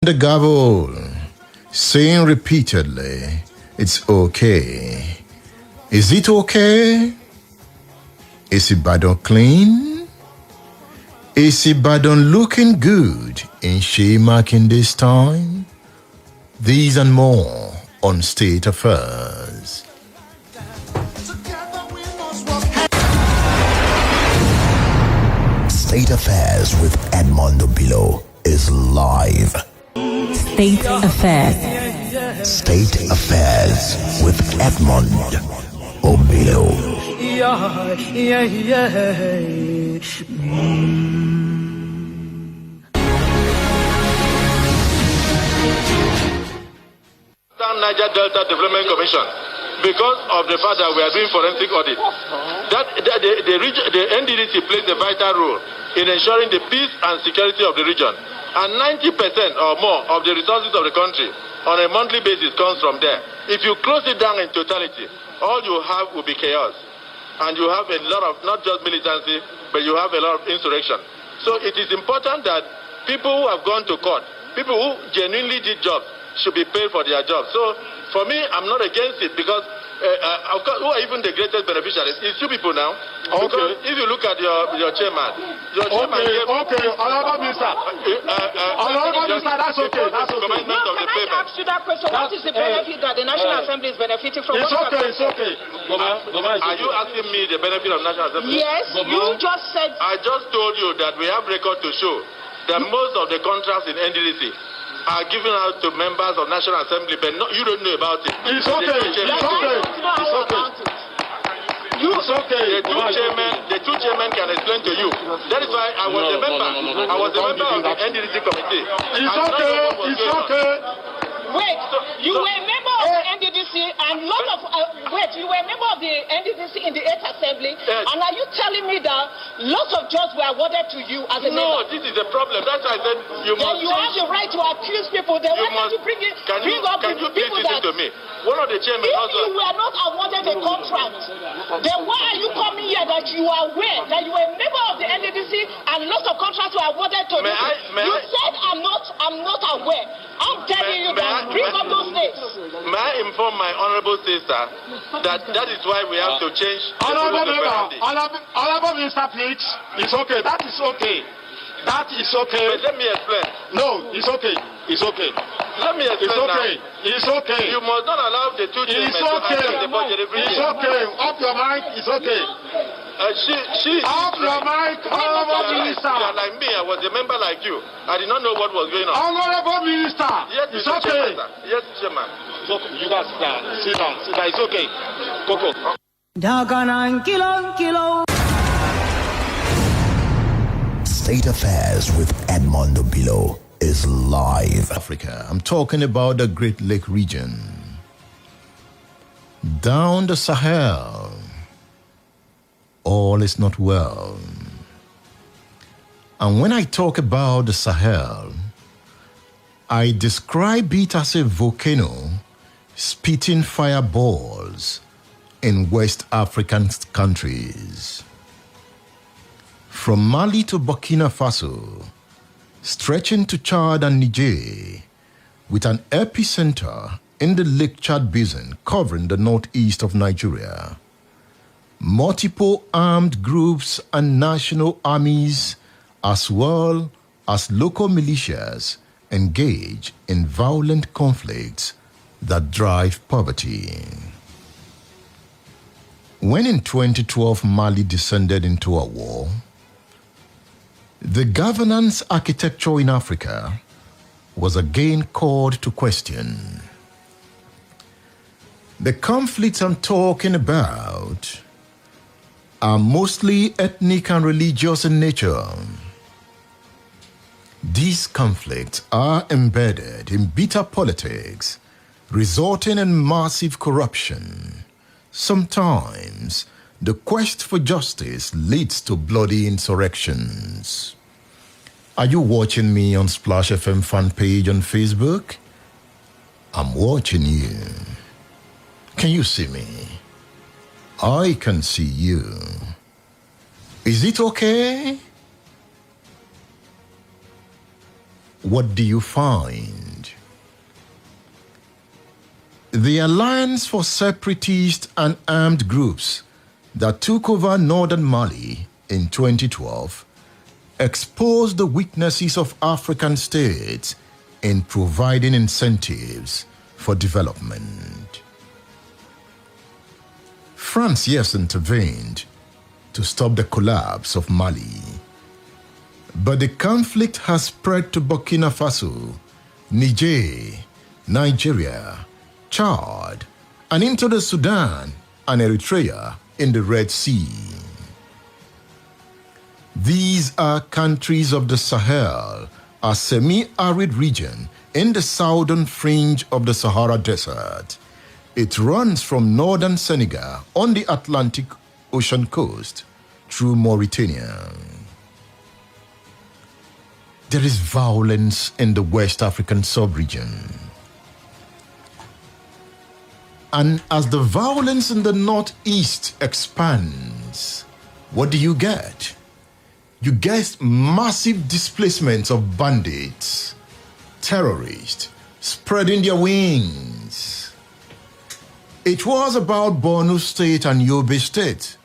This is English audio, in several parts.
The gavel, saying repeatedly, it's okay. Is it okay? Is Ibadan clean? Is Ibadan looking good in Seyi Makinde's time? These and more on State Affairs. State Affairs with Edmund Obilo is live. State Affairs. State Affairs with Edmund Obilo. Niger Delta Development Commission, because of the fact that we are doing forensic audit, the NDDC plays a vital role in ensuring the peace and security of the region, and 90% or more of the resources of the country on a monthly basis comes from there. If you close it down in totality, all you have will be chaos, and you have a lot of not just militancy, but you have a lot of insurrection. So it is important that people who have gone to court, people who genuinely did jobs, should be paid for their jobs. So for me, I'm not against it, because of course, who are even the greatest beneficiaries? It's two people now. Okay. Because if you look at your chairman, Honorable Minister. Honorable Minister, that's okay. That's okay. Commencement of the payment. Ask you that question. What is the benefit that the National Assembly is benefiting from? It's okay. It's okay. Are you asking me the benefit of National Assembly? Yes, you just said. I just told you that we have record to show that most of the contracts in NDDC are given out to members of National Assembly, but you don't know about it. It's okay. It's okay. It's okay. It's okay. The two chairmen can explain to you. That is why I was a member. I was a member of the NDDC committee. It's okay. It's okay. Wait, you were a member of the NDDC and you were a member of the NDDC in the 8th Assembly, and are you telling me that lots of jobs were awarded to you as a member? No, this is a problem. That's why I said you must. Then you have the right to accuse people. Then why can't you bring up can you please listen to me? One of the chairmen also. If you were not awarded a contract, then why are you coming here that you are aware that you were a member of the NDDC and lots of contracts were awarded to you? You said I'm not aware. I'm telling you that. Bring up those names. May I inform my honorable sister that is why we have to change. Honorable Minister, please. It's okay. That is okay. That is okay. But let me explain. No, it's okay. It's okay. Let me explain. It's okay. Now. It's okay. You must not allow the two chairmen to accept the budget every It's year. okay. Up your mic. It's okay. Off your mic, Honorable Minister. You are like me. I was a member like you. I did not know what was going on. Honorable Minister. Yes, it's okay. Yes, Chairman. You guys sit down. Sit down. It's okay. Coco. State Affairs with Edmund Obilo is live. Africa, I'm talking about the Great Lake region. Down the Sahel, all is not well. And when I talk about the Sahel, I describe it as a volcano spitting fireballs in West African countries. From Mali to Burkina Faso, stretching to Chad and Niger, with an epicenter in the Lake Chad Basin covering the northeast of Nigeria. Multiple armed groups and national armies, as well as local militias, engage in violent conflicts that drive poverty. When in 2012 Mali descended into a war, the governance architecture in Africa was again called to question. The conflicts I'm talking about are mostly ethnic and religious in nature. These conflicts are embedded in bitter politics, resulting in massive corruption. Sometimes, the quest for justice leads to bloody insurrections. Are you watching me on Splash FM fan page on Facebook? I'm watching you. Can you see me? I can see you. Is it okay? what do you find? The Alliance for Separatist and Armed Groups that took over northern Mali in 2012 exposed the weaknesses of African states in providing incentives for development. France, yes, intervened to stop the collapse of Mali. But the conflict has spread to Burkina Faso, Niger, Nigeria, Chad, and into the Sudan and Eritrea in the Red Sea. These are countries of the Sahel, a semi-arid region in the southern fringe of the Sahara Desert. It runs from northern Senegal on the Atlantic Ocean coast through Mauritania. There is violence in the West African sub-region. And as the violence in the northeast expands, what do you get? You get massive displacements of bandits, terrorists, spreading their wings. It was about Borno State and Yobe State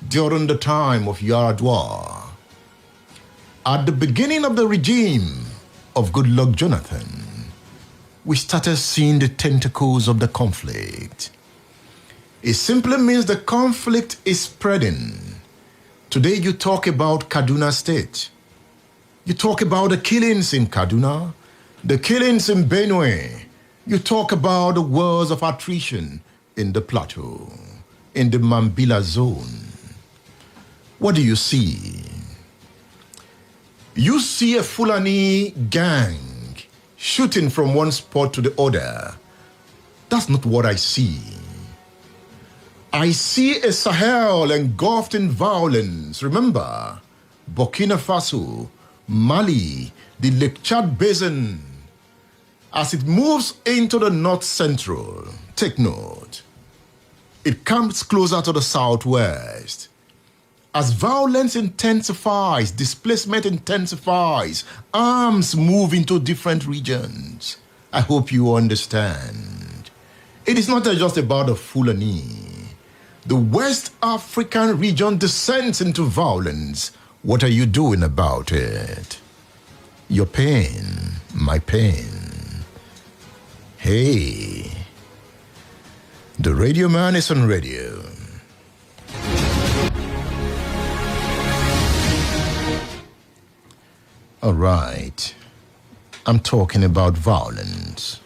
during the time of Yar'Adua. At the beginning of the regime of Goodluck Jonathan, we started seeing the tentacles of the conflict. It simply means the conflict is spreading. Today you talk about Kaduna State. You talk about the killings in Kaduna, the killings in Benue. You talk about the wars of attrition in the plateau, in the Mambila zone. What do you see? You see a Fulani gang shooting from one spot to the other. That's not what I see. I see a Sahel engulfed in violence. Remember, Burkina Faso, Mali, the Lake Chad Basin. As it moves into the north central, take note, it comes closer to the southwest. As violence intensifies, displacement intensifies, arms move into different regions. I hope you understand. It is not just about the Fulani. The West African region descends into violence. What are you doing about it? Your pain, my pain. Hey, the Radio Man is on radio. All right. I'm talking about violence.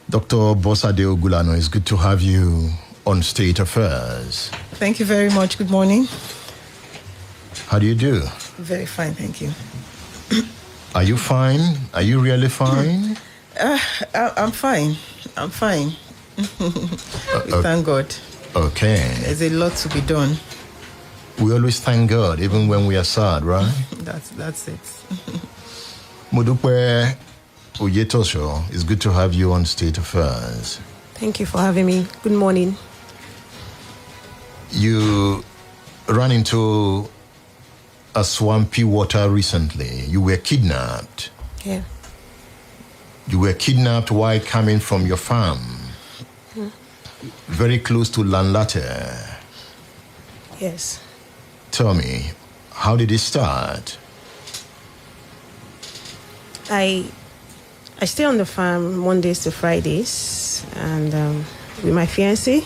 Dr. Bosade Ogulano, it's good to have you on State Affairs. Thank you very much. Good morning. How do you do? Very fine, thank you. Are you fine? Are you really fine? I'm fine. I'm fine. Thank God. Okay. There's a lot to be done. We always thank God, even when we are sad, right? That's it. Modupe Oyetosho, it's good to have you on State Affairs. Thank you for having me. Good morning. You ran into a swampy water recently. You were kidnapped. Yeah. You were kidnapped while coming from your farm, very close to Lanlate. Yes. Tell me, how did it start? I stay on the farm Mondays to Fridays, and with my fiancé.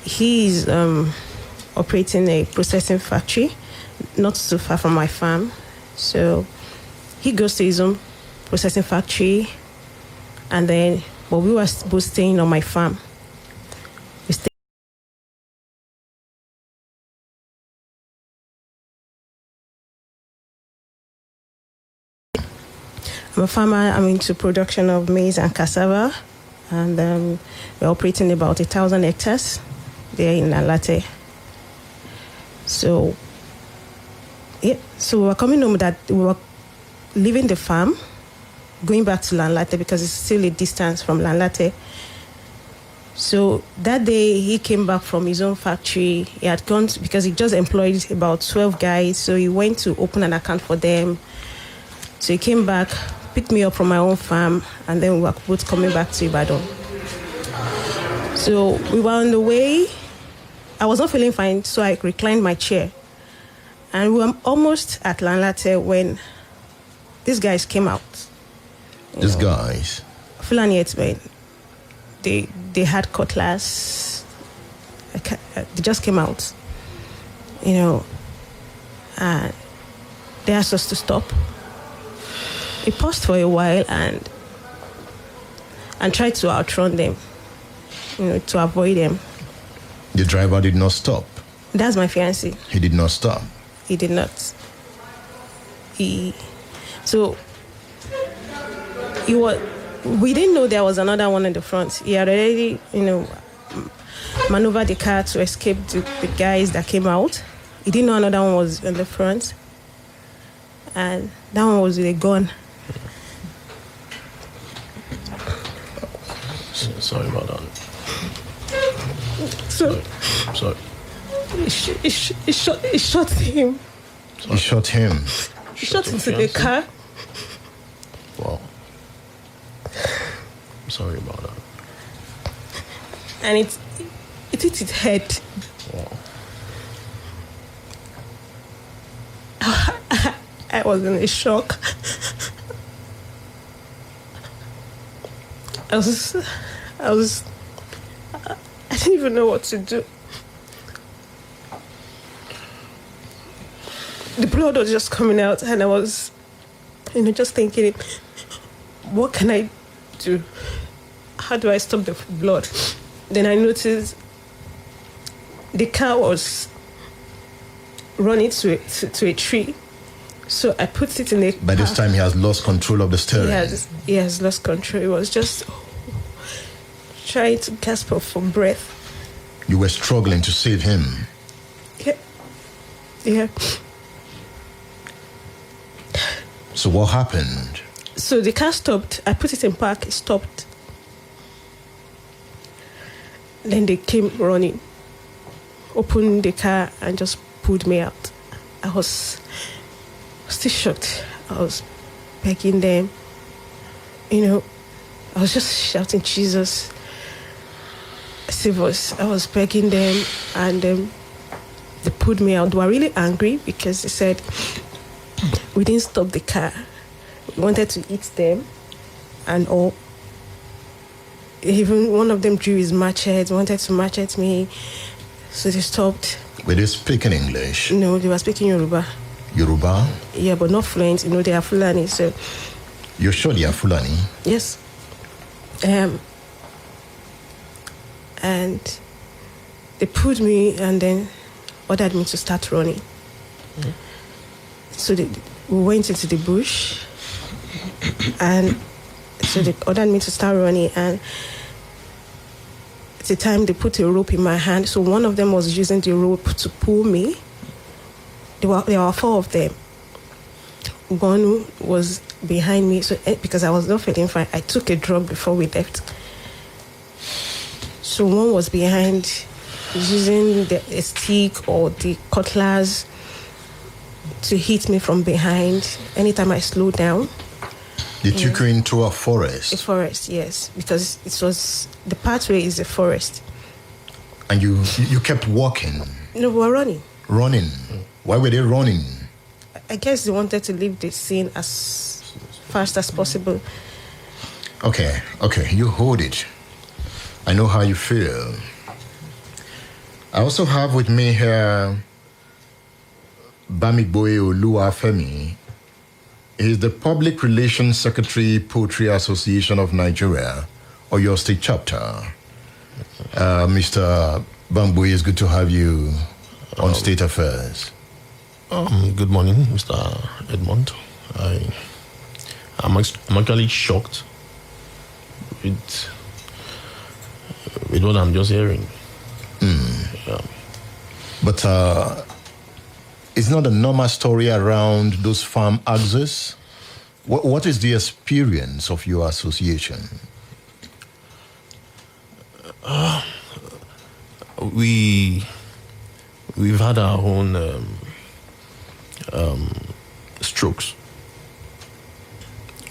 He's operating a processing factory not too far from my farm. So he goes to his own processing factory, and then, but we were both staying on my farm. I'm a farmer. I'm into production of maize and cassava, and we're operating about 1,000 hectares there in Lanlate. So, yeah, so we were coming home, that we were leaving the farm, going back to Lanlate because it's still a distance from Lanlate. So that day he came back from his own factory. He had gone because he just employed about 12 guys. So he went to open an account for them. So he came back, picked me up from my own farm, and then we were both coming back to Ibadan. So we were on the way. I was not feeling fine, so I reclined my chair. And we were almost at Lanlate when these guys came out. These guys? Fulani Herdsmen. They had cutlass. They just came out. And they asked us to stop. We paused for a while and tried to outrun them, to avoid them. The driver did not stop. That's my fiancé. He did not stop. He did not. We didn't know there was another one in the front. He had already, maneuvered the car to escape the guys that came out. He didn't know another one was in the front. And that one was with a gun. Sorry about that. So, sorry. He shot him. He shot him? He shot into the car. Wow. I'm sorry about that. And it hit his head. Wow. I was in a shock. I didn't even know what to do. The blood was just coming out, and I was, just thinking, what can I do? How do I stop the blood? Then I noticed the car was running to a tree. So I put it in a By this time, he has lost control of the steering. He has lost control. He was just trying to gasp for breath. You were struggling to save him. Yeah. So what happened? So the car stopped. I put it in park. It stopped. Then they came running, opened the car, and just pulled me out. I was still shocked. I was begging them. I was just shouting, Jesus, save us. I was begging them, and they pulled me out. They were really angry because they said, we didn't stop the car. We wanted to eat them and all. Even one of them drew his machete, wanted to machete me. So they stopped. Were they speaking English? No, they were speaking Yoruba. Yoruba? Yeah, but not fluent. They are Fulani, so... You're sure they are Fulani? Yes. And they pulled me and then ordered me to start running. Mm-hmm. So we went into the bush, and so they ordered me to start running, and at the time they put a rope in my hand, so one of them was using the rope to pull me. There were 4 of them. One was behind me, so because I was not feeling fine, I took a drug before we left. So one was behind, using a stick or the cutlass to hit me from behind anytime I slowed down. They took you into a forest? A forest, yes, because it was, the pathway is a forest. And you kept walking? No, we were running. Running? Why were they running? I guess they wanted to leave the scene as fast as possible. Okay, you hold it. I know how you feel. I also have with me here Bamigboye Oluwafemi. He's the Public Relations Secretary, Poultry Association of Nigeria, or your state chapter. Mr. Bamigboye, it's good to have you on State Affairs. Good morning, Mr. Edmund. I'm actually shocked with what I'm just hearing. Yeah. But it's not a normal story around those farm axes. What is the experience of your association? We've had our own strokes.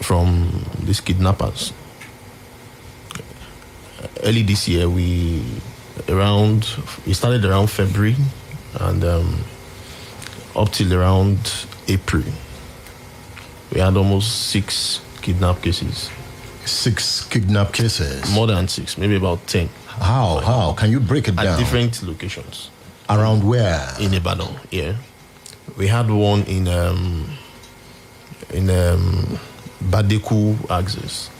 from these kidnappers. Early this year, we started around February, and up till around April, we had almost 6 kidnap cases. 6 kidnap cases? More than 6, maybe about 10. How? Can you break it down? At different locations. Around where? In Ibadan, yeah. We had one in Badeku axis.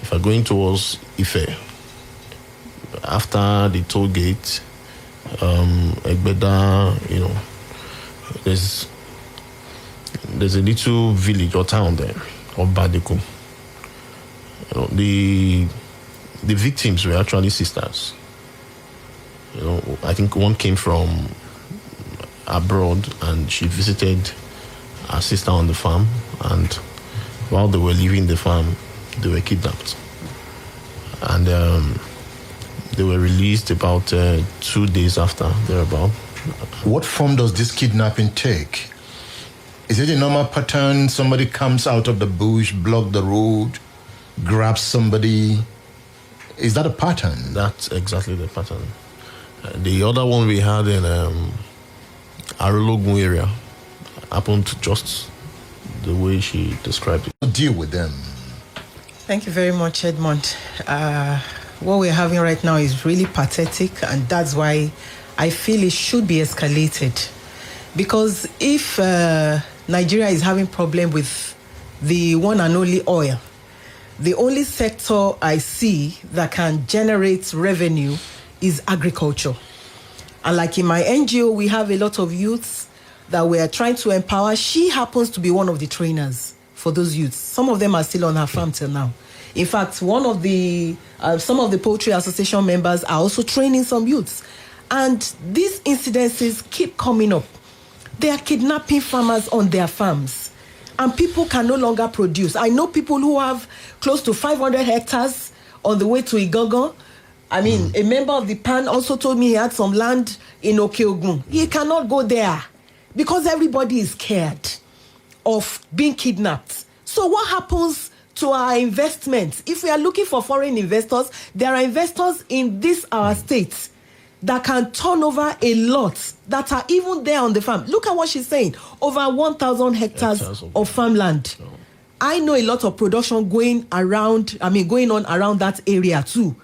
If you're going towards Ife, after the toll gate, Egbeda, there's a little village or town there of Badeku. The victims were actually sisters. I think one came from abroad and she visited her sister on the farm, and while they were leaving the farm, they were kidnapped. And they were released about 2 days after, thereabout. What form does this kidnapping take? Is it a normal pattern? Somebody comes out of the bush, block the road, grabs somebody? Is that a pattern? That's exactly the pattern. The other one we had in Arologun area happened just the way she described it. Deal with them. Thank you very much, Edmund. What we're having right now is really pathetic, and that's why I feel it should be escalated. Because if Nigeria is having problem with the one and only oil, the only sector I see that can generate revenue is agriculture. And like in my NGO, we have a lot of youths that we are trying to empower. She happens to be one of the trainers for those youths. Some of them are still on her farm till now. In fact, some of the Poultry Association members are also training some youths. And these incidences keep coming up. They are kidnapping farmers on their farms. And people can no longer produce. I know people who have close to 500 hectares on the way to Igangan. I mean, a member of the PAN also told me he had some land in Okeogun. He cannot go there because everybody is scared of being kidnapped. So what happens to our investments? If we are looking for foreign investors, there are investors in this our state that can turn over a lot that are even there on the farm. Look at what she's saying. Over 1,000 hectares of farmland. No. I know a lot of production going on around that area too.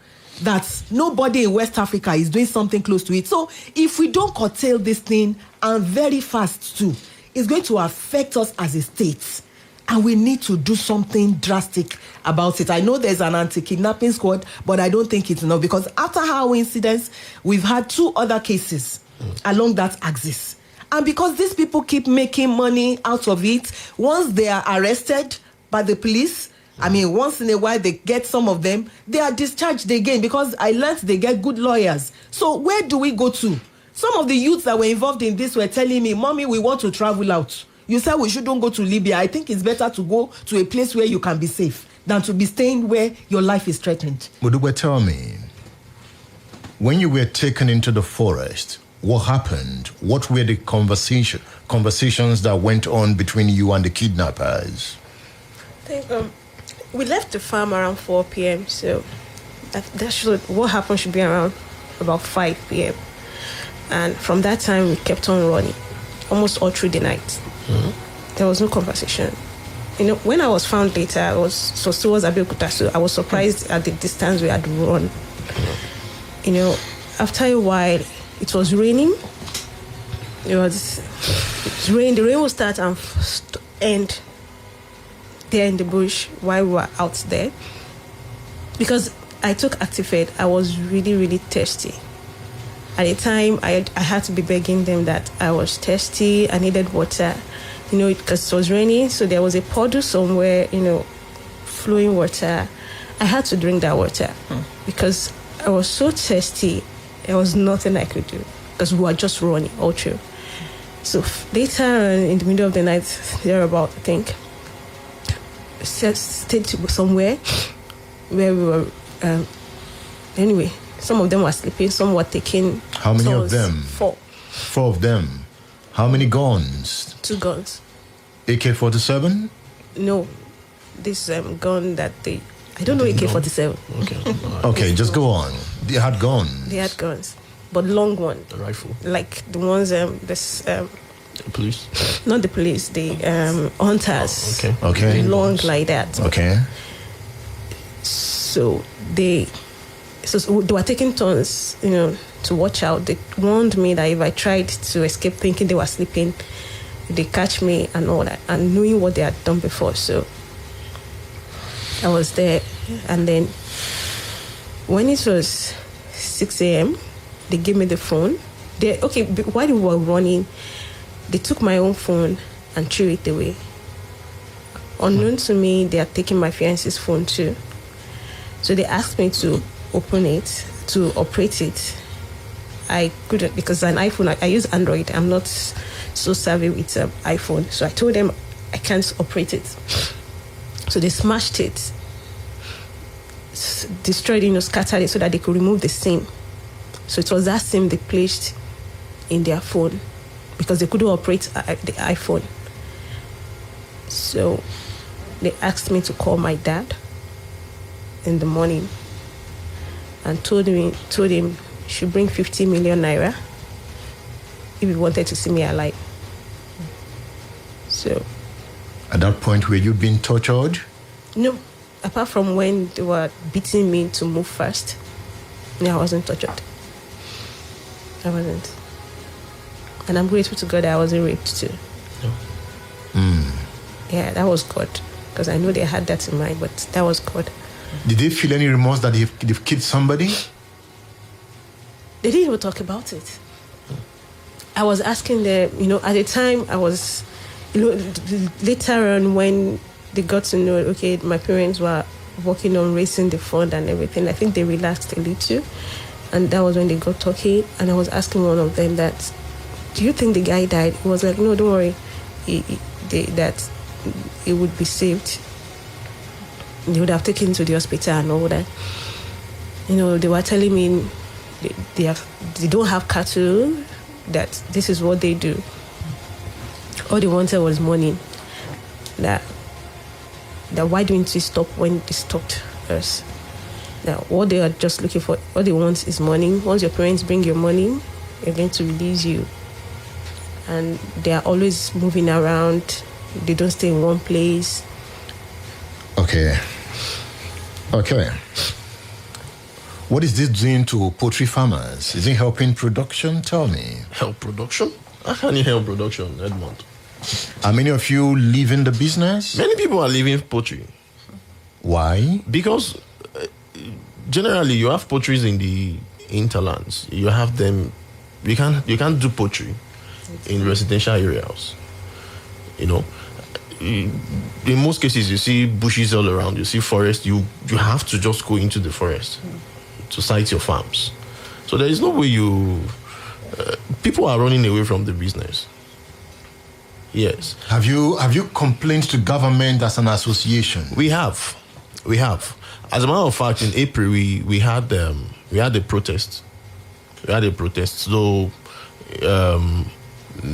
That nobody in West Africa is doing something close to it. So if we don't curtail this thing, and very fast too, it's going to affect us as a state. And we need to do something drastic about it. I know there's an anti-kidnapping squad, but I don't think it's enough, because after our incidents, we've had 2 other cases along that axis. And because these people keep making money out of it, once they are arrested by the police, once in a while they get some of them, they are discharged again, because I learned they get good lawyers. So where do we go to? Some of the youths that were involved in this were telling me, Mommy, we want to travel out. You said we shouldn't go to Libya. I think it's better to go to a place where you can be safe than to be staying where your life is threatened. Mudugbe, tell me, when you were taken into the forest, what happened? What were the conversations that went on between you and the kidnappers? I think we left the farm around 4 p.m. So what happened should be around about 5 p.m. And from that time, we kept on running almost all through the night. There was no conversation. When I was found later, I was towards Abeokuta, so I was surprised at the distance we had run. After a while, it was raining. The rain will start and end there in the bush while we were out there. Because I took Actifed, I was really, really thirsty. At the time, I had to be begging them that I was thirsty, I needed water, because it was raining, so there was a puddle somewhere, flowing water. I had to drink that water because I was so thirsty. There was nothing I could do because we were just running all through. So later in the middle of the night, thereabout, I think, stayed somewhere where we were. Anyway, some of them were sleeping, some were taking. How many of them? 4. 4 of them. How many guns? 2 guns. AK-47? No. this gun that I don't know, AK-47. Okay, just go on. They had guns. They had guns, but long one. A rifle. Like the ones the police? Not the police, the hunters. Okay. Long like that. Okay. So they were taking turns, to watch out. They warned me that if I tried to escape thinking they were sleeping, they catch me and all that, and knowing what they had done before. So I was there, and then when it was 6 a.m., they gave me the phone. While we were running, they took my own phone and threw it away. Unknown to me, they had taken my fiance's phone too. So they asked me to open it, to operate it. I couldn't, because an iPhone, I use Android. I'm not so savvy with iPhone. So I told them I can't operate it. So they smashed it, destroyed it, scattered it so that they could remove the SIM. So it was that SIM they placed in their phone because they couldn't operate the iPhone. So they asked me to call my dad in the morning and told him he should bring 50 million naira if he wanted to see me alive. So at that point, were you being tortured? No, apart from when they were beating me to move fast. No, I wasn't tortured. I wasn't. And I'm grateful to God that I wasn't raped too. No. Yeah, that was God. Because I know they had that in mind, but that was God. Did they feel any remorse that they've killed somebody? They didn't even talk about it. I was asking them, at the time I was, later on when they got to know, okay, my parents were working on raising the fund and everything, I think they relaxed a little. And that was when they got talking. And I was asking one of them that, do you think the guy died? He was like, no, don't worry. That he would be saved. They would have taken him to the hospital and all that. They were telling me they don't have cattle, that this is what they do. All they wanted was money. That why didn't we stop when they stopped us? That what they are just looking for, all they want is money. Once your parents bring your money, they're going to release you. And they are always moving around. They don't stay in one place. Okay. What is this doing to poultry farmers? Is it helping production? Tell me. Help production? How can you help production, Edmund? Are many of you leaving the business? Many people are leaving poultry. Why? Because generally you have poultries in the hinterlands. You have them. You can't do poultry in residential areas. In most cases, you see bushes all around. You see forest. You have to just go into the forest to site your farms. So there is no way people are running away from the business. Yes. Have you complained to government as an association? We have. As a matter of fact, in April we had a protest. So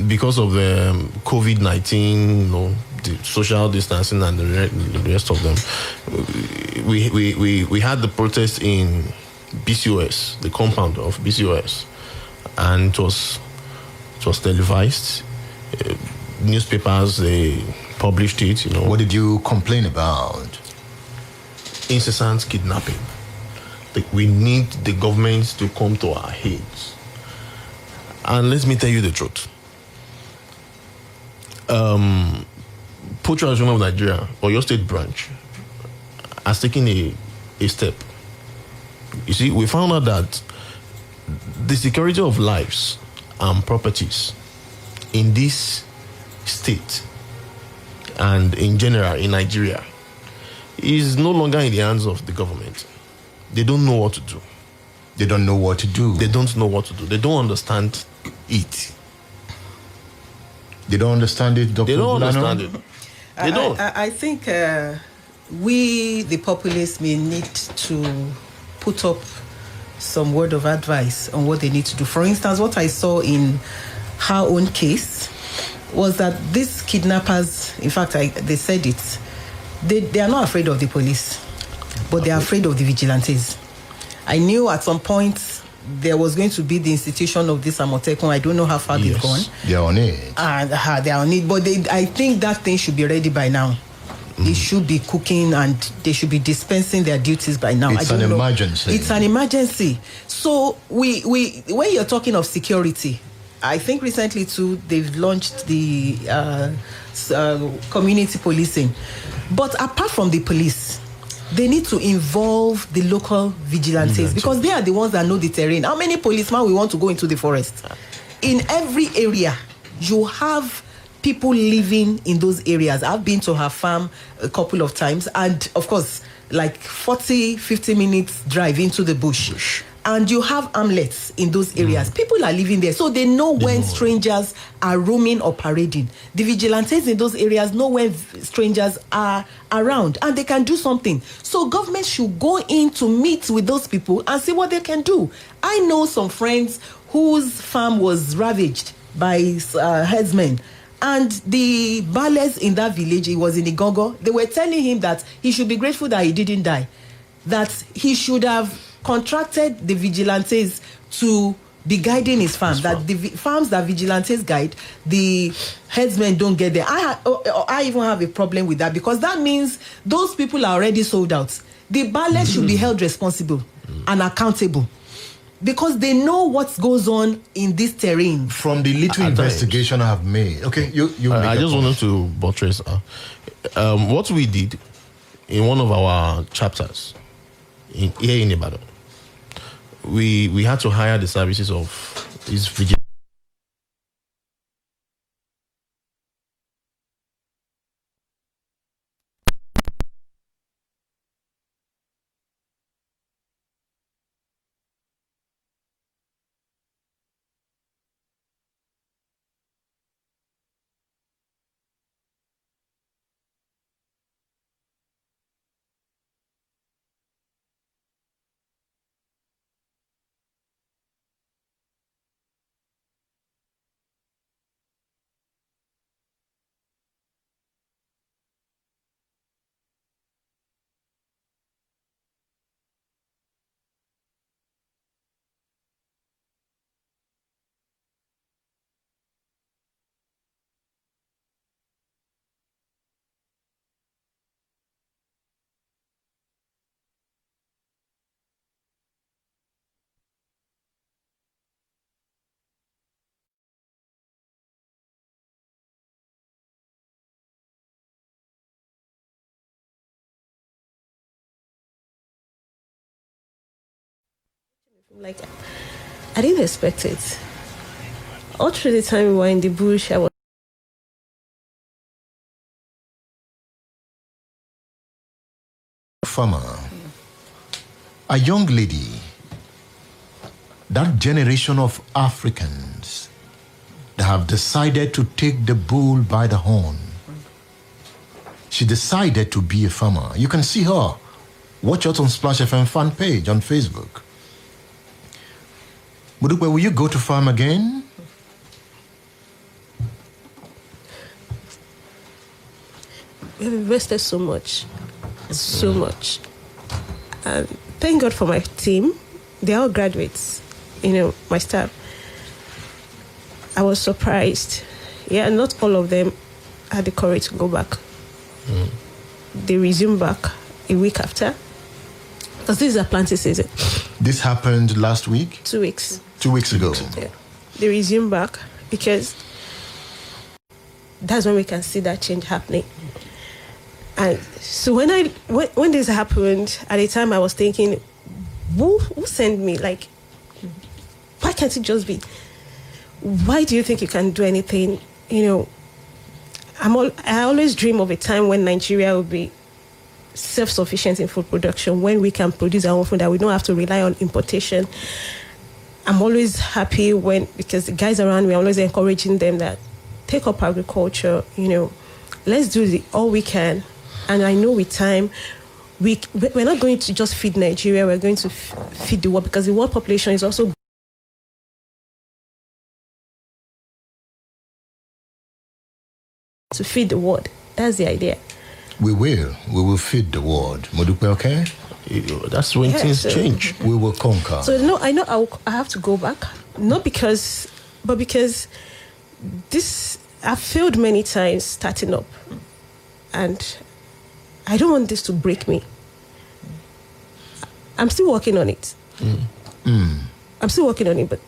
because of the COVID-19, the social distancing and the rest of them, we had the protest in BCOS, the compound of BCOS, and it was televised. Newspapers, they published it. What did you complain about? Incessant kidnapping. We need the government to come to our aid. And let me tell you the truth. Poultry Association of Nigeria, or your state branch, has taken a step. You see, we found out that the security of lives and properties in this state and in general in Nigeria is no longer in the hands of the government. They don't know what to do. They don't know what to do. They don't know what to do. They don't understand it. They don't understand it, Dr. They don't understand it. They don't. I think we, the populace, may need to put up some word of advice on what they need to do. For instance, what I saw in her own case was that these kidnappers, in fact, they said it, They are not afraid of the police, but they are afraid of the vigilantes. I knew at some point there was going to be the institution of this Amotekun. I don't know how far they've gone. They are on it. They are on it. But I think that thing should be ready by now. They should be cooking and they should be dispensing their duties by now. It's an emergency. It's an emergency. So we when you're talking of security, I think recently too they've launched the community policing. But apart from the police, they need to involve the local vigilantes because they are the ones that know the terrain. How many policemen we want to go into the forest? In every area, you have people living in those areas. I've been to her farm a couple of times, and of course, like 40-50 minutes drive into the bush. And you have hamlets in those areas. People are living there, so they know when strangers are roaming or parading. The vigilantes in those areas know when strangers are around, and they can do something. So government should go in to meet with those people and see what they can do. I know some friends whose farm was ravaged by herdsmen, and the ballers in that village, he was in Igongo, they were telling him that he should be grateful that he didn't die, that he should have contracted the vigilantes to be guiding his farm, that the farms that vigilantes guide, the headsmen don't get there. I even have a problem with that, because that means those people are already sold out. The ballers should be held responsible and accountable, because they know what goes on in this terrain. From the little investigation I have made. Okay, you I just wanted to buttress what we did in one of our chapters here in Ibadan. We had to hire the services of these vigilantes. Like, I didn't expect it. All through the time we were in the bush, I was farmer, a young lady, that generation of Africans that have decided to take the bull by the horn. She decided to be a farmer. You can see her. Watch out on Splash FM fan page on Facebook. Mudupe, will you go to farm again? We have invested so much. So much. And thank God for my team. They're all graduates. You know, my staff. I was surprised. Yeah, not all of them had the courage to go back. They resumed back a week after. Because this is a planting season. This happened last week? 2 weeks. 2 weeks ago. Yeah. They resumed back because that's when we can see that change happening. And so when this happened, at the time I was thinking, who sent me? Like, why can't it just be? Why do you think you can do anything? You know, I always dream of a time when Nigeria will be self-sufficient in food production, when we can produce our own food, that we don't have to rely on importation. I'm always happy because the guys around me, I'm always encouraging them that take up agriculture, you know, let's do all we can. And I know with time, we're not going to just feed Nigeria, we're going to feed the world, because the world population is also to feed the world. That's the idea. We will feed the world. Modupe, okay? That's when things change. We will conquer. So no, I know I have to go back. Not because, but because I've failed many times starting up, and I don't want this to break me. I'm still working on it. I'm still working on it, but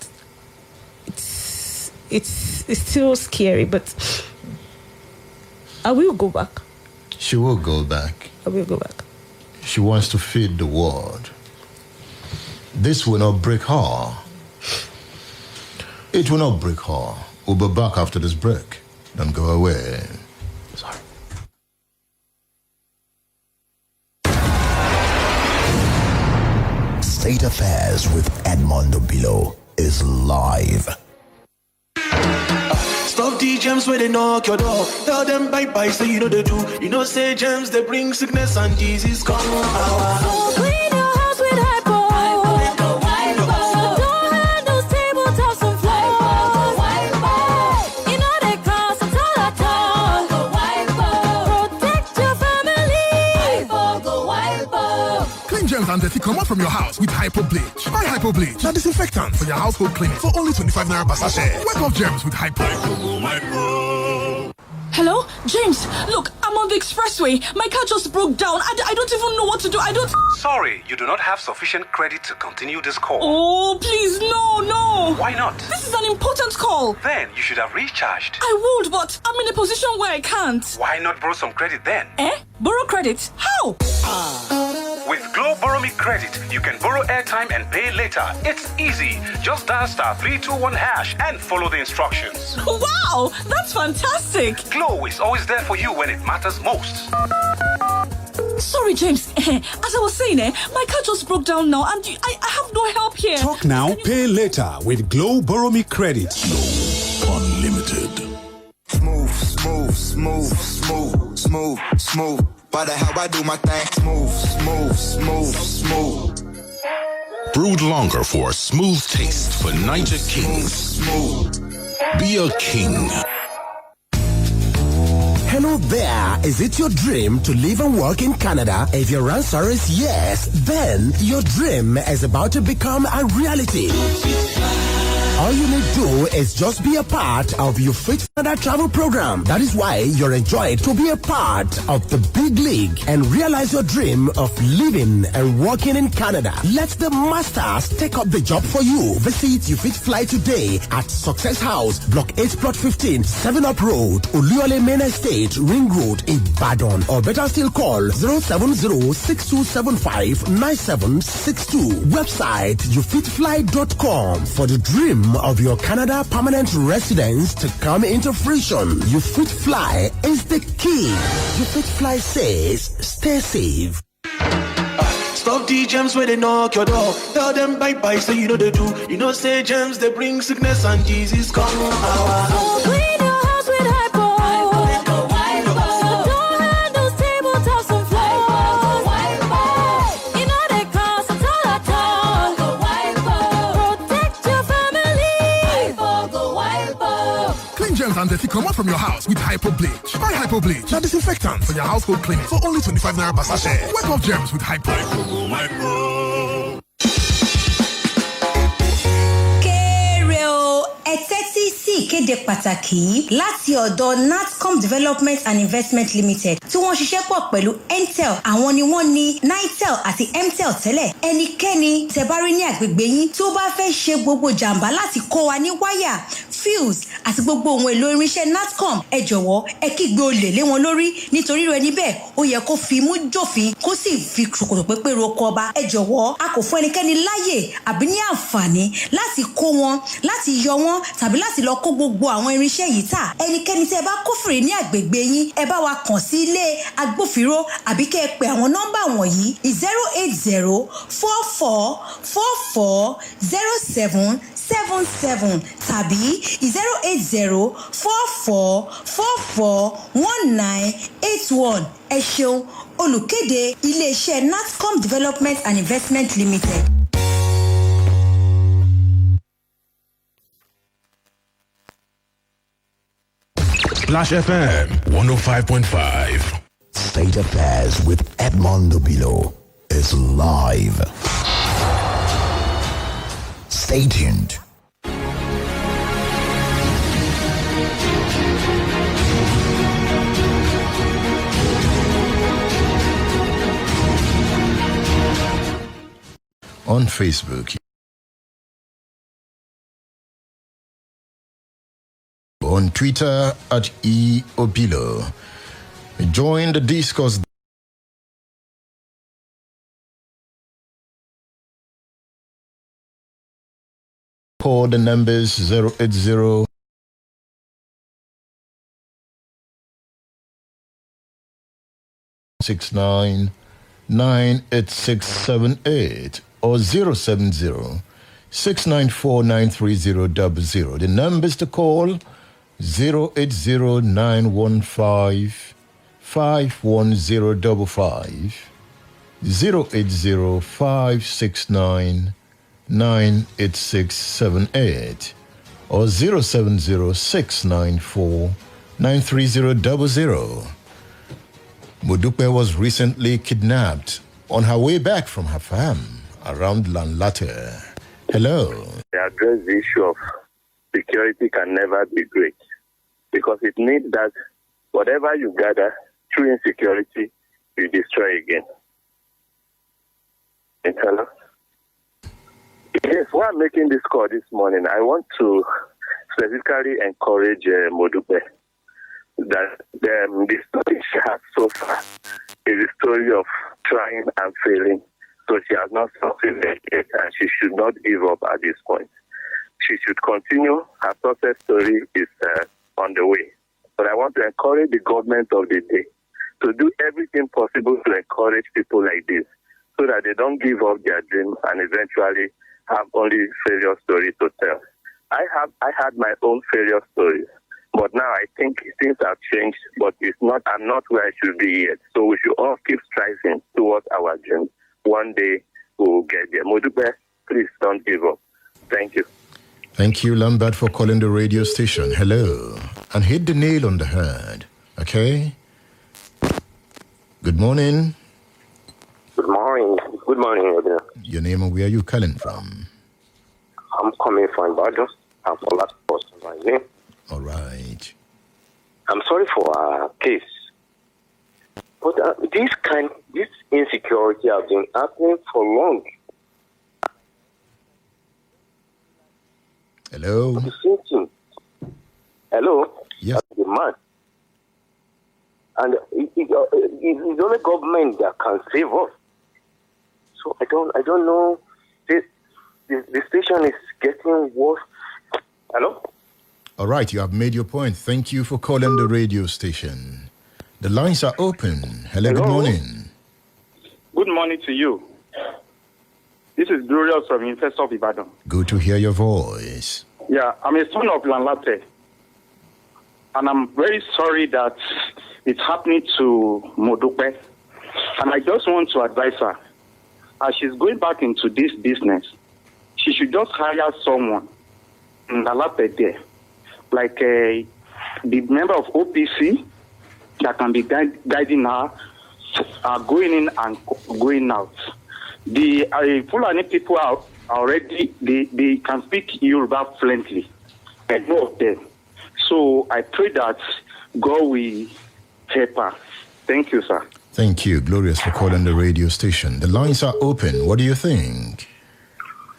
it's still scary. But I will go back. She will go back. I will go back. She wants to feed the world. This will not break her. It will not break her. We'll be back after this break. Don't go away. Sorry. State Affairs with Edmund Obilo is live. Stop the gems where they knock your door. Tell them bye-bye, so you know they do. You know say gems, they bring sickness and disease. Come on. So clean your house with Hypo. Don't handle tabletops and floors. You know they cause a all. Protect your family. Clean germs and dirty come out from your house with Hypo Bleach. Buy Hypo Bleach, now disinfectant for your household cleaning for only 25 naira per sachet. Wipe off germs with Hypo. Hello? James, look, I'm on the expressway. My car just broke down. I don't even know what to do. Sorry, you do not have sufficient credit to continue this call. Oh, please, no. Why not? This is an important call. Then you should have recharged. I would, but I'm in a position where I can't. Why not borrow some credit then? Borrow credit? How? With Glow Borrow Me Credit, you can borrow airtime and pay later. It's easy. Just dial *321# and follow the instructions. Wow, that's fantastic. Glow is always there for you when it matters most. Sorry, James. As I was saying, my car just broke down now and I have no help here. Talk now, pay later with Glow Borrow Me Credit. Glow Unlimited. Smooth. But how I do my thing. Smooth. Brewed longer for a smooth taste for Niger Kings. Be a king. Hello there. Is it your dream to live and work in Canada? If your answer is yes, then your dream is about to become a reality. All you need to do is just be a part of your Fit Canada travel program. That is why you're enjoyed to be a part of the big league and realize your dream of living and working in Canada. Let the masters take up the job for you. Visit your Fit Fly today at Success House, Block 8, Plot 15, 7 Up Road, Oluyole Main Estate, Ring Road, Ibadan. Or better still call 070-6275-9762. Website yourfitfly.com for the dream of your Canada permanent residence to come into fruition. You Fit Fly is the key. You Fit Fly says, stay safe. Stop the gems where they knock your door. Tell them bye-bye, so you know they do. You know say gems, they bring sickness and disease. Come on. So clean your house with Hypo. Don't handle tabletops and floors. You know they cause a all. Protect your family. Clean germs and dirty come out from your house with Hypo Bleach. Buy Hypo Bleach, now disinfectant for your household cleaning for only 25 naira per sachet. Wipe off germs with Hypo. Ìkéde pàtàkì yìí láti ọ̀dọ̀ Natcom Development and Investment Limited tí wọ́n ṣiṣẹ́ pọ̀ pẹ̀lú Entel. Àwọn ni wọ́n ní Nitel àti Mtel tẹ́lẹ̀. Ẹnikẹ́ni tẹ́ bá rí ní àgbègbè yín tí ó bá fẹ́ ṣe gbogbo jàǹbá láti kó wa ní wáyà, fuse àti gbogbo ohun èlò irinṣẹ́ Natcom, ẹ jọ̀wọ́ ẹ kígbe olè lé wọn lórí nítorí rẹ̀ níbẹ̀ ó yẹ kó fi mú jófin kó sì fi ṣòkòtò pépé roko ọba. Ẹ jọ̀wọ́ a kò fún ẹnikẹ́ni láyè àbí ní àǹfààní láti kó wọn, láti yọ wọn tàbí láti lọ kó gbogbo àwọn irinṣẹ́ yìí tà. Ẹnikẹ́ni tí ẹ bá kófìrí ní àgbègbè yín, ẹ bá wa kàn sí ilé agbófinró àbí kẹ́ ẹ pè àwọn nọ́mbà wọ̀nyí 08044440777 tàbí 08044441981. Ẹ ṣeun, olùkéde iléeṣẹ́ Natcom Development and Investment Limited. Splash FM 105.5. State Affairs with Edmund Obilo is live. Stay tuned. On Facebook, on Twitter at @eobilo. Join the discourse. Call the numbers 080 69 98678 or 070 694 93000. The numbers to call 080 915 51055, 080 569 98678 or 070 694 93000. Modupe was recently kidnapped on her way back from her farm around Lanlate. Hello. They address the issue of security can never be great because it means that whatever you gather through insecurity, you destroy again. Hello? Yes, while I'm making this call this morning, I want to specifically encourage Modupe that the story she has so far is a story of trying and failing. So she has not succeeded yet, and she should not give up at this point. She should continue. Her success story is on the way. But I want to encourage the government of the day to do everything possible to encourage people like this so that they don't give up their dream and eventually have only failure stories to tell. I had my own failure stories. But now I think things have changed, but I'm not where I should be yet. So we should all keep striving towards our dreams. One day we will get there. Modupe, please don't give up. Thank you. Thank you, Lambert, for calling the radio station. Hello. And hit the nail on the head. Okay? Good morning. Good morning. Good morning, Edna. Your name and where are you calling from? I'm coming from Ibadan. I'm for last person, my name. All right. I'm sorry for our case. But this insecurity has been happening for long. Hello? The same thing. Hello? Yes. The man. And it's only government that can save us. So I don't know. The station is getting worse. Hello? All right, you have made your point. Thank you for calling the radio station. The lines are open. Hello, good morning. Good morning to you. This is Glorious from University of Ibadan. Good to hear your voice. Yeah, I'm a son of Lanlate. And I'm very sorry that it's happening to Modupe. And I just want to advise her, as she's going back into this business, she should just hire someone in Lanlate there, like the member of OPC that can be guiding her, going in and going out. The Fulani people are already, they can speak Yoruba fluently. I know of them. So I pray that God will help her. Thank you, sir. Thank you, Glorious, for calling the radio station. The lines are open. What do you think?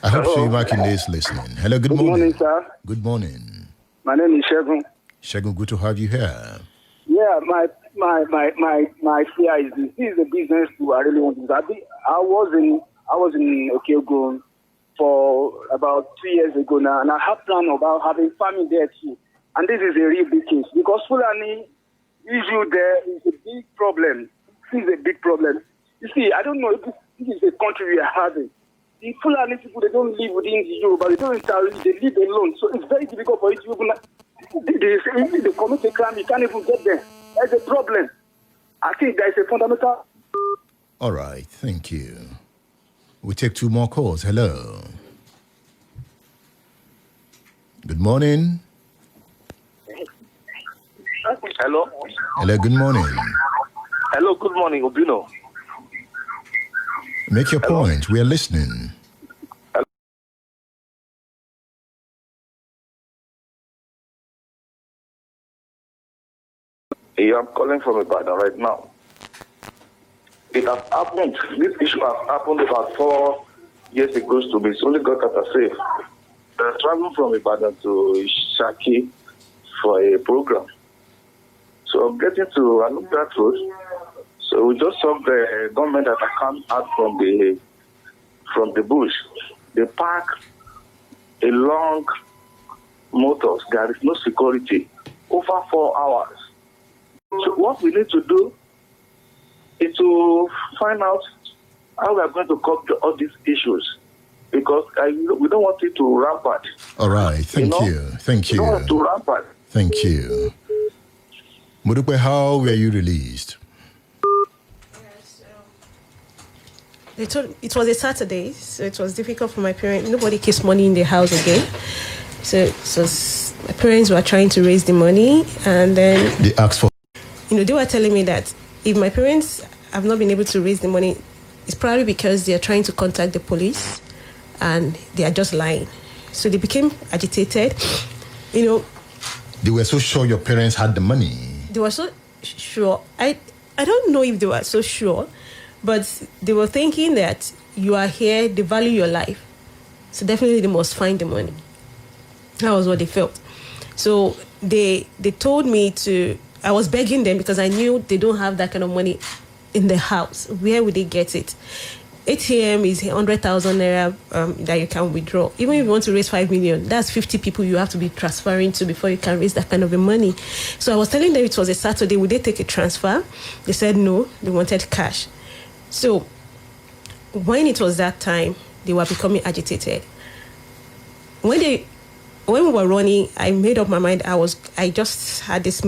I hope Seyi Makinde is listening. Hello, good morning. Good morning, sir. Good morning. My name is Shegun. Shegun, good to have you here. Yeah, my fear is this is a business I really want to do. I was in Okeogun for about 2 years ago now, and I have plan about having farming there too. And this is a real big case because Fulani issue there is a big problem. This is a big problem. You see, I don't know if this is a country we are having. The Fulani people, they don't live within the Yoruba, they don't interlive, they live alone. So it's very difficult for you to even, they commit a crime, you can't even get there. There's a problem. I think there's a fundamental. All right, thank you. We take two more calls. Hello. Good morning. Hello? Hello, good morning. Hello, good morning, Obilo. Make your point. We are listening. Yeah, I'm calling from Ibadan right now. It has happened. This issue has happened about 4 years ago to me. It's only got out of safe. I'm traveling from Ibadan to Shaki for a program. So I'm getting to Anubrat Road. So we just saw the government that come out from the bush. They park a long motors. There is no security. Over 4 hours. So what we need to do is to find out how we are going to cope with all these issues. Because we don't want it to rampant. All right. Thank you. Thank you. We don't want it to rampant. Thank you. Modupe, how were you released? They told it was a Saturday, so it was difficult for my parents. Nobody keeps money in the house again. So my parents were trying to raise the money, and then they asked for. They were telling me that if my parents have not been able to raise the money, it's probably because they are trying to contact the police, and they are just lying. So they became agitated. They were so sure your parents had the money. They were so sure. I don't know if they were so sure, but they were thinking that you are here, they value your life. So definitely they must find the money. That was what they felt. So they told me I was begging them because I knew they don't have that kind of money in the house. Where would they get it? ATM is 100,000 naira that you can withdraw. Even if you want to raise 5 million, that's 50 people you have to be transferring to before you can raise that kind of a money. So I was telling them it was a Saturday. Would they take a transfer? They said no. They wanted cash. So when it was that time, they were becoming agitated. When we were running, I made up my mind. I just had this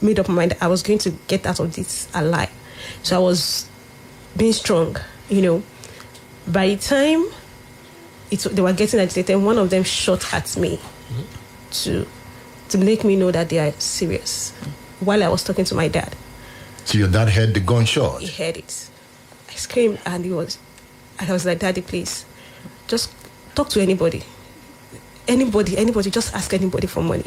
made up my mind. I was going to get out of this alive. So I was being strong, By the time they were getting agitated, one of them shot at me to make me know that they are serious. While I was talking to my dad. So your dad heard the gunshot? He heard it. I screamed, and I was like, Daddy, please, just talk to anybody. Anybody, just ask anybody for money.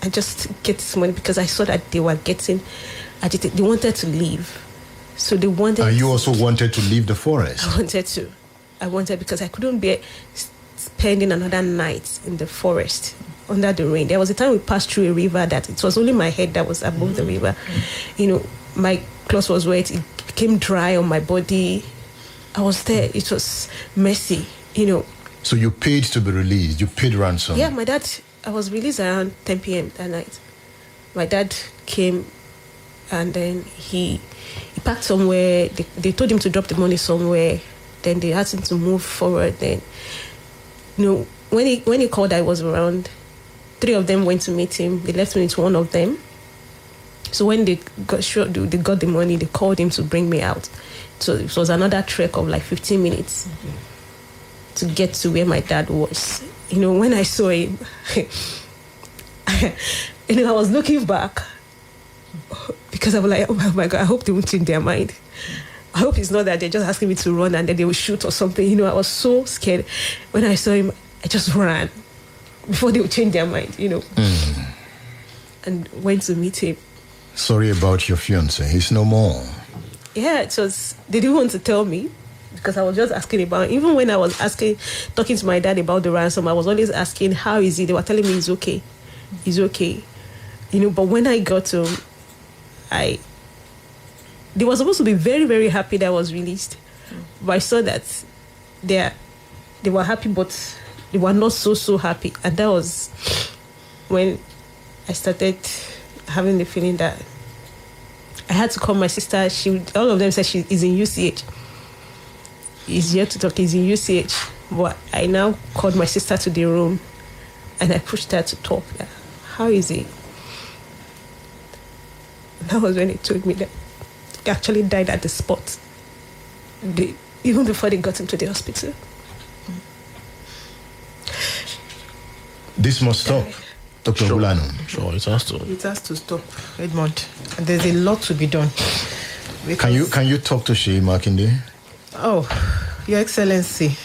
And just get this money, because I saw that they were getting agitated. They wanted to leave. So they wanted. And you also wanted to leave the forest? I wanted because I couldn't bear spending another night in the forest under the rain. There was a time we passed through a river that it was only my head that was above the river. My clothes was wet. It became dry on my body. I was there. It was messy, So you paid to be released? You paid ransom? Yeah, my dad, I was released around 10 p.m. that night. My dad came, and then he parked somewhere. They told him to drop the money somewhere. Then they asked him to move forward. Then, when he called, I was around. 3 of them went to meet him. They left me with one of them. So when they got the money, they called him to bring me out. So it was another trek of like 15 minutes to get to where my dad was. When I saw him, I was looking back because I was like, oh my God, I hope they won't change their mind. I hope it's not that they're just asking me to run and then they will shoot or something. I was so scared. When I saw him, I just ran before they would change their mind, and went to meet him. Sorry about your fiancé. He's no more. Yeah, they didn't want to tell me because I was just asking about, even when I was talking to my dad about the ransom, I was always asking, how is he? They were telling me he's okay. He's okay. But when I got to him, they were supposed to be very, very happy that I was released. But I saw that they were happy, but they were not so happy. And that was when I started having the feeling that I had to call my sister. All of them said she is in UCH. He's here to talk. He's in UCH. But I now called my sister to the room, and I pushed her to talk. How is he? And that was when they told me that he actually died at the spot. Even before they got him to the hospital. This must stop, Dr. Bulano. Sure, it has to. It has to stop, Edmund. And there's a lot to be done. Can you talk to Seyi Makinde? Oh, Your Excellency,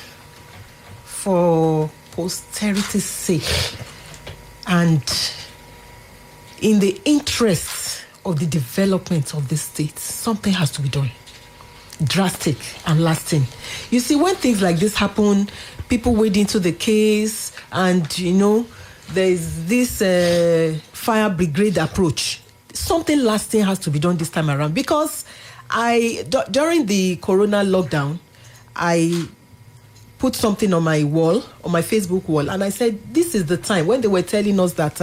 for posterity's sake and in the interest of the development of the state, something has to be done. Drastic and lasting. You see, when things like this happen, people wade into the case, and there's this fire brigade approach. Something lasting has to be done this time around, because during the corona lockdown, I put something on my wall, on my Facebook wall, and I said, this is the time when they were telling us that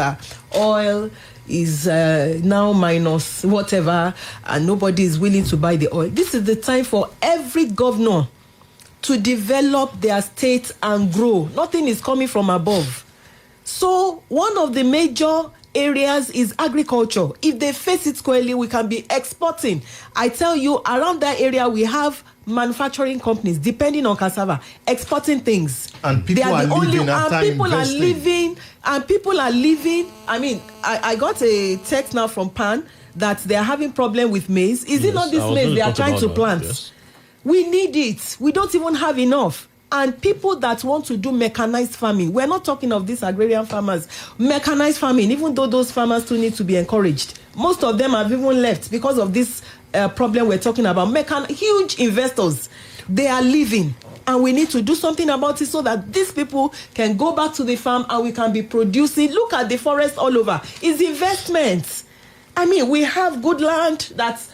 oil is now minus whatever, and nobody is willing to buy the oil. This is the time for every governor to develop their state and grow. Nothing is coming from above. So one of the major areas is agriculture. If they face it squarely, we can be exporting. I tell you, around that area, we have manufacturing companies depending on cassava, exporting things. And people are living after investing. People are living. I mean, I got a text now from PAN that they are having problem with maize. Is it not this maize they are trying to plant? Yes. We need it. We don't even have enough. And people that want to do mechanized farming, we're not talking of these agrarian farmers, mechanized farming, even though those farmers too need to be encouraged. Most of them have even left because of this problem we're talking about. Huge investors, they are leaving. And we need to do something about it so that these people can go back to the farm and we can be producing. Look at the forest all over. It's investments. I mean, we have good land that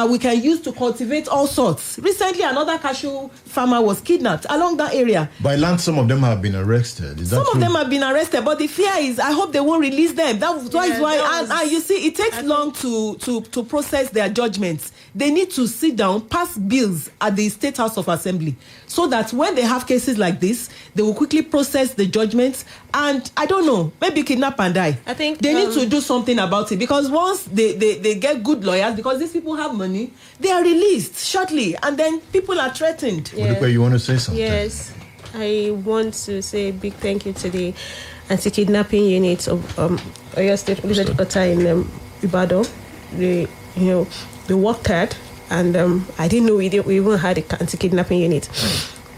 we can use to cultivate all sorts. Recently, another cashew farmer was kidnapped along that area. By land, some of them have been arrested. Is that true? Some of them have been arrested, but the fear is, I hope they won't release them. That's why. And you see, it takes long to process their judgments. They need to sit down, pass bills at the State House of Assembly, so that when they have cases like this, they will quickly process the judgments. And I don't know, maybe kidnap and die. I think they need to do something about it, because once they get good lawyers, because these people have money, they are released shortly, and then people are threatened. Yeah. You want to say something? Yes, I want to say a big thank you to the anti-kidnapping unit of Oyo State Police Headquarters in Ibadan. They worked hard, and I didn't know we even had an anti-kidnapping unit.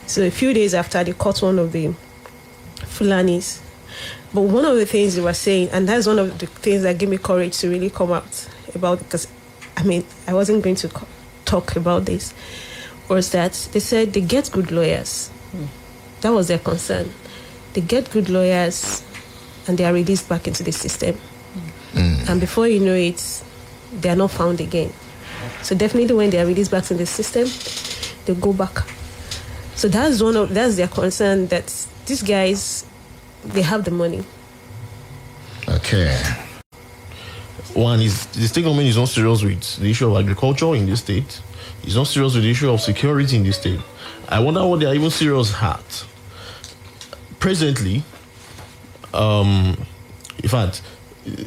So a few days after, they caught one of the Fulanis. But one of the things they were saying, and that's one of the things that gave me courage to really come out about, because I wasn't going to talk about this, was that they said they get good lawyers. That was their concern. They get good lawyers and they are released back into the system. And before you know it, they are not found again. So definitely when they are released back in the system, they go back. So that's their concern, that these guys, they have the money. Okay. One is the state government is not serious with the issue of agriculture in this state. It's not serious with the issue of security in this state. I wonder what they are even serious at. Presently, in fact,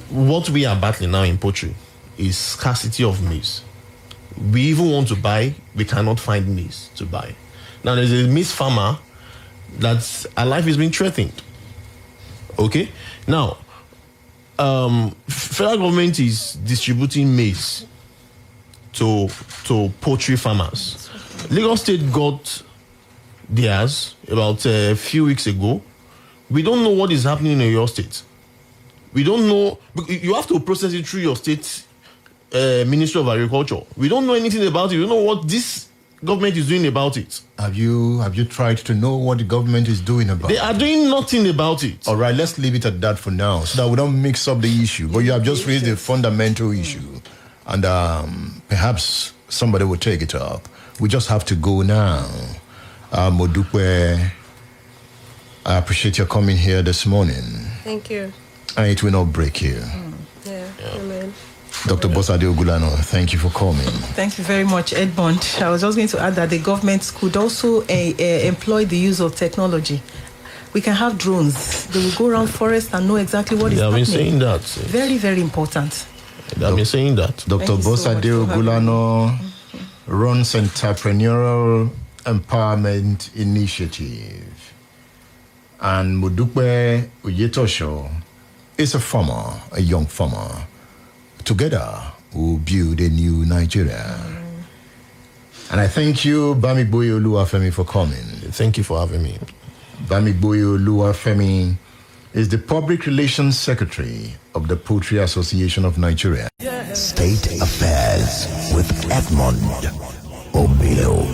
what we are battling now in poultry is scarcity of maize. We even want to buy, we cannot find maize to buy. Now there's a maize farmer that our life is being threatened. Okay? Now, federal government is distributing maize to poultry farmers. Lagos State got theirs about a few weeks ago. We don't know what is happening in your state. We don't know. You have to process it through your state Ministry of Agriculture. We don't know anything about it. We don't know what this government is doing about it. Have you tried to know what the government is doing about it? They are doing nothing about it. All right, let's leave it at that for now, so that we don't mix up the issue. But you have just raised a fundamental issue, and perhaps somebody will take it up. We just have to go now. Modupe, I appreciate your coming here this morning. Thank you. And it will not break you. Yeah. Amen. Dr. Bosade Ogulano, thank you for coming. Thank you very much, Edmund. I was just going to add that the government could also employ the use of technology. We can have drones. They will go around forest and know exactly what is happening. They have been saying that. Very, very important. They have been saying that. Dr. Bosade Ogulano runs Entrepreneurial Empowerment Initiative. And Modupe Uyetosho is a farmer, a young farmer. Together, will build a new Nigeria. And I thank you, Bamigboye Oluwafemi, for coming. Thank you for having me. Bamigboye Oluwafemi is the Public Relations Secretary of the Poultry Association of Nigeria. State Affairs with Edmund Obilo.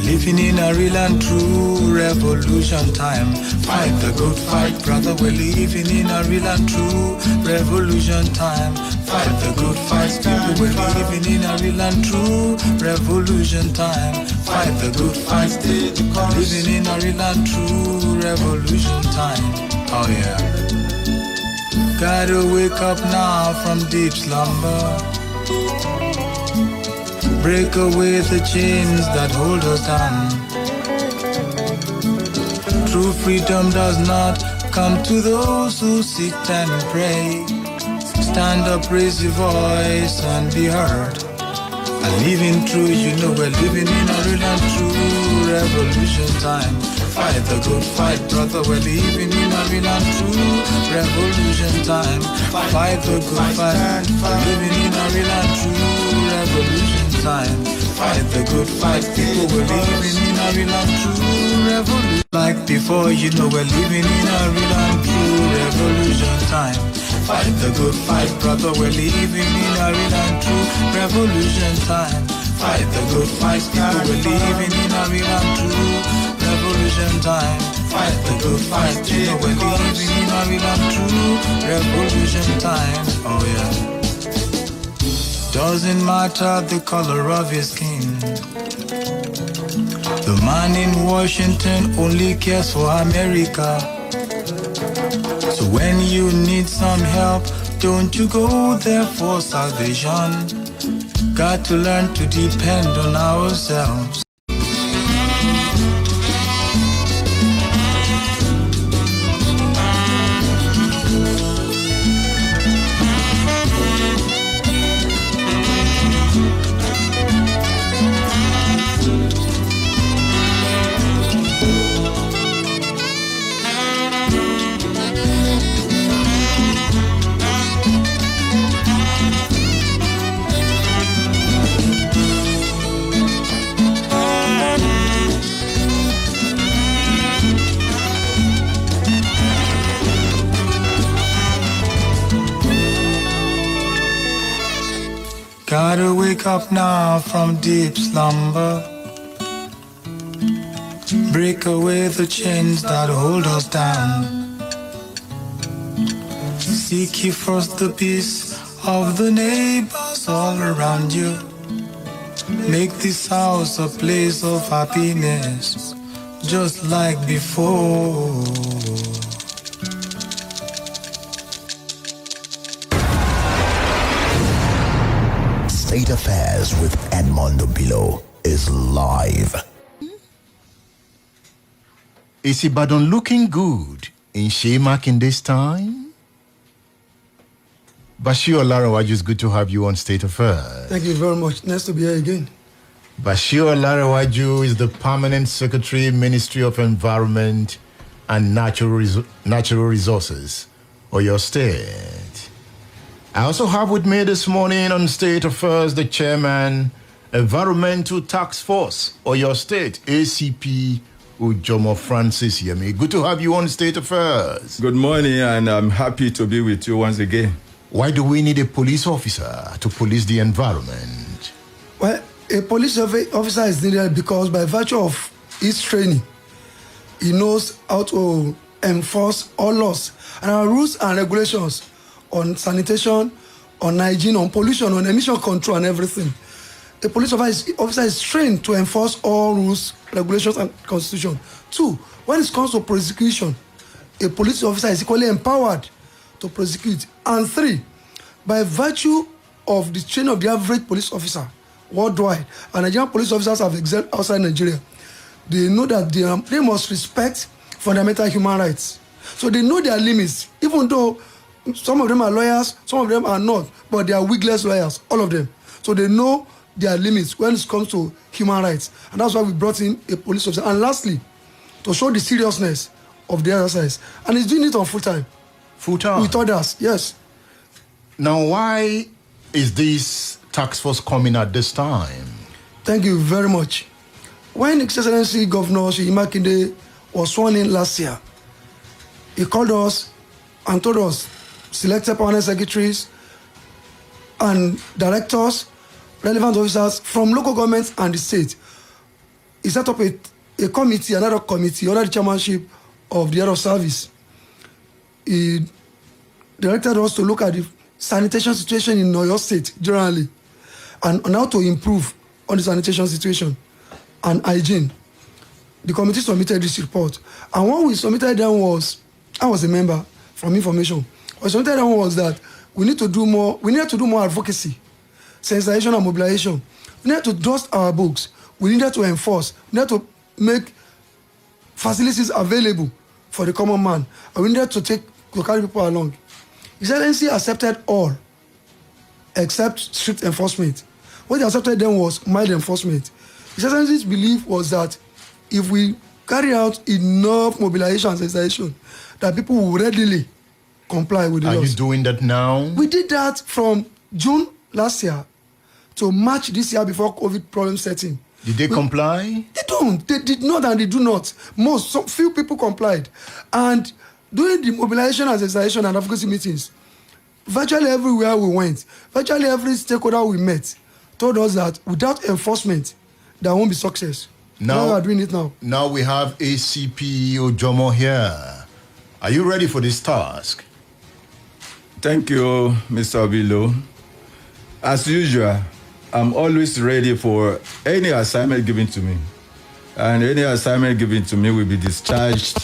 Living in a real and true revolution time. Fight the good fight, brother. We're living in a real and true revolution time. Fight the good fight, people. We're living in a real and true revolution time. Fight the good fight, living in a real and true revolution time. Oh yeah. Gotta wake up now from deep slumber. Break away the chains that hold us down. True freedom does not come to those who sit and pray. Stand up, raise your voice and be heard. And living true, you know we're living in a real and true revolution time. Fight the good fight, brother, we're living in a real and true revolution time. Fight the good fight, we're living in a real and true revolution time. Fight the good fight, people, we're living in a real and true revolution. Like before, you know we're living in a real and true revolution time. Fight the good fight, brother, we're living in a real and true revolution time. Fight the good fight, people, we're living in a real and true revolution time. Fight the good fight, you know we're living in a real and true revolution time. Oh yeah. Doesn't matter the color of his skin. The man in Washington only cares for America. So when you need some help, don't you go there for salvation. Got to learn to depend on ourselves. Gotta wake up now from deep slumber. Break away the chains that hold us down. Seek ye first the peace of the neighbors all around you. Make this house a place of happiness, just like before. State Affairs with Edmund Obilo is live. Is Ibadan looking good in Seyi Makinde's time? Bashir Olarawaju, it's good to have you on State Affairs. Thank you very much. Nice to be here again. Bashir Olarawaju is the Permanent Secretary, Ministry of Environment and Natural Resources, Oyo State. I also have with me this morning on State Affairs the Chairman, Environmental Task Force, Oyo State, ACP Ujomo Francis Yemi. Good to have you on State Affairs. Good morning, and I'm happy to be with you once again. Why do we need a police officer to police the environment? Well, a police officer is needed because by virtue of his training, he knows how to enforce all laws and our rules and regulations on sanitation, on hygiene, on pollution, on emission control and everything. A police officer is trained to enforce all rules, regulations and constitution. 2, when it comes to prosecution, a police officer is equally empowered to prosecute. And 3, by virtue of the training of the average police officer worldwide, and Nigerian police officers have excelled outside Nigeria. They know that they must respect fundamental human rights. So they know their limits, even though some of them are lawyers, some of them are not, but they are wigless lawyers, all of them. So they know their limits when it comes to human rights. And that's why we brought in a police officer. And lastly, to show the seriousness of the exercise. And he's doing it on full time. Full time? With others, yes. Now, why is this task force coming at this time? Thank you very much. When Excellency Governor Seyi Makinde was sworn in last year, he called us and told us, selected permanent secretaries and directors, relevant officers from local governments and the state. He set up a committee, another committee, under the chairmanship of the head of service. He directed us to look at the sanitation situation in Oyo State generally and on how to improve on the sanitation situation and hygiene. The committee submitted this report. And what we submitted them was, I was a member from information. What we submitted them was that we need to do more advocacy, sensitization and mobilization. We need to dust our books. We needed to enforce. We needed to make facilities available for the common man. And we needed to carry people along. His Excellency accepted all except strict enforcement. What he accepted then was mild enforcement. His Excellency's belief was that if we carry out enough mobilization and sensitization, that people will readily comply with the laws. Are you doing that now? We did that from June last year to March this year before COVID problem set in. Did they comply? They don't. They did not and they do not. Few people complied. And during the mobilization and sensitization and advocacy meetings, virtually everywhere we went, virtually every stakeholder we met told us that without enforcement, there won't be success. Now we are doing it now. Now we have ACP Ojomo here. Are you ready for this task? Thank you, Mr. Obilo. As usual, I'm always ready for any assignment given to me. And any assignment given to me will be discharged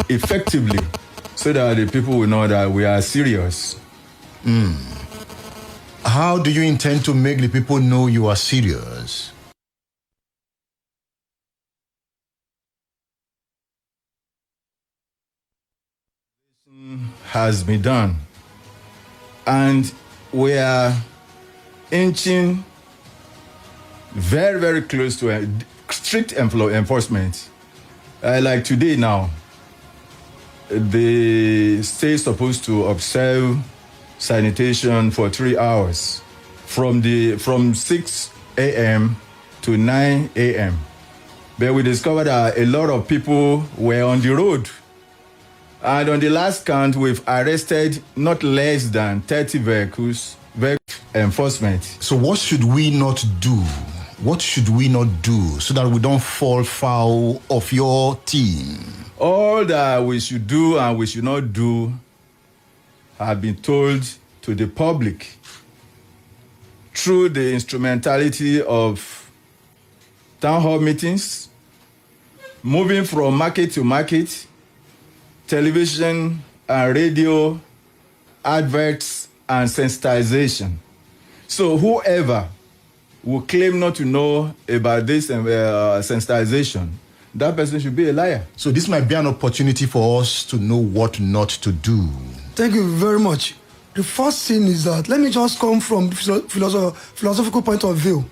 effectively so that the people will know that we are serious. How do you intend to make the people know you are serious? Has been done. And we are inching very, very close to a strict enforcement. Like today now, the state is supposed to observe sanitation for 3 hours from 6 a.m. to 9 a.m. But we discovered that a lot of people were on the road. And on the last count, we've arrested not less than 30 vehicle enforcement. So what should we not do? What should we not do so that we don't fall foul of your team? All that we should do and we should not do have been told to the public through the instrumentality of town hall meetings, moving from market to market, television and radio, adverts, and sensitization. So whoever will claim not to know about this sensitization, that person should be a liar. So this might be an opportunity for us to know what not to do. Thank you very much. The first thing is that, let me just come from philosophical point of view.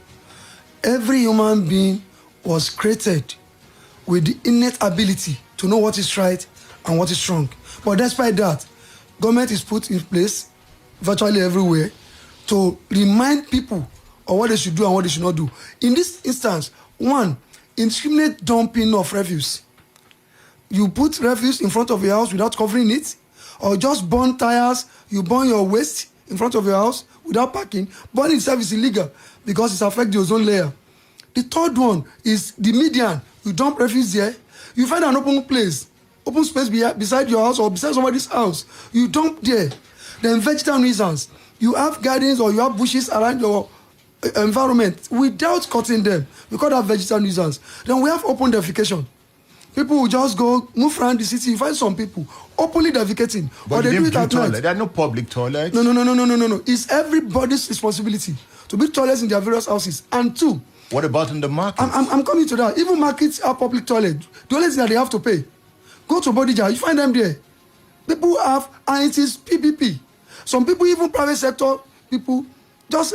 Every human being was created with the innate ability to know what is right and what is wrong. But despite that, government is put in place virtually everywhere to remind people of what they should do and what they should not do. In this instance, one, indiscriminate dumping of refuse. You put refuse in front of your house without covering it, or just burn tires, you burn your waste in front of your house without packing. Burning itself is illegal because it affects the ozone layer. The third one is the median. You dump refuse there, you find an open place, open space beside your house or beside somebody's house, you dump there. Then vegetal nuisance. You have gardens or you have bushes around your environment without cutting them. We call that vegetal nuisance. Then we have open defecation. People will just go move around the city. You find some people openly defecating, but they do it at night. There are no public toilets. No. It's everybody's responsibility to build toilets in their various houses. And 2, what about in the market? I'm coming to that. Even markets have public toilets. The only thing that they have to pay. Go to Bodija, you find them there. People have, and it is PPP. Some people, even private sector people, just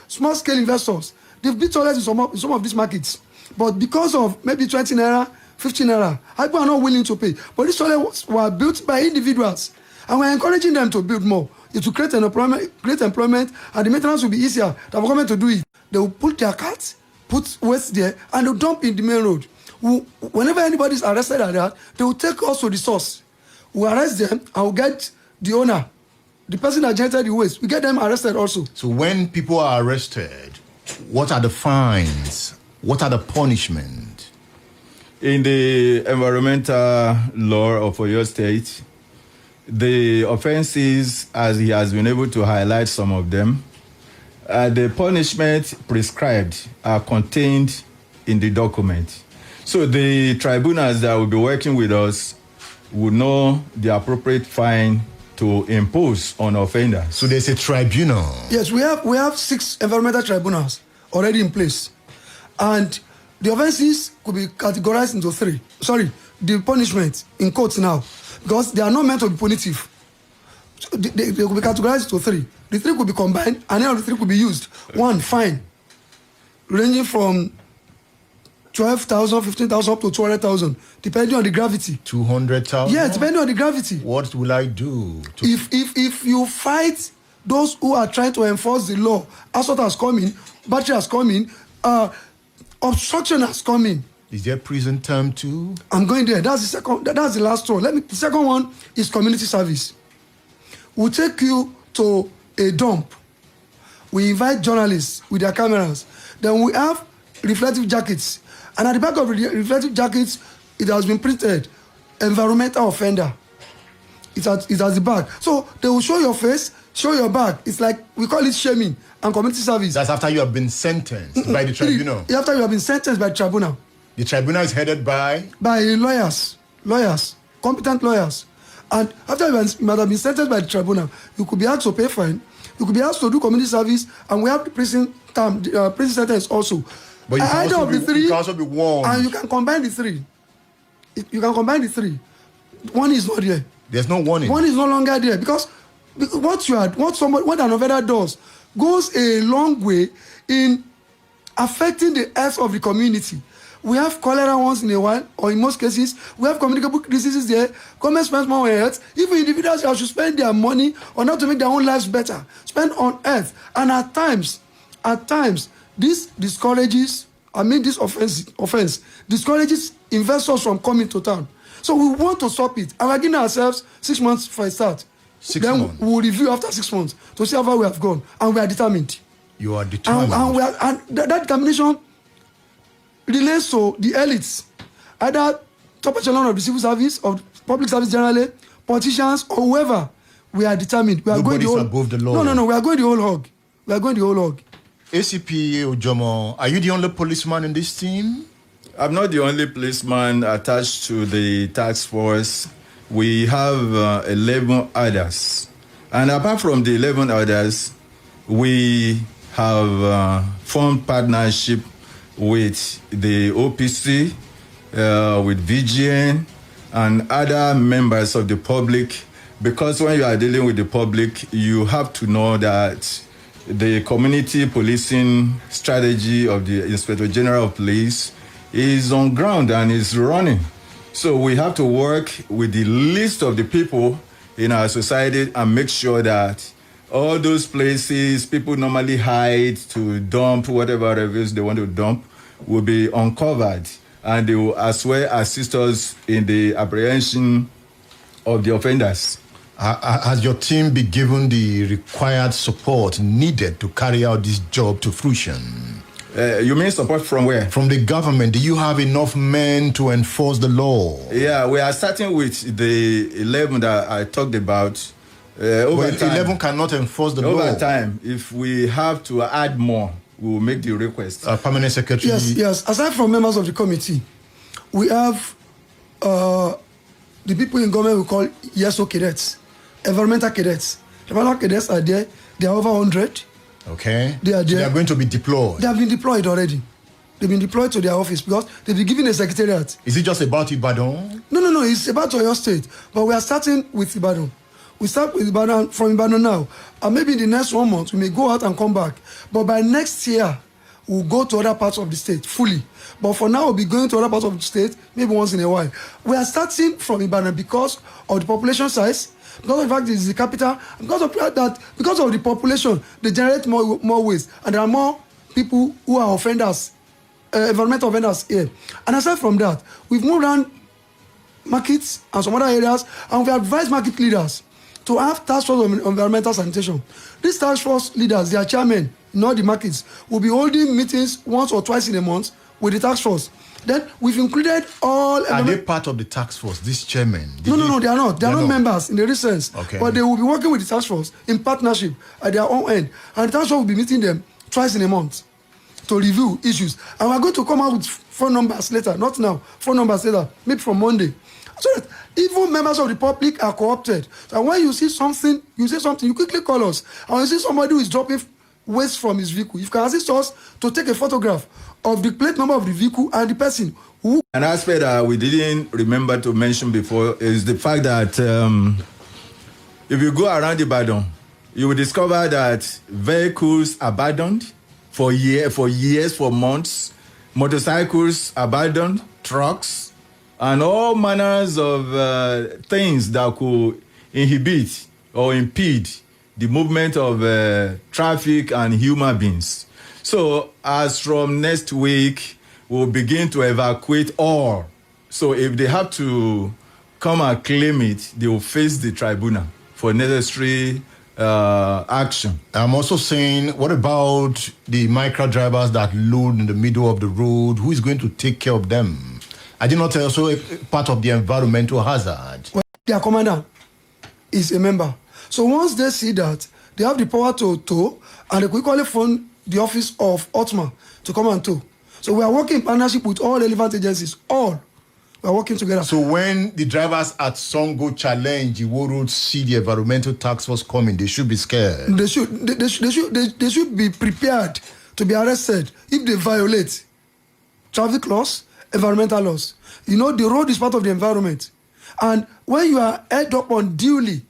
small scale investors, they've built toilets in some of these markets. But because of maybe 20 naira, 15 naira, people are not willing to pay. But these toilets were built by individuals, and we're encouraging them to build more. It will create employment, and the maintenance will be easier than for government to do it. They will put their carts, put waste there, and they'll dump in the main road. Whenever anybody is arrested at that, they will take us to the source. We arrest them, and we'll get the owner, the person that generated the waste. We get them arrested also. So when people are arrested, what are the fines? What are the punishments? In the environmental law of Oyo State, the offenses, as he has been able to highlight some of them, the punishment prescribed are contained in the document. So the tribunals that will be working with us will know the appropriate fine to impose on offenders. So there's a tribunal. Yes, we have 6 environmental tribunals already in place. And the offenses could be categorized into 3. Sorry, the punishment in courts now, because they are not meant to be punitive. So they could be categorized into 3. The 3 could be combined, and any of the 3 could be used. 1, fine, ranging from 12,000, 15,000 up to 200,000, depending on the gravity. 200,000? Yeah, depending on the gravity. What will I do? If you fight those who are trying to enforce the law, assault has come in, battery has come in, obstruction has come in. Is there prison term too? I'm going there. That's the second. That's the last one. The second one is community service. We'll take you to a dump. We invite journalists with their cameras. Then we have reflective jackets. And at the back of the reflective jackets, it has been printed, environmental offender. It has the back. So they will show your face, show your back. It's like, we call it shaming and community service. That's after you have been sentenced by the tribunal. After you have been sentenced by the tribunal. The tribunal is headed by? By lawyers, competent lawyers. And after you might have been sentenced by the tribunal, you could be asked to pay fine, you could be asked to do community service, and we have the prison sentence also. But you can also be warned. And you can combine the 3. You can combine the 3. One is not there. There's no warning. One is no longer there because what an offender does goes a long way in affecting the health of the community. We have cholera once in a while, or in most cases, we have communicable diseases there. Government spends more on health. Even individuals should spend their money on how to make their own lives better. Spend on health. And at times, this discourages, this offense discourages investors from coming to town. So we want to stop it. And we're giving ourselves 6 months for a start. 6 months. Then we'll review after 6 months to see how far we have gone. And we are determined. You are determined. And that determination relates to the elites, either top echelon of the civil service, of public service generally, politicians, or whoever. We are determined. We are Nobody's above the law. No. We are going the whole hog. ACP Ojomo, are you the only policeman in this team? I'm not the only policeman attached to the task force. We have 11 others. And apart from the 11 others, we have formed partnership with the OPC, with VGN, and other members of the public. Because when you are dealing with the public, you have to know that the community policing strategy of the Inspector General of Police is on ground and is running. So we have to work with the list of the people in our society and make sure that all those places people normally hide to dump whatever reviews they want to dump will be uncovered, and they will as well assist us in the apprehension of the offenders. Has your team been given the required support needed to carry out this job to fruition? You mean support from where? From the government. Do you have enough men to enforce the law? Yeah, we are starting with the 11 that I talked about. Over time, 11 cannot enforce the law. Over time, if we have to add more, we will make the request. Permanent secretary. Yes. Aside from members of the committee, we have the people in government we call YESO cadets, environmental cadets. Environmental cadets are there. They are over 100. Okay. They are there. So they are going to be deployed. They have been deployed already. They've been deployed to their office because they've been given a secretariat. Is it just about Ibadan? No. It's about Oyo State. But we are starting with Ibadan. We start with Ibadan, from Ibadan now. And maybe in the next 1 month, we may go out and come back. But by next year, we'll go to other parts of the state fully. But for now, we'll be going to other parts of the state maybe once in a while. We are starting from Ibadan because of the population size, because of the fact it's the capital, because of the population, they generate more waste. And there are more people who are offenders, environmental offenders here. And aside from that, we've moved around markets and some other areas, and we advise market leaders to have task force on environmental sanitation. These task force leaders, their chairmen in all the markets, will be holding meetings once or twice in a month with the task force. Then we've included all... Are they part of the task force, these chairmen? No, they are not. They are not members in the real sense. Okay. But they will be working with the task force in partnership at their own end. And the task force will be meeting them twice in a month to review issues. And we're going to come out with phone numbers later, not now, phone numbers later, maybe from Monday. So that even members of the public are co-opted. So when you see something, you quickly call us. And when you see somebody who is dropping waste from his vehicle, you can assist us to take a photograph of the plate number of the vehicle and the person who... An aspect that we didn't remember to mention before is the fact that if you go around Ibadan, you will discover that vehicles abandoned for years, for months, motorcycles abandoned, trucks, and all manners of things that could inhibit or impede the movement of traffic and human beings. So as from next week, we'll begin to evacuate all. So if they have to come and claim it, they will face the tribunal for necessary action. I'm also saying, what about the micro drivers that load in the middle of the road? Who is going to take care of them? I did not also a part of the environmental hazard. Well, their commander is a member. So once they see that, they have the power to tow, and they quickly phone the office of OTMA to come and tow. So we are working in partnership with all relevant agencies. All. We are working together. So when the drivers at Songo Challenge, Iwo Road, see the environmental task force coming, they should be scared. They should be prepared to be arrested if they violate traffic laws, environmental laws. You know, the road is part of the environment. And when you are held up unduly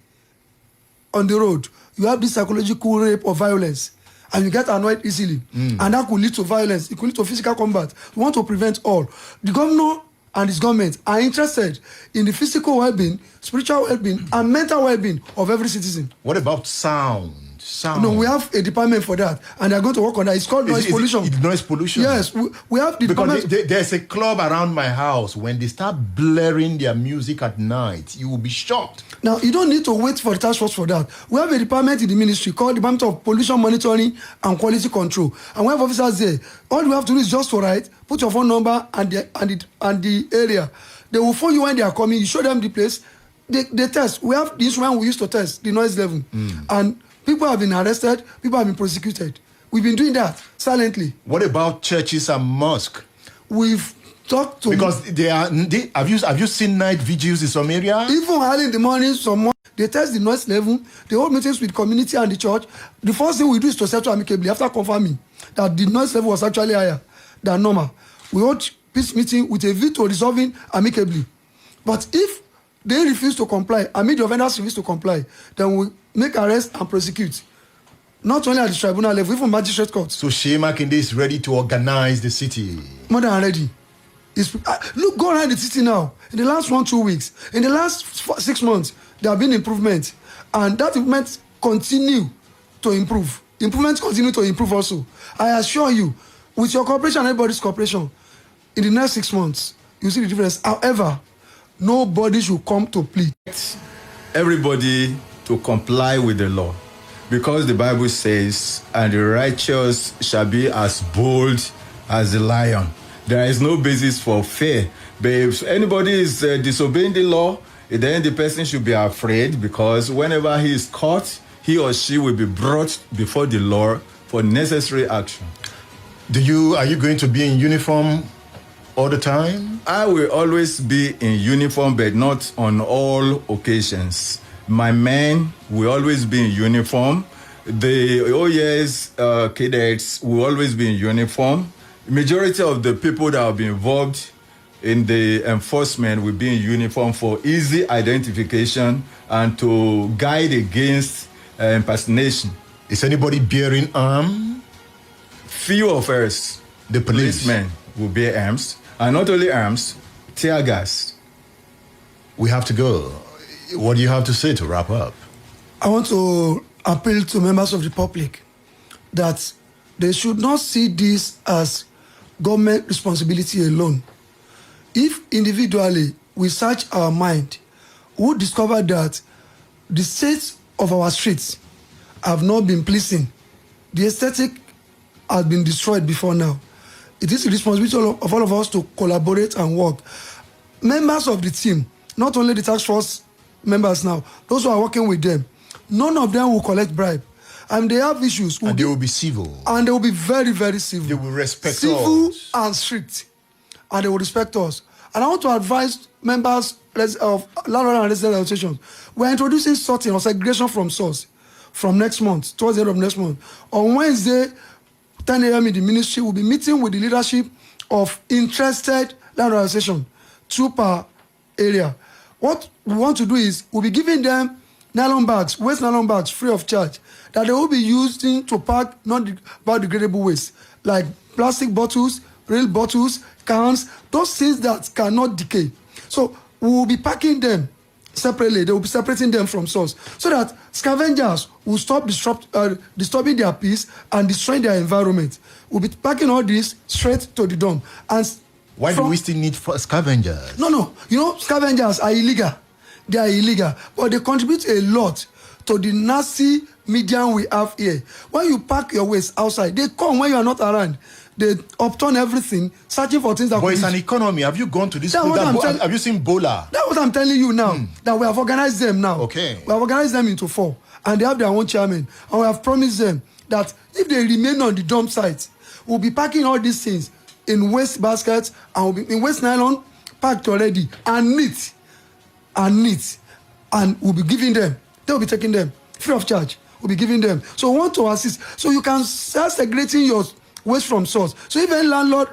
on the road, you have this psychological rape or violence, and you get annoyed easily. And that could lead to violence. It could lead to physical combat. We want to prevent all. The governor and his government are interested in the physical well-being, spiritual well-being, and mental well-being of every citizen. What about sound? No, we have a department for that, and they're going to work on that. It's called noise pollution. It's noise pollution? Yes, we have the department. Because there's a club around my house. When they start blaring their music at night, you will be shocked. Now, you don't need to wait for the task force for that. We have a department in the ministry called the Department of Pollution Monitoring and Quality Control. And we have officers there. All you have to do is just to write, put your phone number and the area. They will phone you when they are coming. You show them the place. They test. We have the instrument we used to test the noise level. And people have been arrested. People have been prosecuted. We've been doing that silently. What about churches and mosques? We've talked to... Because have you seen night vigils in some areas? Even early in the morning, they test the noise level. They hold meetings with community and the church. The first thing we do is to settle amicably after confirming that the noise level was actually higher than normal. We hold peace meeting with a view to resolving amicably. But if they refuse to comply, and the offenders refuse to comply, then we make arrest and prosecute. Not only at the tribunal level, even magistrate courts. So Seyi Makinde is ready to organize the city. More than ready. Look, go around the city now. In the last 1-2 weeks, in the last 6 months, there have been improvements. And that improvement continue to improve. Improvements continue to improve also. I assure you, with your cooperation and everybody's cooperation, in the next 6 months, you see the difference. However, nobody should come to plead. Everybody to comply with the law, because the Bible says, and the righteous shall be as bold as the lion. There is no basis for fear. But if anybody is disobeying the law, then the person should be afraid, because whenever he is caught, he or she will be brought before the law for necessary action. Are you going to be in uniform all the time? I will always be in uniform, but not on all occasions. My men will always be in uniform. The OES cadets will always be in uniform. Majority of the people that will be involved in the enforcement will be in uniform for easy identification and to guide against impersonation. Is anybody bearing arms? Few of us, the policemen, will bear arms, and not only arms, tear gas. We have to go. What do you have to say to wrap up? I want to appeal to members of the public that they should not see this as government responsibility alone. If individually we search our mind, we will discover that the state of our streets have not been pleasing. The aesthetic has been destroyed before now. It is the responsibility of all of us to collaborate and work. Members of the team, not only the task force members now, those who are working with them, none of them will collect bribe. And they have issues. And they will be civil. And they will be very, very civil. They will respect us. Civil and strict. And they will respect us. And I want to advise members of landlord and resident associations. We're introducing sorting or segregation from source from next month, towards the end of next month. On Wednesday, 10 a.m. in the ministry, we'll be meeting with the leadership of interested landlord associations, 2 per area. What we want to do is we'll be giving them nylon bags, waste nylon bags, free of charge, that they will be using to pack non-biodegradable waste, like plastic bottles, real bottles, cans, those things that cannot decay. So we will be packing them separately. They will be separating them from source, so that scavengers will stop disturbing their peace and destroying their environment. We'll be packing all this straight to the dump. And why do we still need scavengers? No. You know, scavengers are illegal. They are illegal, but they contribute a lot to the nasty medium we have here. When you pack your waste outside, they come when you are not around. They upturn everything, searching for things that. But it's an economy. Have you gone to this? Have you seen Bola? That's what I'm telling you now. That we have organized them now. Okay. We have organized them into 4, and they have their own chairman. And we have promised them that if they remain on the dump site, we'll be packing all these things in waste baskets and we'll be in waste nylon, packed already and neat, and we'll be giving them. They'll be taking them free of charge. We'll be giving them. So we want to assist. So you can start segregating your waste from source. So if any landlord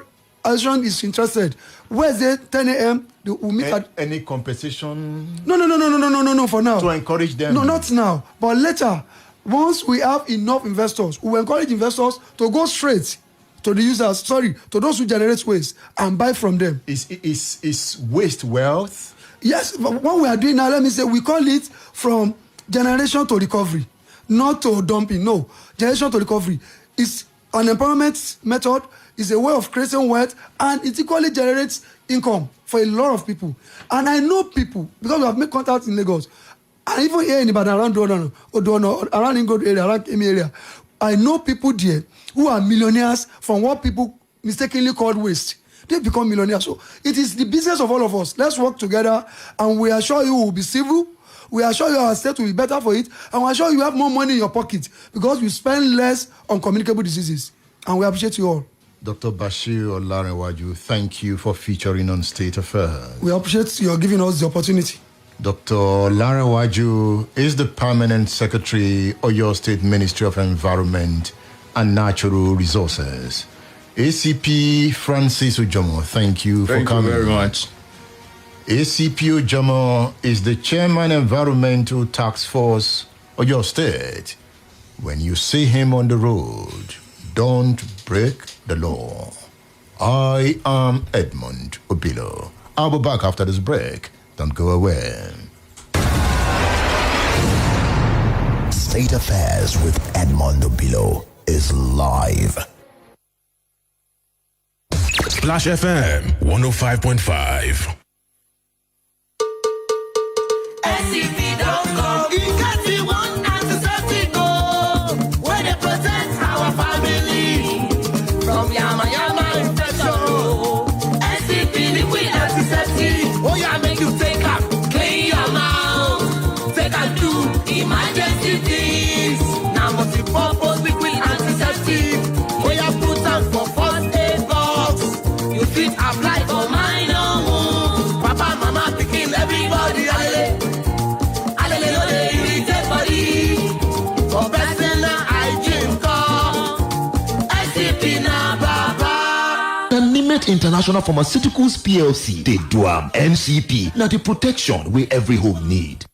association is interested, Wednesday 10 a.m. they will meet at any compensation. No. For now. To encourage them. No, not now. But later, once we have enough investors, we will encourage investors to go straight to the users. To those who generate waste and buy from them. Is waste wealth? Yes, but what we are doing now, let me say, we call it from generation to recovery, not to dumping. No, generation to recovery is an empowerment method, is a way of creating wealth, and it equally generates income for a lot of people. And I know people, because we have made contact in Lagos, and even here in Ibadan, around Odono, around Ingod area, around Emi area, I know people there who are millionaires from what people mistakenly called waste. They become millionaires. So it is the business of all of us. Let's work together, and we assure you will be civil. We assure you our state will be better for it, and we assure you have more money in your pocket because you spend less on communicable diseases. And we appreciate you all. Dr. Bashir Olarenwaju, thank you for featuring on State Affairs. We appreciate your giving us the opportunity. Dr. Olarenwaju is the Permanent Secretary of your State Ministry of Environment and Natural Resources. ACP Francis Ujomo, thank you for coming. Thank you very much. ACP Ujomo is the Chairman Environmental Task Force of your state. When you see him on the road, don't break the law. I am Edmund Obilo. I'll be back after this break. Don't go away. State Affairs with Edmund Obilo is live. Splash FM 105.5. SCP don't come. In case we want antiseptic go, where they protect our family from yama infection. SCP liquid antiseptic. Oh yeah, make you take up, clean your mouth, take and do emergency things. Now multi-purpose liquid antiseptic. Oh yeah, put on for first aid box. You fit apply for International Pharmaceuticals PLC. They do MCP. Now the protection we every home need.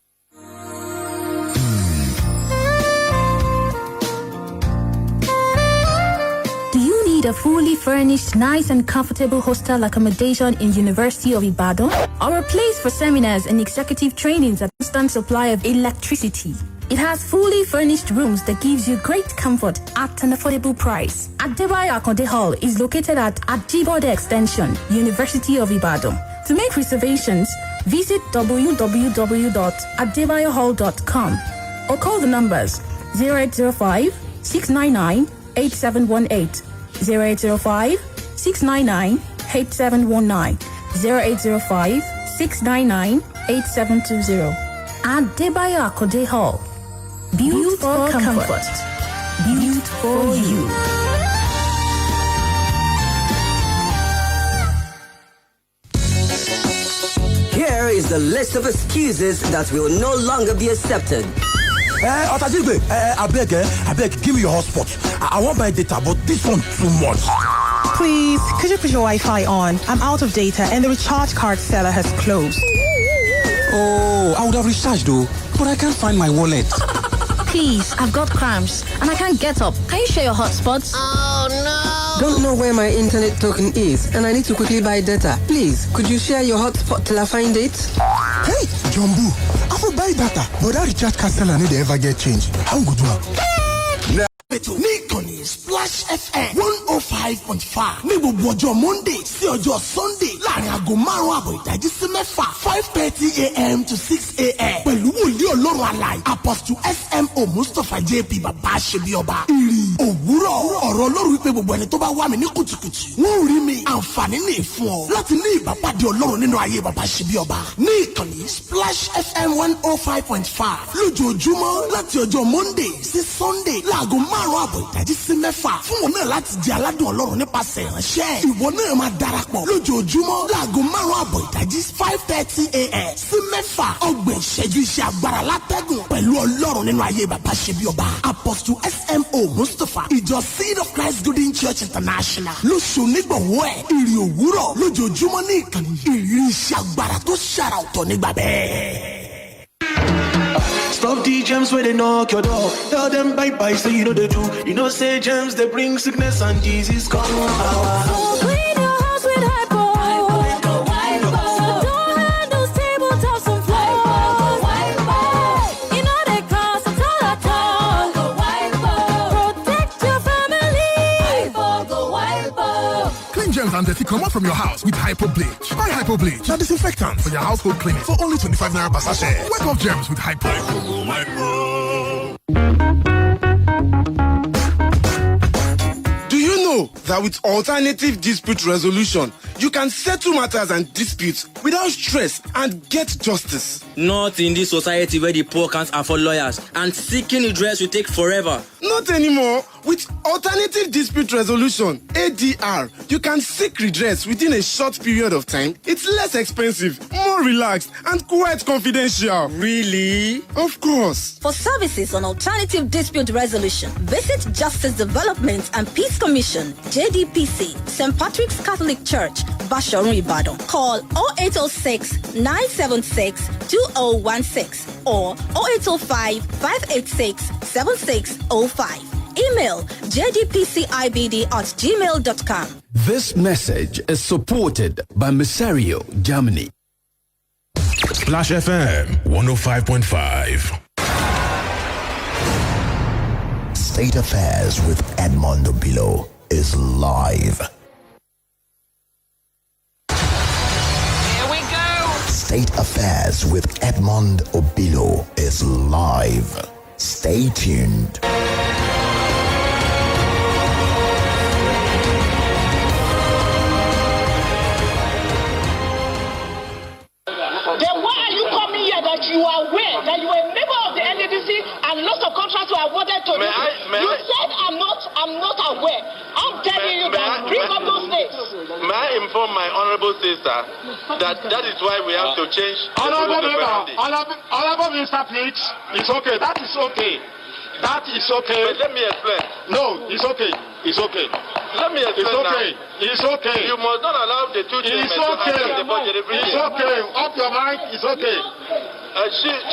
Do you need a fully furnished, nice and comfortable hostel accommodation in University of Ibadan? Or a place for seminars and executive trainings at constant supply of electricity? It has fully furnished rooms that gives you great comfort at an affordable price. Adebayo Akonde Hall is located at Ajibode Extension, University of Ibadan. To make reservations, visit www.adebayohall.com or call the numbers 0805 699 8718, 0805 699 8719, 0805 699 8720. Adebayo Akonde Hall. Built for comfort. Built for you. Here is the list of excuses that will no longer be accepted. Otajigbe, I beg, give me your hotspot. I want my data, but this one too much. Please, could you put your Wi-Fi on? I'm out of data and the recharge card seller has closed. Oh, I would have recharged though, but I can't find my wallet. Please, I've got cramps and I can't get up. Can you share your hotspots? Oh no! Don't know where my internet token is and I need to quickly buy data. Please, could you share your hotspot till I find it? Hey, Jumbo, I will buy data, but that recharge card seller need to ever get change. How good one? Nikoni Splash FM 105.5 ní gbogbo ọjọ́ Monday sí ọjọ́ Sunday láàrin aago 5 ìdájí sí 5:30 a.m. to 6 a.m. pẹ̀lú wòlíì Ọlọ́run alààyè Apostle SMO Mustapha JP bàbá Àṣebíọba. Ìrì òwúrọ̀ ọ̀rọ̀ Ọlọ́run wípé gbogbo ẹni tó bá wá mi ní kùtùkùtù wọ́n rí mi àǹfààní ní ìfún ọ láti ní ìbápàdé Ọlọ́run nínú ayé bàbá Àṣebíọba ní ìkànnì Splash FM 105.5 lójoojúmọ́ láti ọjọ́ Monday sí Sunday láago 5 ìdájí sí 6 fún wọn náà láti jẹ aládùn Ọlọ́run nípasẹ̀ ìránṣẹ́. Ìwọ náà máa darapọ̀ lójoojúmọ́ láago 5 ìdájí 5:30 a.m. sí 6 ọgbọ̀n ìṣẹ́jú iṣẹ́ agbára látẹ́gùn pẹ̀lú Ọlọ́run nínú ayé bàbá Àṣebíọba. Apostle SMO Mustapha ìjọ Seed of Christ Golden Church International lóṣù nígbọ̀wọ́ ẹ̀ ìrì òwúrọ̀ lójoojúmọ́ ní ìkànnì ìrírí iṣẹ́ agbára tó ṣàrà ọ̀tọ̀ nígbà bẹ́ẹ̀. Stop the gems where they knock your door. Tell them bye-bye so you know they do. You know say gems they bring sickness and disease come our house. Clean your house with Hypo. Don't handle tabletops and floors. You know they cause a all. Protect your family. Clean germs and dirty come out from your house with Hypo Bleach. Buy Hypo Bleach, now disinfectant for your household cleaning for only 25 naira per sachet. Wipe off germs with Hypo. Do you know that with alternative dispute resolution, you can settle matters and disputes without stress and get justice? Not in this society where the poor can't afford lawyers and seeking redress will take forever. Not anymore. With alternative dispute resolution, ADR, you can seek redress within a short period of time. It's less expensive, more relaxed, and quite confidential. Really? Of course. For services on alternative dispute resolution, visit Justice Development and Peace Commission, JDPC, St. Patrick's Catholic Church, Bashorun, Ibadan. Call 0806 976 2016 or 0805 586 7605. Email jdpcibd@gmail.com. This message is supported by Miserio, Germany. Splash FM 105.5. State Affairs with Edmund Obilo is live. Here we go. State Affairs with Edmund Obilo is live. Stay tuned. Then why are you coming here that you are aware that you are a member of the NDDC and lots of contracts were awarded to you? You said I'm not aware. I'm telling you that bring up those names. May I inform my honorable sister that is why we have to change the Honorable Mr. Please, it's okay. That is okay. That is okay. But let me explain. No, it's okay. It's okay. Let me explain. It's okay. Now. It's okay. You must not allow the two children It's to okay. attend the budget every It's day. okay. Up your mic. It's okay.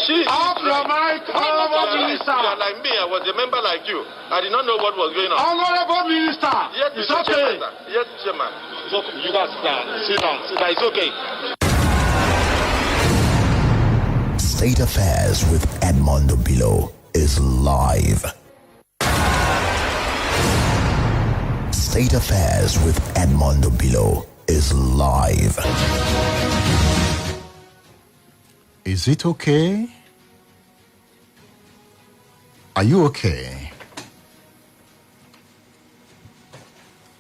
She Up your mic, Honorable Minister. You are like me. I was a member like you. I did not know what was going on. Honorable Minister. Yes, it's Mr. okay. Chairman, sir. Yes, Chairman. It's okay. You guys sit down. Sit down. Sit down. It's okay. State Affairs with Edmund Obilo is live. State Affairs with Edmund Obilo is live. Is it okay? Are you okay?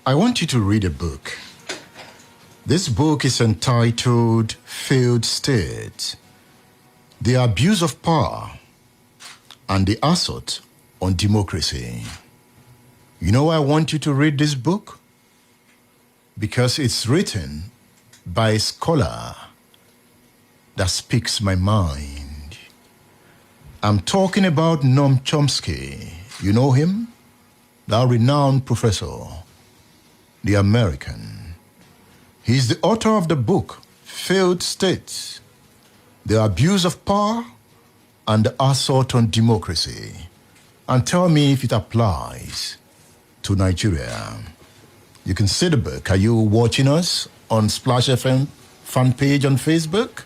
I want you to read a book. This book is entitled Failed State: The Abuse of Power and the Assault on Democracy. You know why I want you to read this book? Because it's written by a scholar that speaks my mind. I'm talking about Noam Chomsky. You know him? That renowned professor, the American. He's the author of the book, Failed States: The Abuse of Power and the Assault on Democracy. And tell me if it applies to Nigeria. You can see the book. Are you watching us on Splash FM fan page on Facebook?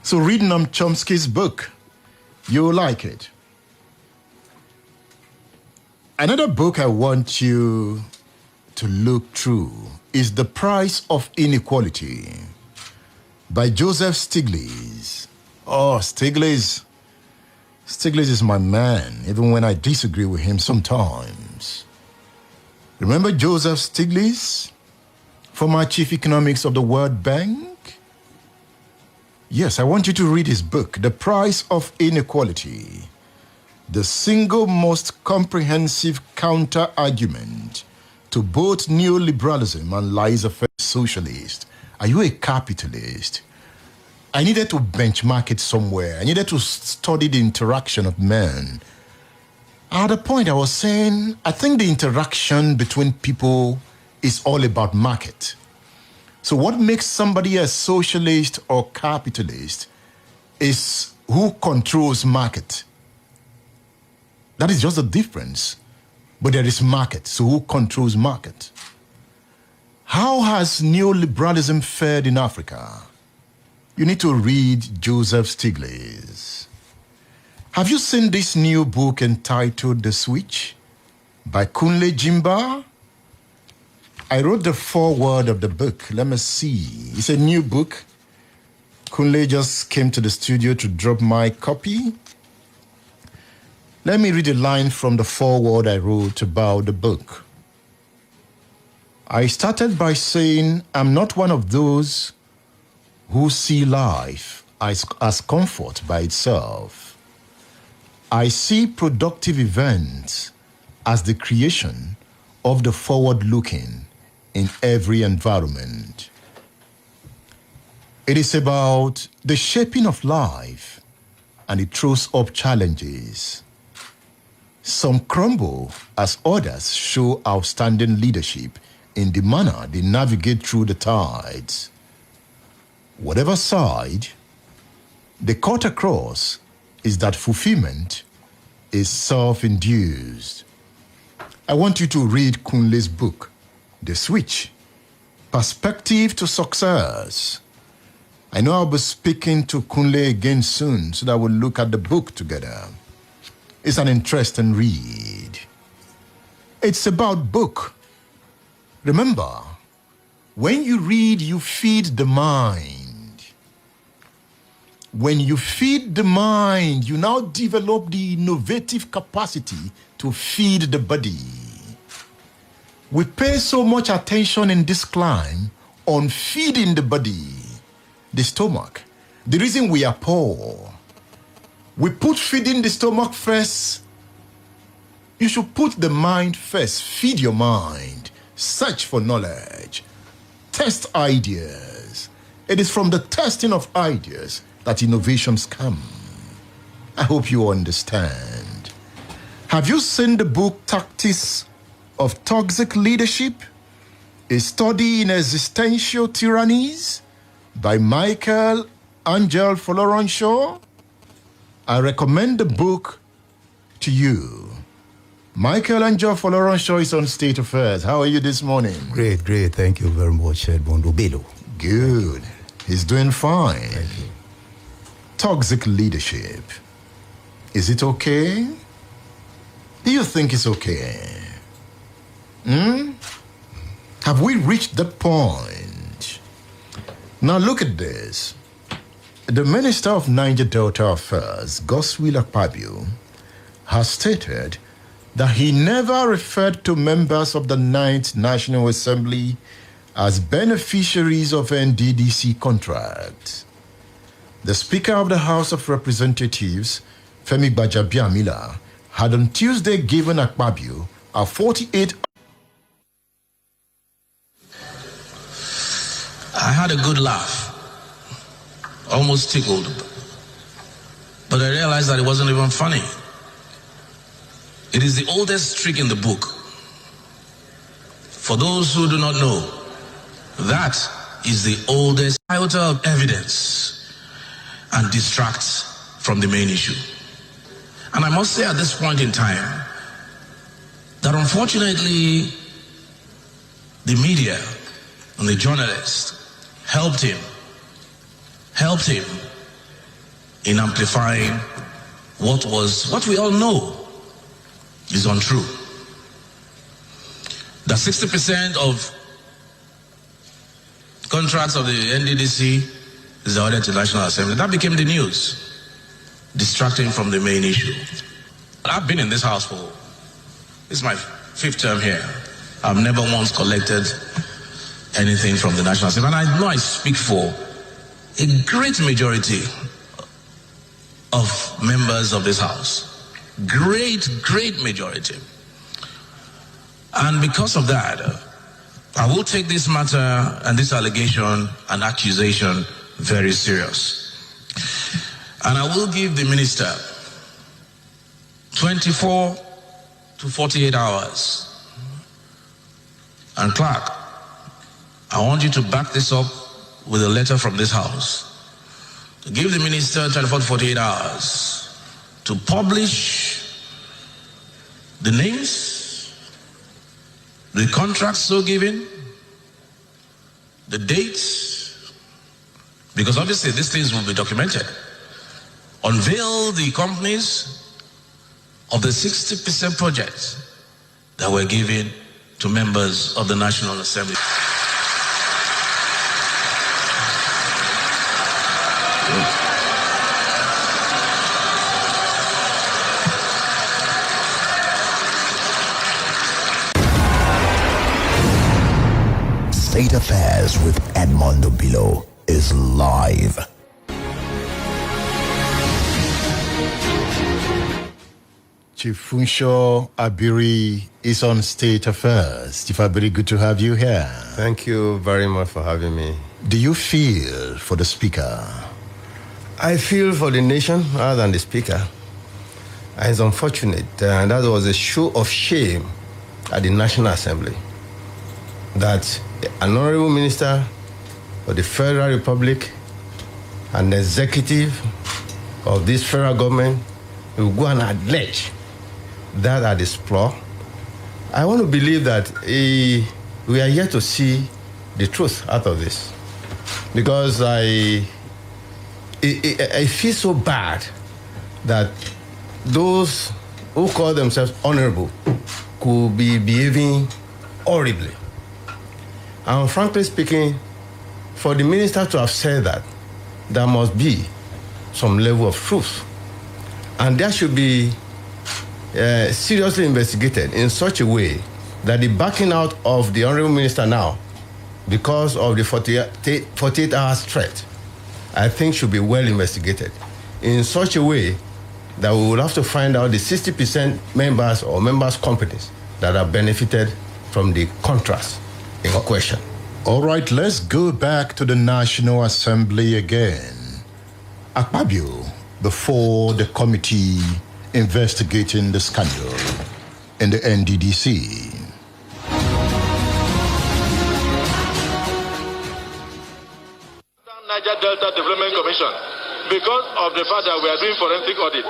So read Noam Chomsky's book. You'll like it. Another book I want you to look through is The Price of Inequality by Joseph Stiglitz. Oh, Stiglitz is my man, even when I disagree with him sometimes. Remember Joseph Stiglitz, former chief economics of the World Bank? Yes, I want you to read his book, The Price of Inequality, the single most comprehensive counter-argument to both neoliberalism and laissez-faire socialist. Are you a capitalist? I needed to benchmark it somewhere. I needed to study the interaction of men. At the point I was saying, I think the interaction between people is all about market. So what makes somebody a socialist or capitalist is who controls market. That is just the difference. But there is market, so who controls market? How has neoliberalism fared in Africa? You need to read Joseph Stiglitz. Have you seen this new book entitled The Switch by Kunle Jimba? I wrote the foreword of the book. Let me see. It's a new book. Kunle just came to the studio to drop my copy. Let me read a line from the foreword I wrote about the book. I started by saying, I'm not one of those who see life as comfort by itself. I see productive events as the creation of the forward-looking in every environment. It is about the shaping of life, and it throws up challenges. Some crumble as others show outstanding leadership in the manner they navigate through the tides. Whatever side, the cut across is that fulfillment is self-induced. I want you to read Kunle's book, The Switch, Perspective to Success. I know I'll be speaking to Kunle again soon so that we'll look at the book together. It's an interesting read. It's about book. Remember, when you read, you feed the mind. When you feed the mind, you now develop the innovative capacity to feed the body. We pay so much attention in this climb on feeding the body, the stomach. The reason we are poor, we put feeding the stomach first. You should put the mind first. Feed your mind. Search for knowledge. Test ideas. It is from the testing of ideas that innovations come. I hope you understand. Have you seen the book Tactics of Toxic Leadership? A Study in Existential Tyrannies by Michael Angel Florenshaw? I recommend the book to you. Michael Angel Florenshaw is on State Affairs. How are you this morning? Great. Thank you very much, Edmund Obilo. Good. He's doing fine. Toxic leadership. Is it okay? Do you think it's okay? Have we reached that point? Now look at this. The Minister of Niger Delta Affairs, Godswill Akpabio, has stated that he never referred to members of the 9th National Assembly as beneficiaries of NDDC contracts. The Speaker of the House of Representatives, Femi Gbajabiamila, had on Tuesday given Akpabio a 48 I had a good laugh, almost tickled, but I realized that it wasn't even funny. It is the oldest trick in the book. For those who do not know, that is the oldest iota of evidence and distracts from the main issue. And I must say at this point in time that unfortunately the media and the journalists helped him in amplifying what we all know is untrue. That 60% of contracts of the NDDC is awarded to the National Assembly. That became the news, distracting from the main issue. I've been in this house this is my 5th term here. I've never once collected anything from the National Assembly. And I know I speak for a great majority of members of this house. Great majority. And because of that, I will take this matter and this allegation and accusation very serious. And I will give the minister 24 to 48 hours. And Clark, I want you to back this up with a letter from this house. To give the minister 24 to 48 hours to publish the names, the contracts so given, the dates, because obviously these things will be documented. Unveil the companies of the 60% projects that were given to members of the National Assembly. State Affairs with Edmund Obilo is live. Chief Funsho Abiri is on State Affairs. Chief Abiri, good to have you here. Thank you very much for having me. Do you feel for the Speaker? I feel for the nation rather than the Speaker. And it's unfortunate. That was a show of shame at the National Assembly that an honorable minister of the Federal Republic, an executive of this federal government, will go and allege that at this floor. I want to believe that we are yet to see the truth out of this, because I feel so bad that those who call themselves honorable could be behaving horribly. And frankly speaking, for the minister to have said that, there must be some level of truth. And that should be seriously investigated in such a way that the backing out of the honorable minister now, because of the 48 hours threat, I think should be well investigated in such a way that we will have to find out the 60% members or members' companies that have benefited from the contracts in question. All right, let's go back to the National Assembly again. Akpabio, before the committee investigating the scandal in the NDDC. Niger Delta Development Commission, because of the fact that we are doing forensic audit,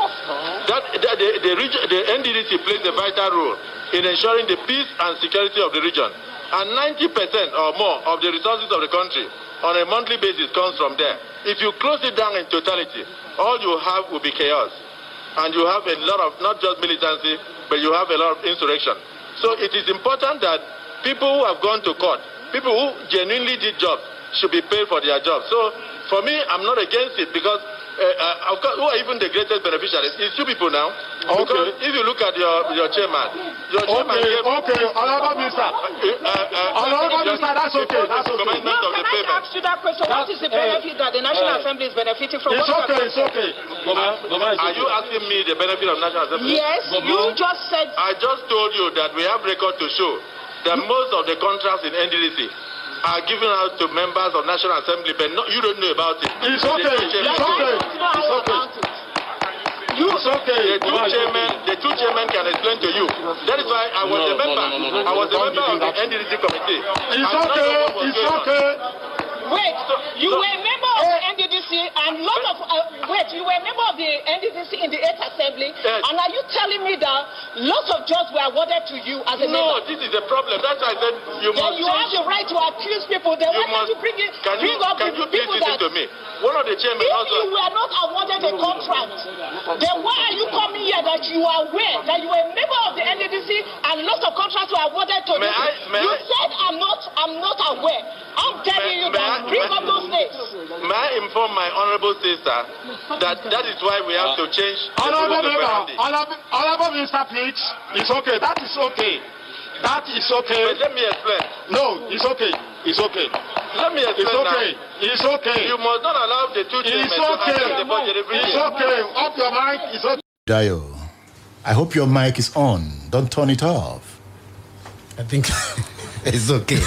the NDDC plays a vital role in ensuring the peace and security of the region. And 90% or more of the resources of the country on a monthly basis comes from there. If you close it down in totality, all you have will be chaos. And you have a lot of, not just militancy, but you have a lot of insurrection. So it is important that people who have gone to court, people who genuinely did jobs, should be paid for their jobs. So for me, I'm not against it because of course, who are even the greatest beneficiaries? It's two people now. Okay. Because if you look at your chairman, Honorable Minister. Honorable Minister, that's okay. That's okay. Can I ask you that question? What is the benefit that the National Assembly is benefiting from? It's okay, it's okay. Are you asking me the benefit of National Assembly? Yes, you just said. I just told you that we have record to show that most of the contracts in NDDC are given out to members of National Assembly, but you don't know about it. It's okay. It's okay. It's okay. It's okay. The two chairmen can explain to you. That is why I was a member. I was a member of the NDDC committee. It's okay. It's okay. Wait, you were a member of the NDDC and lot of you were a member of the NDDC in the 8th Assembly, and are you telling me that lots of jobs were awarded to you as a member? No, this is the problem. That's why I said you then must. You have the right to accuse people. Then why don't you bring up Can you please people listen to me? One of the chairmen if also. you were not awarded a contract, then why are you coming here that you are aware that you were a member of the NDDC and lots of contracts were awarded to you? You said I'm not aware. I'm telling you that. Bring up those names. May I inform my honorable sister that is why we have to change. Honorable Minister, please. It's okay. That is okay. That is okay. But let me explain. No, it's okay. It's okay. Let me explain. It's okay. Now. It's okay. You must not allow the two chairmen to accept the budget every year. It's okay. Off your mic. It's okay. Dio, I hope your mic is on. Don't turn it off. I think it's okay.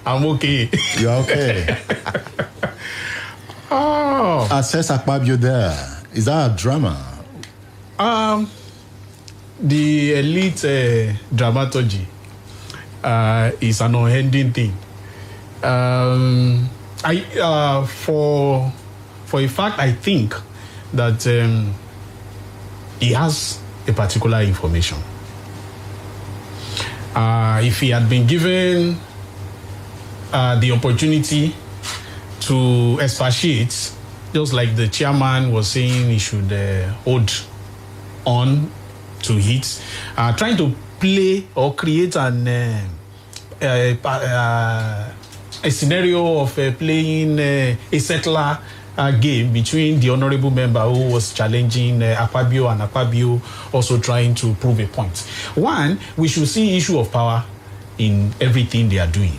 I'm okay. You're okay. Oh. Assess Akpabio there. Is that a drama? The elite dramaturgy is an unending thing. For a fact, I think that he has a particular information. If he had been given the opportunity to expatiate, just like the chairman was saying, he should hold on to it, trying to play or create a scenario of playing a settler game between the honorable member who was challenging Akpabio and Akpabio also trying to prove a point. One, we should see issue of power in everything they are doing.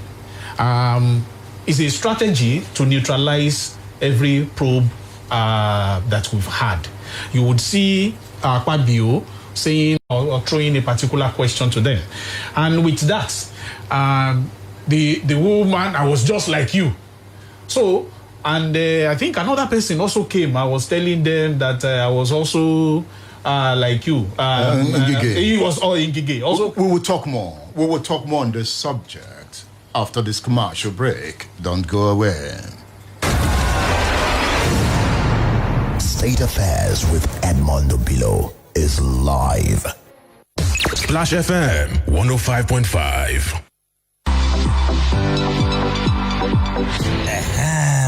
It's a strategy to neutralize every probe that we've had. You would see Akpabio saying or throwing a particular question to them. And with that, the woman, I was just like you. So, and I think another person also came. I was telling them that I was also like you. He was all Ngige. Also, we will talk more. We will talk more on this subject after this commercial break. Don't go away. State Affairs with Edmund Obilo is live. Splash FM 105.5.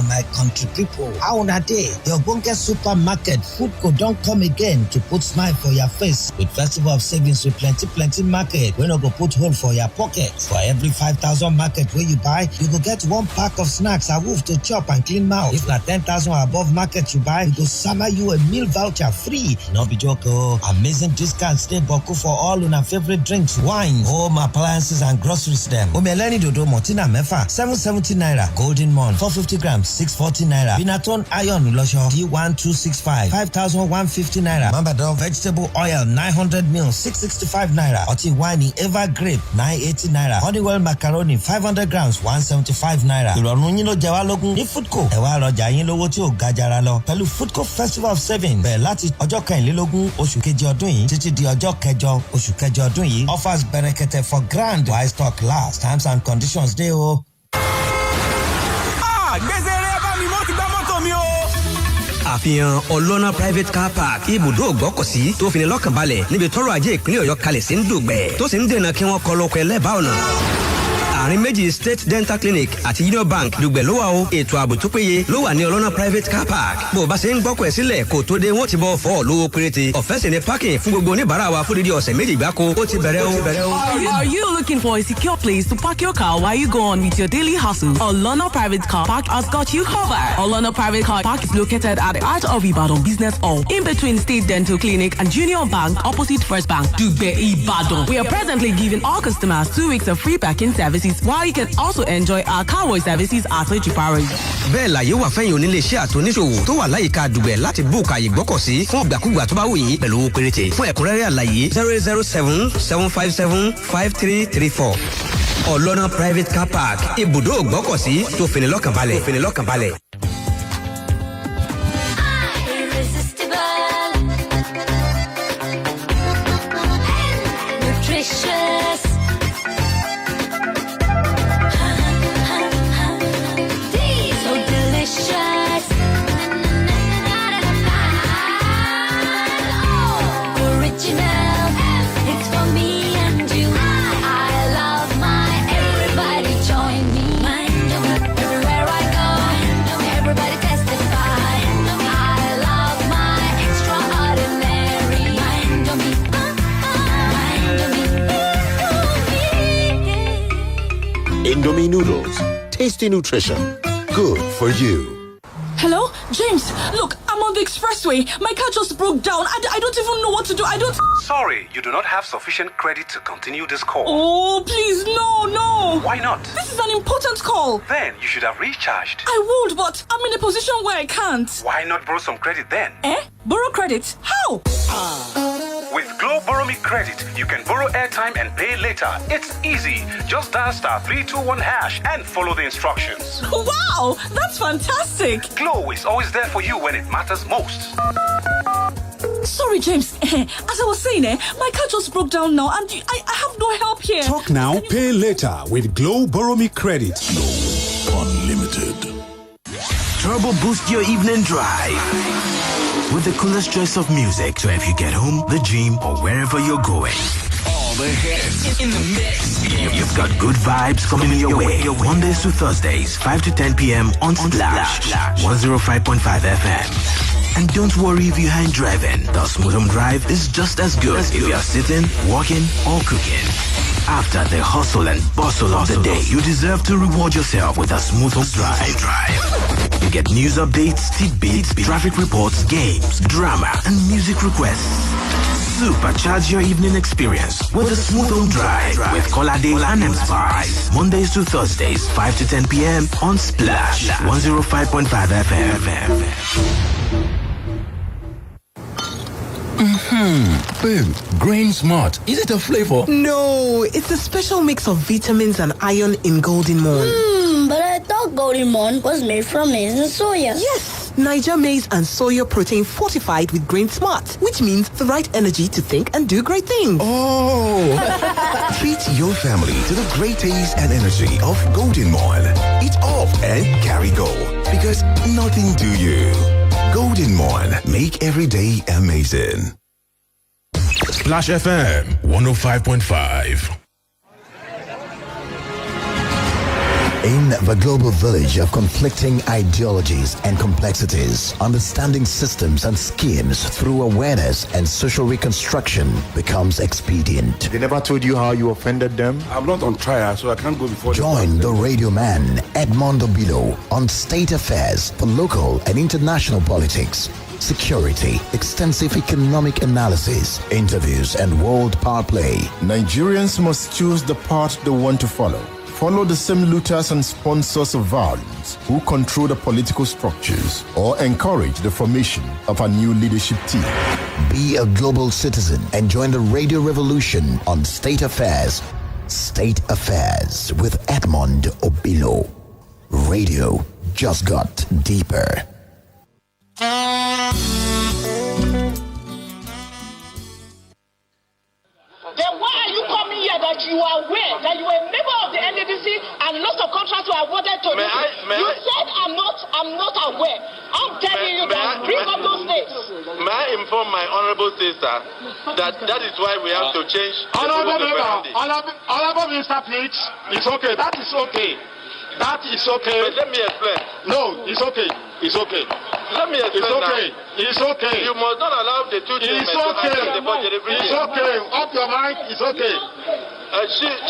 My country people, how on a day? Your Bunker Supermarket food co don't come again to put smile for your face with Festival of Savings with plenty market. We no go put hole for your pocket. For every 5,000 market where you buy, you go get 1 pack of snacks a wolf to chop and clean mouth. If na 10,000 or above market you buy, we go summer you a meal voucher free. No be joke, oh. Amazing discounts stay boku for all una favorite drinks, wine, home appliances and groceries them. Omeleni dodo motina mefa 770 naira. Golden Mon 450 grams 640 naira. Binaton iron Losho D1265 5150 naira. Mambadon vegetable oil 900 ml 665 naira. Oti wine Eva grape 980 naira. Honeywell macaroni 500 grams 175 naira. Ìrọ̀rùn yín ló jẹ wá lógún ní Foodco. Ẹ wá rọjà yín lówó tí ò ga jara lọ. Pẹ̀lú Foodco Festival of Savings bẹ̀rẹ̀ láti ọjọ́ 24 oṣù keje ọdún yìí títí di ọjọ́ 8 oṣù kẹjọ ọdún yìí. Offers bẹ̀rẹ̀kẹ̀tẹ̀ for grand while stock last. Times and conditions dey o. Gbèsè rẹ̀ bá mi mọ́ ti gbá mọ́tò mi o. Àfihàn ọlọ́nà private car park ibùdó ògbọ́kọ̀sí tó fi ní lọ́kàn balẹ̀ níbi tọ́rọ̀ ajé ìpínlẹ̀ Ọ̀yọ́ kalẹ̀ sí ń dùgbẹ̀ tó sì ń dènà kí wọ́n kọ lóko ẹlẹ́bàá ọ̀nà. Àárín méjì State Dental Clinic àti Union Bank dùgbẹ̀ ló wà o. Ètò ààbò tó péye ló wà ní ọlọ́nà private car park. Bó o bá ṣe ń gbọ́kọ̀ ẹ̀ sílẹ̀ kó tó dé wọ́n ti bọ́ fọ́ lówó péréte. Ọ̀fẹ́ sì ni parking fún gbogbo oníbàárà wa fún dídí ọ̀sẹ̀ méjì gbáko. Ó ti bẹ̀rẹ̀ o. Are you looking for a secure place to park your car while you go on with your daily hustle? Olona Private Car Park has got you covered. Olona Private Car Park is located at the heart of Ibadan Business Hall, in between State Dental Clinic and Union Bank, opposite First Bank, Dugbe, Ibadan. We are presently giving all customers 2 weeks of free parking services, while you can also enjoy our car wash services at a cheaper rate. Bẹ́ẹ̀ láyé wà fẹ́yìn onílé iṣẹ́ àtúnṣòwò tó wà láyìíká Dùgbẹ̀ láti búùkù àyè gbọ́kọ̀sí fún ìgbàkúgbà tó bá wù yín pẹ̀lú owó péréte. Fún ẹ̀kúnrẹ́rẹ́ àlàyé 007-757-5334. Olona Private Car Park ibùdó ògbọ́kọ̀sí tó fini lọ́kàn balẹ̀. Indomie noodles, tasty nutrition, good for you. Hello, James. Look, I'm on the expressway. My car just broke down. I don't even know what to do. Sorry, you do not have sufficient credit to continue this call. Oh, please, no. Why not? This is an important call. Then you should have recharged. I would, but I'm in a position where I can't. Why not borrow some credit then? Borrow credit? How? With Glow Borrow Me Credit, you can borrow airtime and pay later. It's easy. Just dial *321# and follow the instructions. Wow, that's fantastic. Glow is always there for you when it matters most. Sorry, James. As I was saying, my car just broke down now and I have no help here. Talk now, pay later with Glow Borrow Me Credit. Glow Unlimited. Turbo boost your evening drive with the coolest choice of music. So if you get home, the gym, or wherever you're going, all the hits in the mix. You've got good vibes coming your way. Mondays to Thursdays, 5 to 10 p.m. on Splash 105.5 FM. And don't worry if you ain't driving. The Smooth Home Drive is just as good if you're sitting, walking, or cooking. After the hustle and bustle of the day, you deserve to reward yourself with a Smooth Home Drive. You get news updates, tidbits, traffic reports, games, drama, and music requests. Supercharge your evening experience with a Smooth Home Drive with Colade and Spice. Mondays to Thursdays, 5 to 10 p.m. on Splash 105.5 FM. Babe, Grain Smart. Is it a flavor? No, it's a special mix of vitamins and iron in Golden Morn. But I thought Golden Morn was made from maize and soya. Yes, Niger maize and soya protein fortified with Grain Smart, which means the right energy to think and do great things. Oh! Treat your family to the great taste and energy of Golden Morn. Eat up and carry go, because nothing do you. Golden Morn, make every day amazing. Splash FM 105.5. In the global village of conflicting ideologies and complexities, understanding systems and schemes through awareness and social reconstruction becomes expedient. They never told you how you offended them? I'm not on trial, so I can't go before Join the radio man, Edmund Obilo, on state affairs for local and international politics, security, extensive economic analysis, interviews, and world power play. Nigerians must choose the path they want to follow. follow the same looters and sponsors of violence who control the political structures or encourage the formation of a new leadership team. Be a global citizen and join the radio revolution on State Affairs. State Affairs with Edmund Obilo. Radio just got deeper. Then why are you coming here that you are aware that you are a member of the NDDC and lots of contracts were awarded to you? You said I'm not aware. I'm telling you that bring up those dates. May I inform my honorable sister that is why we have to change Honorable Minister, please. It's okay. That is okay. That is okay. But let me explain. No, it's okay. It's okay. Let me explain. It's okay. Now. It's okay. You must not allow the two children to attend the budget every It's year. okay. Off your mic. It's okay.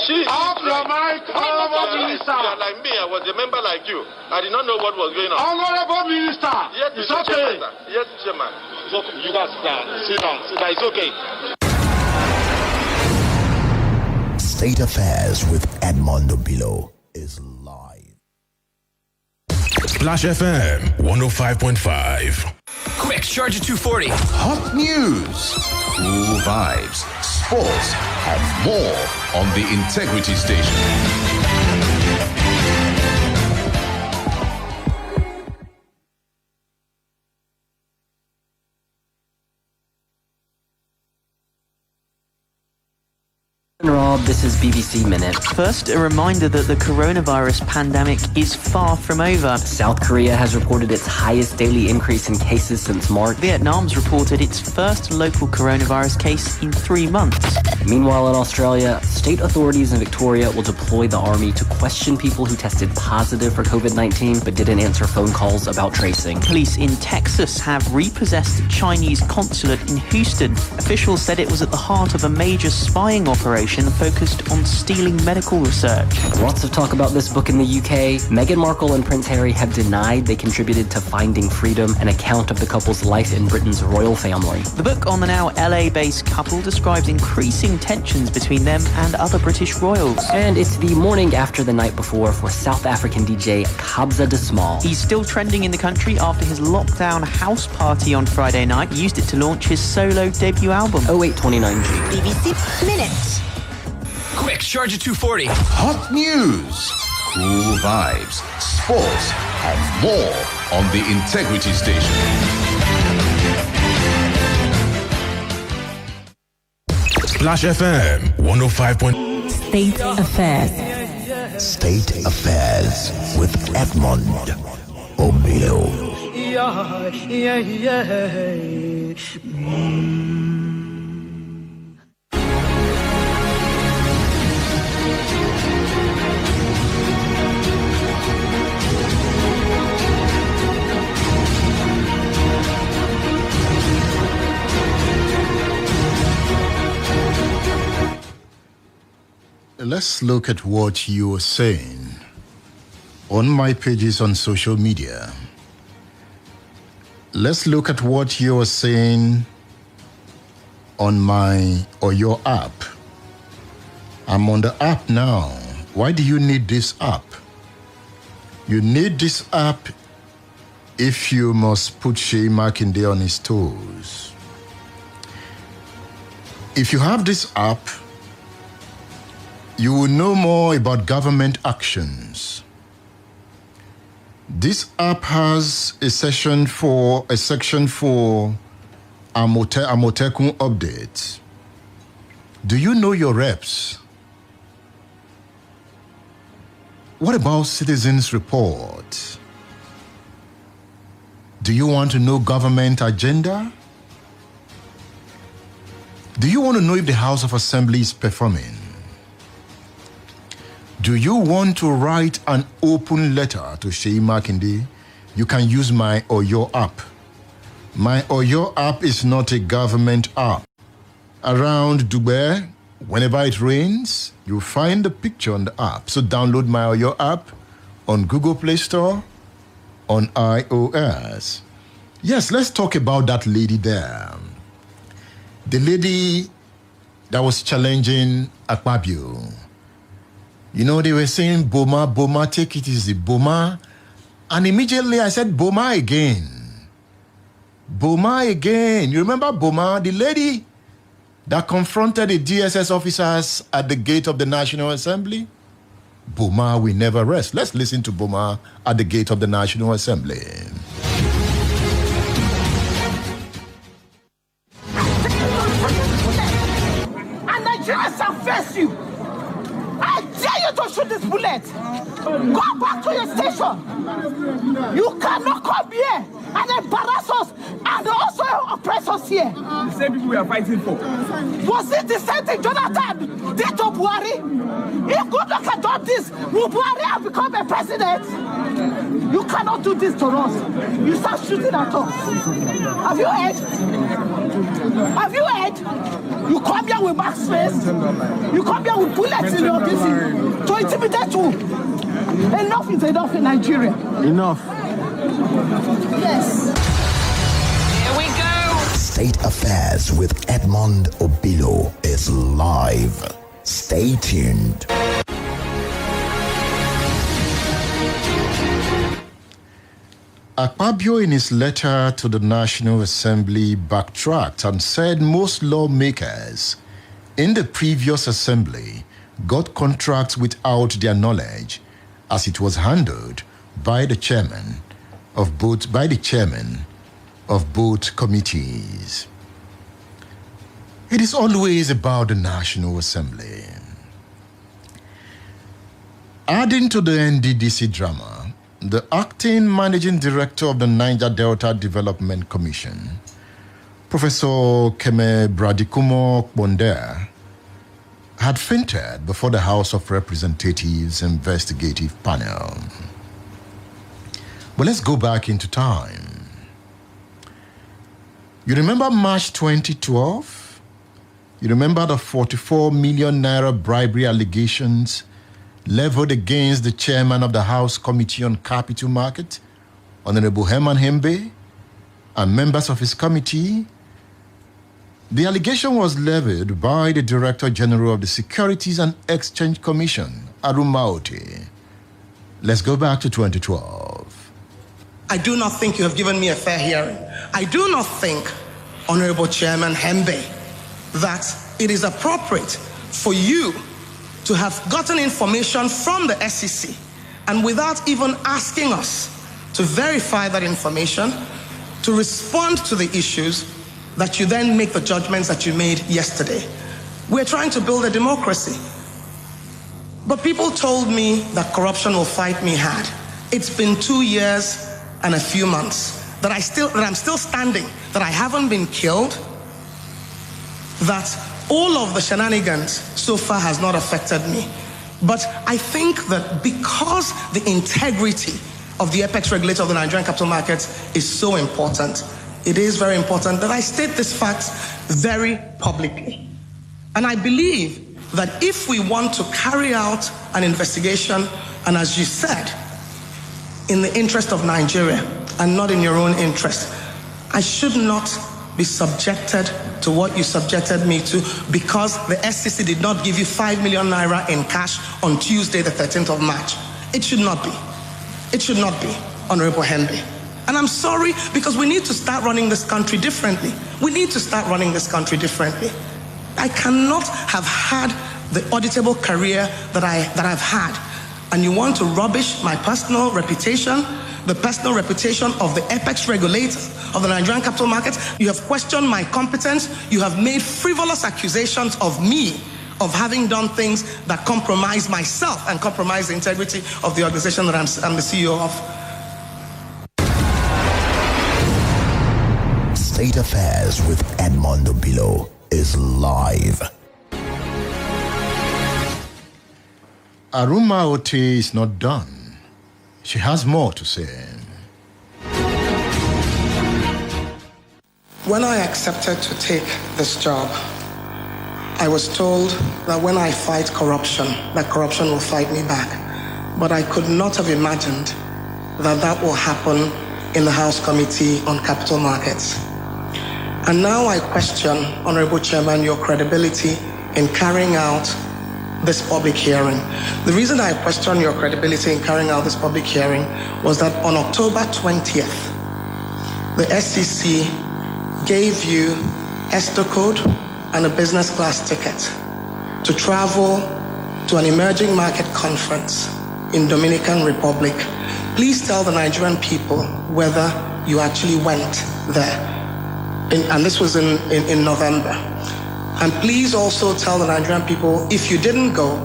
She off your mic, Honorable Minister. You are like me. I was a member like you. I did not know what was going on. Honorable Minister. Yes, it's okay. Yes, Chairman. It's okay. You guys sit down. Sit down. It's okay. State Affairs with Edmund Obilo is live. Splash FM 105.5. Quick, charge at 240. Hot news, cool vibes, sports, and more on the Integrity Station. Rob, this is BBC Minute. First, a reminder that the coronavirus pandemic is far from over. South Korea has reported its highest daily increase in cases since March. Vietnam's reported its first local coronavirus case in 3 months. Meanwhile, in Australia, state authorities in Victoria will deploy the army to question people who tested positive for COVID-19 but didn't answer phone calls about tracing. Police in Texas have repossessed Chinese consulate in Houston. Officials said it was at the heart of a major spying operation focused on stealing medical research. Lots of talk about this book in the UK. Meghan Markle and Prince Harry have denied they contributed to Finding Freedom, an account of the couple's life in Britain's royal family. The book on the now LA-based couple describes increasing tensions between them and other British royals. And it's the morning after the night before for South African DJ Kabza De Small. He's still trending in the country after his lockdown house party on Friday night. He used it to launch his solo debut album, 0829G. BBC Minute. Quick, charge at 240. Hot news, cool vibes, sports, and more on the Integrity Station. Splash FM 105. State Affairs. State Affairs with Edmund Obilo. Let's look at what you were saying on my pages on social media. Let's look at what you were saying on my or your app. I'm on the app now. Why do you need this app? You need this app if you must put Seyi Makinde on his toes. If you have this app, you will know more about government actions. This app has a section for Amotekun updates. Do you know your reps? What about citizens' report? Do you want to know government agenda? Do you want to know if the House of Assembly is performing? Do you want to write an open letter to Seyi Makinde? You can use My or Your app. My or Your app is not a government app. Around Dubai, whenever it rains, you'll find the picture on the app. So download My or Your app on Google Play Store, on iOS. Yes, let's talk about that lady there. The lady that was challenging Akpabio. You know, they were saying, Boma, take it easy, Boma. And immediately I said, Boma again. Boma again. You remember Boma, the lady that confronted the DSS officers at the gate of the National Assembly? Boma will never rest. Let's listen to Boma at the gate of the National Assembly. And Nigerians shall face you. I dare you to shoot this bullet. Go back to your station. You cannot come here and embarrass us and also oppress us here. The same people we are fighting for. Was it the same thing Jonathan did to Buhari? If Goodluck had done this, will Buhari have become a president? You cannot do this to us. You start shooting at us. Have you heard? Have you heard? You come here with back space. You come here with bullets in your DC to intimidate you. Enough is enough in Nigeria. Enough. Yes. Here we go. State Affairs with Edmund Obilo is live. Stay tuned. Akpabio, in his letter to the National Assembly, backtracked and said most lawmakers in the previous assembly got contracts without their knowledge, as it was handled by the chairman of both committees. It is always about the National Assembly. Adding to the NDDC drama, the acting managing director of the Niger Delta Development Commission, Professor Keme Bradikumo Kbonde, had fainted before the House of Representatives investigative panel. But let's go back into time. You remember March 2012? You remember the 44 million naira bribery allegations leveled against the chairman of the House Committee on Capital Market, Honorable Herman Hembe, and members of his committee? The allegation was leveled by the Director General of the Securities and Exchange Commission, Aruma Ote. Let's go back to 2012. I do not think you have given me a fair hearing. I do not think, Honorable Chairman Hembe, that it is appropriate for you to have gotten information from the SEC and without even asking us to verify that information, to respond to the issues, that you then make the judgments that you made yesterday. We're trying to build a democracy. But people told me that corruption will fight me hard. It's been 2 years and a few months that I'm still standing, that I haven't been killed, that all of the shenanigans so far has not affected me. But I think that because the integrity of the apex regulator of the Nigerian capital markets is so important, it is very important that I state this fact very publicly. And I believe that if we want to carry out an investigation, and as you said, in the interest of Nigeria and not in your own interest, I should not be subjected to what you subjected me to because the SEC did not give you 5 million naira in cash on Tuesday, the 13th of March. It should not be. It should not be, Honorable Hembe. And I'm sorry, because we need to start running this country differently. We need to start running this country differently. I cannot have had the auditable career that I've had. And you want to rubbish my personal reputation, the personal reputation of the apex regulators of the Nigerian capital markets. You have questioned my competence. You have made frivolous accusations of me of having done things that compromise myself and compromise the integrity of the organization that I'm the CEO of. State Affairs with Edmund Obilo is live. Aruma Ote is not done. She has more to say. When I accepted to take this job, I was told that when I fight corruption, that corruption will fight me back. But I could not have imagined that that will happen in the House Committee on Capital Markets. And now I question, Honorable Chairman, your credibility in carrying out this public hearing. The reason I question your credibility in carrying out this public hearing was that on October 20th, the SEC gave you ESTO code and a business class ticket to travel to an emerging market conference in Dominican Republic. Please tell the Nigerian people whether you actually went there. And this was in November. And please also tell the Nigerian people, if you didn't go,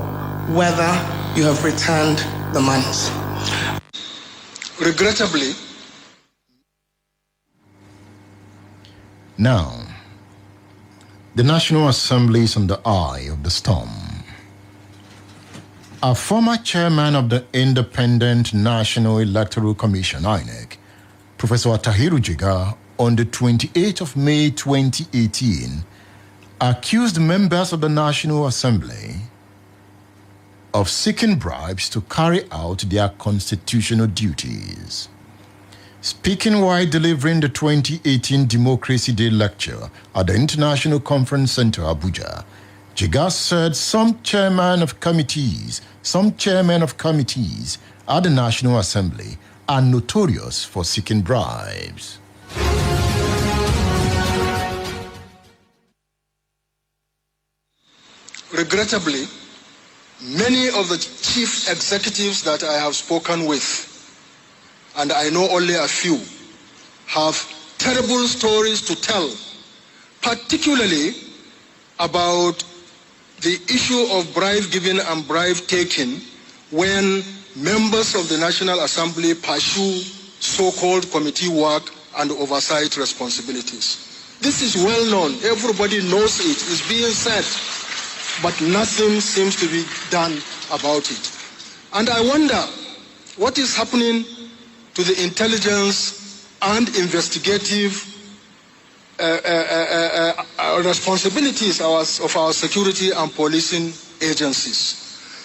whether you have returned the monies. Regrettably. Now, the National Assembly is on the eye of the storm. A former chairman of the Independent National Electoral Commission, INEC, Professor Tahiru Jiga, on the 28th of May 2018, accused members of the National Assembly of seeking bribes to carry out their constitutional duties. Speaking while delivering the 2018 Democracy Day lecture at the International Conference Center, Abuja, Jiga said some chairmen of committees at the National Assembly are notorious for seeking bribes. Regrettably, many of the chief executives that I have spoken with, and I know only a few, have terrible stories to tell, particularly about the issue of bribe giving and bribe taking when members of the National Assembly pursue so-called committee work and oversight responsibilities. This is well known. Everybody knows it. It's being said. But nothing seems to be done about it. And I wonder what is happening to the intelligence and investigative responsibilities of our security and policing agencies.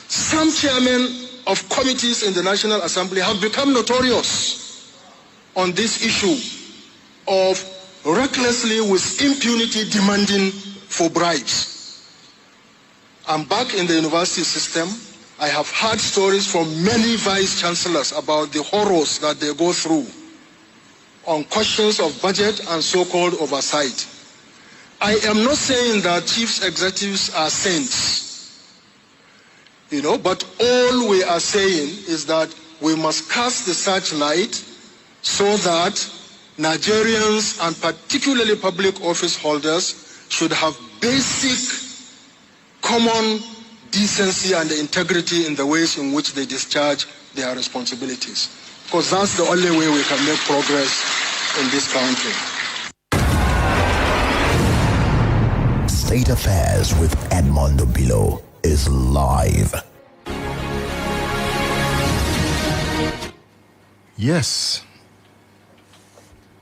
Some chairmen of committees in the National Assembly have become notorious on this issue of recklessly with impunity demanding for bribes. I'm back in the university system. I have heard stories from many vice chancellors about the horrors that they go through on questions of budget and so-called oversight. I am not saying that chief executives are saints, but all we are saying is that we must cast the searchlight so that Nigerians and particularly public office holders should have basic common decency and integrity in the ways in which they discharge their responsibilities. Because that's the only way we can make progress in this country. State Affairs with Edmund Obilo is live. Yes.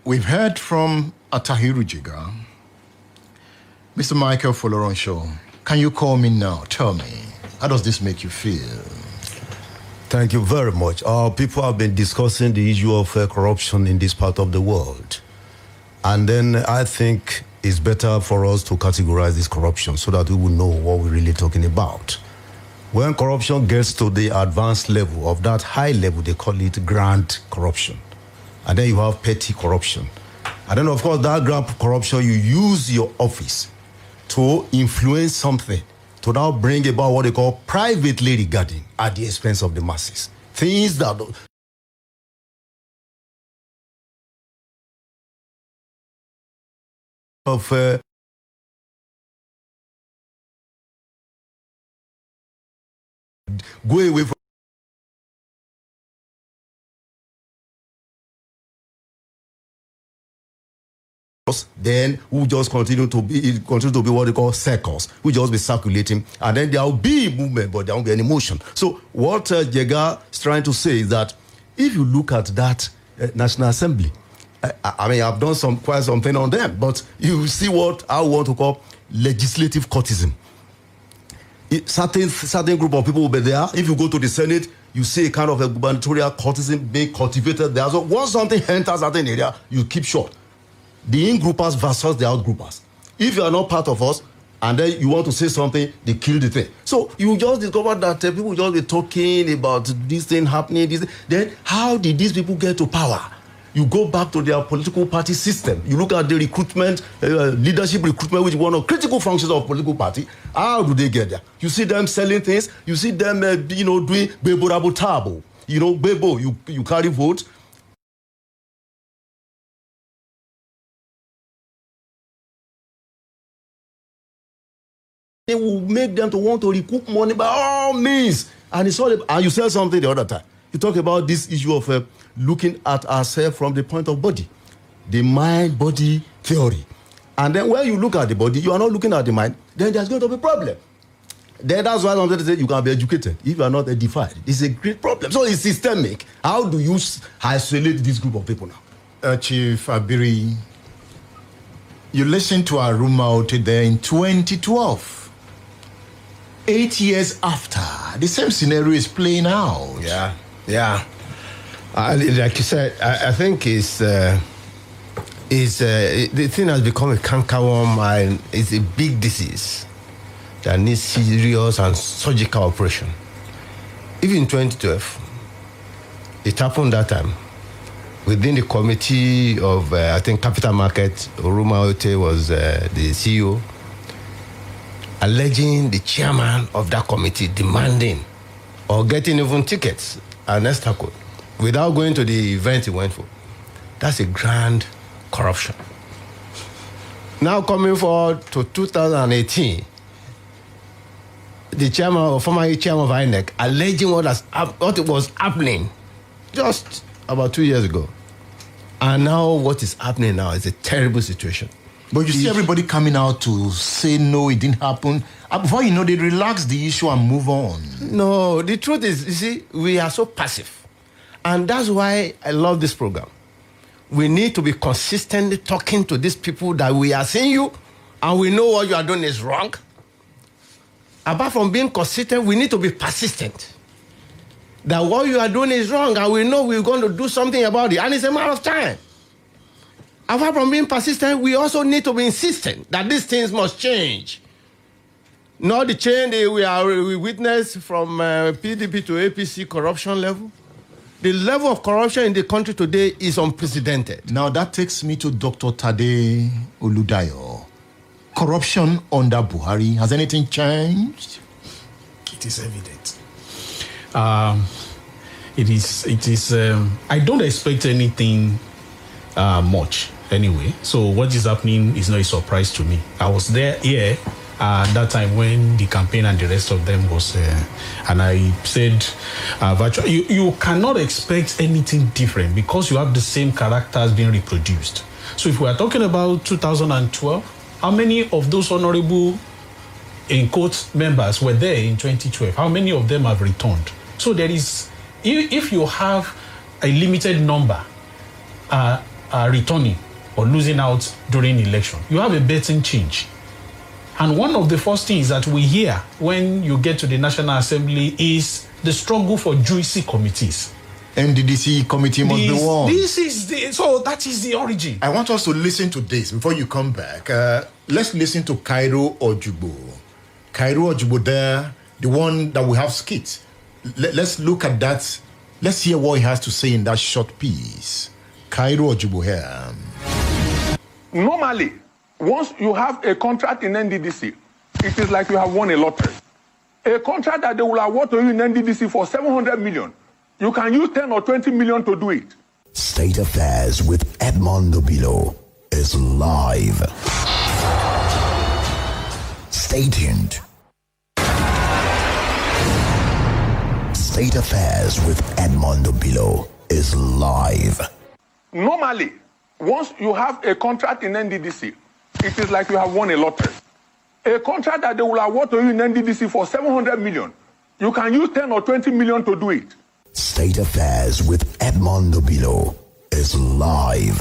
We've heard from Tahiru Jiga. Mr. Michael Foloronshaw, can you call me now? Tell me, how does this make you feel? Thank you very much. People have been discussing the issue of corruption in this part of the world. And then I think it's better for us to categorize this corruption so that we will know what we're really talking about. When corruption gets to the advanced level of that high level, they call it grand corruption. And then you have petty corruption. And then, of course, that grand corruption, you use your office to influence something, to now bring about what they call privately regarding at the expense of the masses. Things that go away from then we'll just continue to be what they call circles. We'll just be circulating, and then there will be movement, but there won't be any motion. So what Jega is trying to say is that if you look at that National Assembly, I mean, I've done quite something on them, but you see what I want to call legislative courtism. Certain group of people will be there. If you go to the Senate, you see a kind of a gubernatorial courtism being cultivated there. So once something enters certain area, you keep short. The in-groupers versus the out-groupers. If you are not part of us, And then you want to say something, they kill the thing. So you just discover that people just be talking about this thing happening. Then how did these people get to power? You go back to their political party system. You look at the recruitment, leadership recruitment, which is one of critical functions of political party. How do they get there? You see them selling things. You see them, doing bebo rabo tabo. Bebo, you carry votes. They will make them to want to recoup money by all means. And it's all and you said something the other time. You talk about this issue of looking at ourselves from the point of body, the mind-body theory. And then when you look at the body, you are not looking at the mind, then there's going to be a problem. Then that's why I'm going to say you can be educated if you are not edified. It's a great problem. So it's systemic. How do you isolate this group of people now? Chief Abiri, you listened to our rumor out there in 2012. 8 years after, the same scenario is playing out. Yeah. Like you said, I think the thing has become a cankerworm and it's a big disease that needs serious and surgical operation. Even in 2012, it happened that time. Within the committee of, I think, Capital Market, Oruma Ote was the CEO, alleging the chairman of that committee demanding or getting even tickets and extra code without going to the event he went for. That's a grand corruption. Now coming forward to 2018, the chairman or former chairman of INEC alleging what was happening just about 2 years ago. And now what is happening now is a terrible situation. But you see everybody coming out to say, no, it didn't happen. Before you know, they relax the issue and move on. No, the truth is, you see, we are so passive. And that's why I love this program. We need to be consistently talking to these people that we are seeing you and we know what you are doing is wrong. Apart from being consistent, we need to be persistent. That what you are doing is wrong and we know we're going to do something about it. And it's a matter of time. Apart from being persistent, we also need to be insistent that these things must change. Not the change we witness from PDP to APC corruption level. The level of corruption in the country today is unprecedented. Now that takes me to Dr. Tade Oludayo. Corruption under Buhari, has anything changed? It is evident. It is. I don't expect anything much anyway. So what is happening is not a surprise to me. I was here that time when the campaign and the rest of them was, and I said, virtually, you cannot expect anything different because you have the same characters being reproduced. So if we are talking about 2012, how many of those honorable, in quotes, members were there in 2012? How many of them have returned? So there is, if you have a limited number returning or losing out during election, you have a betting change. And one of the first things that we hear when you get to the National Assembly is the struggle for juicy committees. NDDC committee must be won. So that is the origin. I want us to listen to this before you come back. Let's listen to Cairo Ojubo. Cairo Ojubo there, the one that we have skit. Let's look at that. Let's hear what he has to say in that short piece. Cairo Ojubo here. Normally, once you have a contract in NDDC, it is like you have won a lottery. A contract that they will award to you in NDDC for 700 million. You can use 10 or 20 million to do it. State Affairs with Edmund Obilo is live. Stay tuned. State Affairs with Edmund Obilo is live. Normally, once you have a contract in NDDC, it is like you have won a lottery. A contract that they will award to you in NDDC for 700 million. You can use 10 or 20 million to do it. State Affairs with Edmund Obilo is live.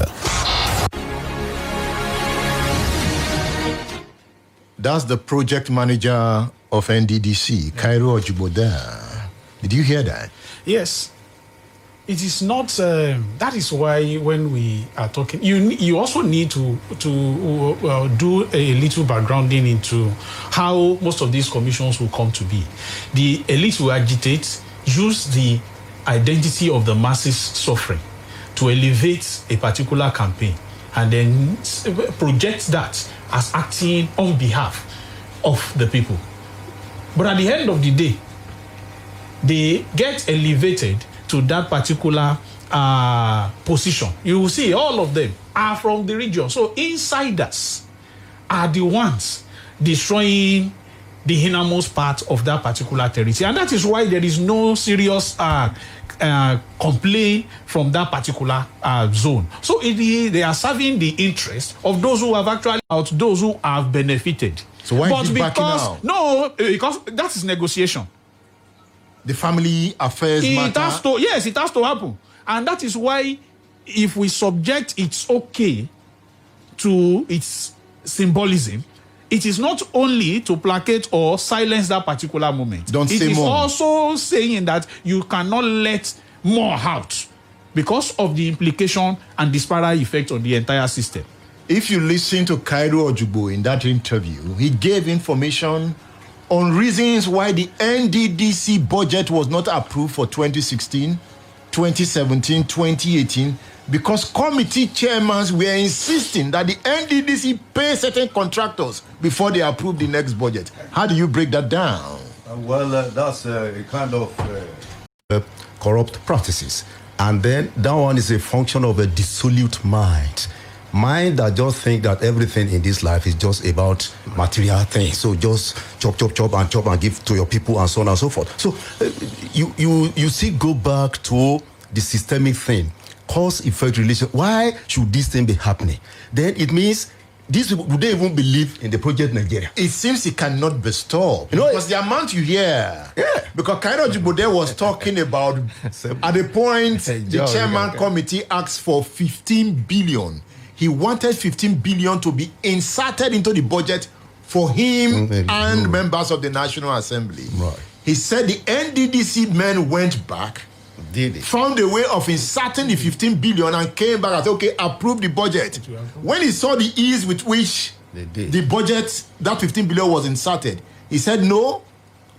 That's the project manager of NDDC, Cairo Ojubo there. Did you hear that? Yes. It is not. That is why when we are talking, you also need to do a little backgrounding into how most of these commissions will come to be. The elite will agitate, use the identity of the masses suffering to elevate a particular campaign, and then project that as acting on behalf of the people. But at the end of the day, they get elevated to that particular position. You will see all of them are from the region. So insiders are the ones destroying the innermost part of that particular territory. And that is why there is no serious complaint from that particular zone. So they are serving the interest of those who have actually out, those who have benefited. So why is he backing out? No, because that is negotiation. The family affairs matter. It has to happen. And that is why if we subject it's okay to its symbolism, it is not only to placate or silence that particular moment. It is also saying that you cannot let more out because of the implication and disparate effect on the entire system. If you listen to Cairo Ojugbo in that interview, he gave information on reasons why the NDDC budget was not approved for 2016, 2017, 2018, because committee chairmen were insisting that the NDDC pay certain contractors before they approve the next budget. How do you break that down? That's a kind of corrupt practices. And then that one is a function of a dissolute mind. Mind that just think that everything in this life is just about material things. So just chop and give to your people and so on and so forth. So you see, go back to the systemic thing, cause-effect relation. Why should this thing be happening? Then it means these people, do they even believe in the project Nigeria? It seems it cannot be stopped. Because the amount you hear. Yeah. Because Cairo Ojugbo was talking about, at the point the chairman committee asked for 15 billion. He wanted 15 billion to be inserted into the budget for him and members of the National Assembly. Right. He said the NDDC men went back, found a way of inserting the 15 billion and came back and said, okay, approve the budget. When he saw the ease with which the budget, that 15 billion was inserted, he said, no,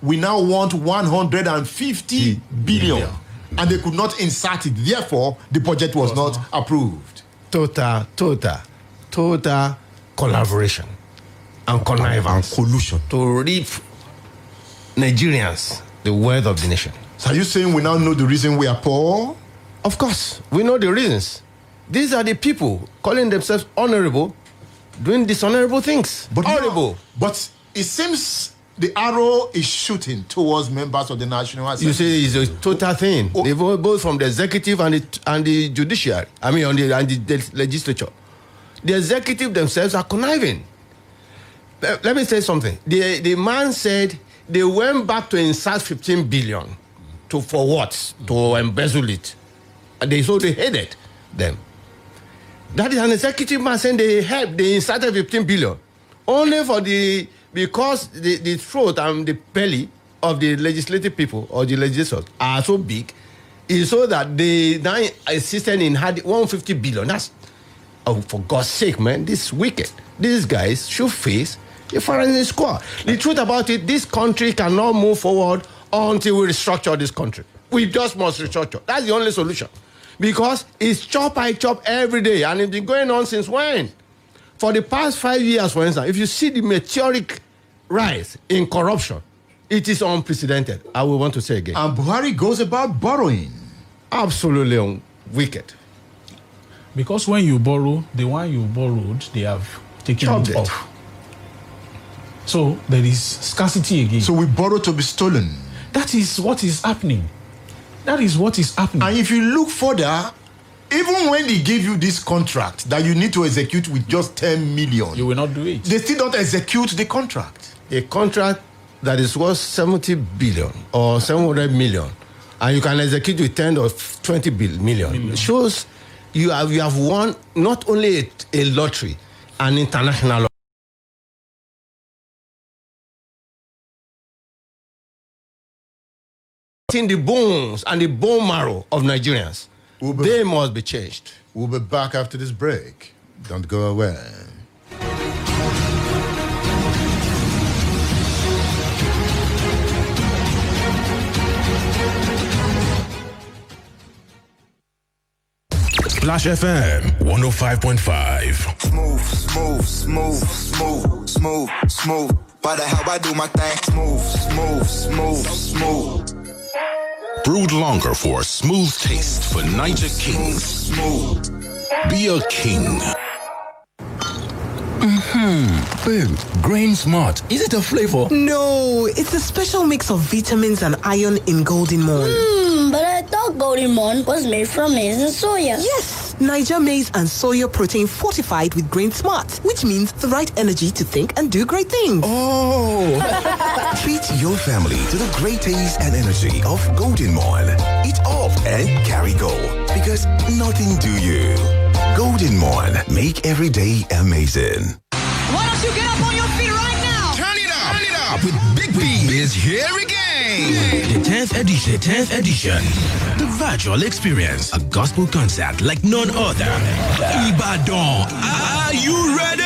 we now want 150 billion. And they could not insert it. Therefore, the budget was not approved. Total collaboration and connivance and collusion to reap Nigerians the wealth of the nation. So are you saying we now know the reason we are poor? Of course, we know the reasons. These are the people calling themselves honorable, doing dishonorable things. But horrible. But it seems the arrow is shooting towards members of the National Assembly. You see, it's a total thing. They vote both from the executive and the judiciary. I mean, and the legislature. The executive themselves are conniving. Let me say something. The man said they went back to insert 15 billion for what? To embezzle it. And they hated them. That is an executive man saying they inserted 15 billion only for because the throat and the belly of the legislative people or the legislators are so big, is so that they now insisted in had 150 billion. That's, for God's sake, man, this is wicked. These guys should face a foreign squad. The truth about it, this country cannot move forward until we restructure this country. We just must restructure. That's the only solution. Because it's chop by chop every day, and it's been going on since when? For the past 5 years, for instance, if you see the meteoric rise in corruption, it is unprecedented. I will want to say again. And Buhari goes about borrowing. Absolutely wicked. Because when you borrow, the one you borrowed, they have taken it off. So there is scarcity again. So we borrow to be stolen. That is what is happening. That is what is happening. And if you look further, even when they give you this contract that you need to execute with just 10 million, you will not do it. They still don't execute the contract. A contract that is worth 70 billion or 700 million, and you can execute with 10 or 20 million, shows you have won not only a lottery, an international lottery. affecting the bones and the bone marrow of Nigerians. They must be changed. We'll be back after this break. Don't go away. Splash FM 105.5. Smooth, smooth, smooth, smooth, smooth, smooth. Why the hell I do my thing? Smooth, smooth, smooth, smooth. Brewed longer for a smooth taste for Niger Kings. Smooth. Be a king. Babe, Grain Smart. Is it a flavor? No, it's a special mix of vitamins and iron in Golden Morn. But I thought Golden Morn was made from maize and soya. Yes, Niger maize and soya protein fortified with Grain Smart, which means the right energy to think and do great things. Oh! Treat your family to the great taste and energy of Golden Morn. Eat up and carry go. Because nothing do you. Golden Morn. Make every day amazing. Why don't you get up on your feet right now? Turn it up with Big B is here again. The 10th edition. The virtual experience. A gospel concert like none other. Ibadan. Are you ready?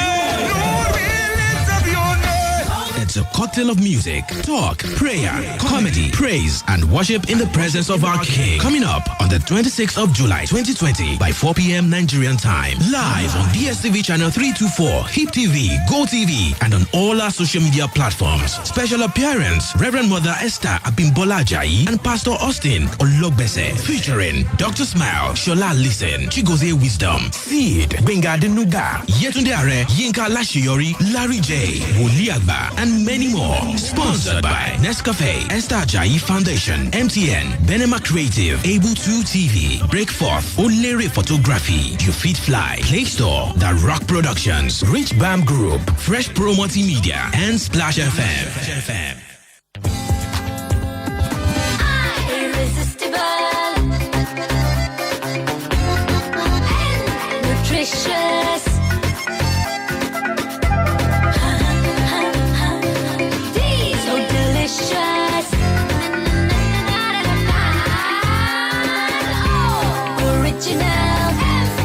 It's a cocktail of music, talk, prayer, comedy, praise, and worship in the presence of our King. Coming up on the 26th of July, 2020 by 4 p.m. Nigerian time. Live on DSTV channel 324, Hip TV, Go TV, and on all our social media platforms. Special appearance, Reverend Mother Esther Abimbola Ajayi and Pastor Austin Ologbese. Featuring Dr. Smile, Shola Listen, Chigoze Wisdom, Seed, Benga Denuga, Yetunde Are, Yinka Lashiyori, Larry J, Woli Agba, and many more. Sponsored by Nescafe, Esther Ajayi Foundation, MTN, Benema Creative, Able2 TV, Breakforth, Olere Photography, You Fit Fly, Play Store, The Rock Productions, Rich Bam Group, Fresh Pro Multimedia, and Splash FM. Irresistible. Nutritious. So delicious. Oh, original.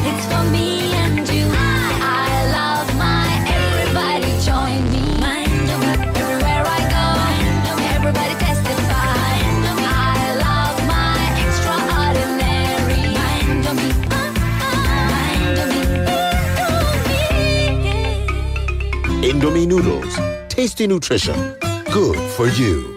It's for me and you. I love my everybody join me. Mind everywhere I go. Everybody testify. I love my extraordinary. Mind Indomie noodles. Tasty nutrition. Good for you.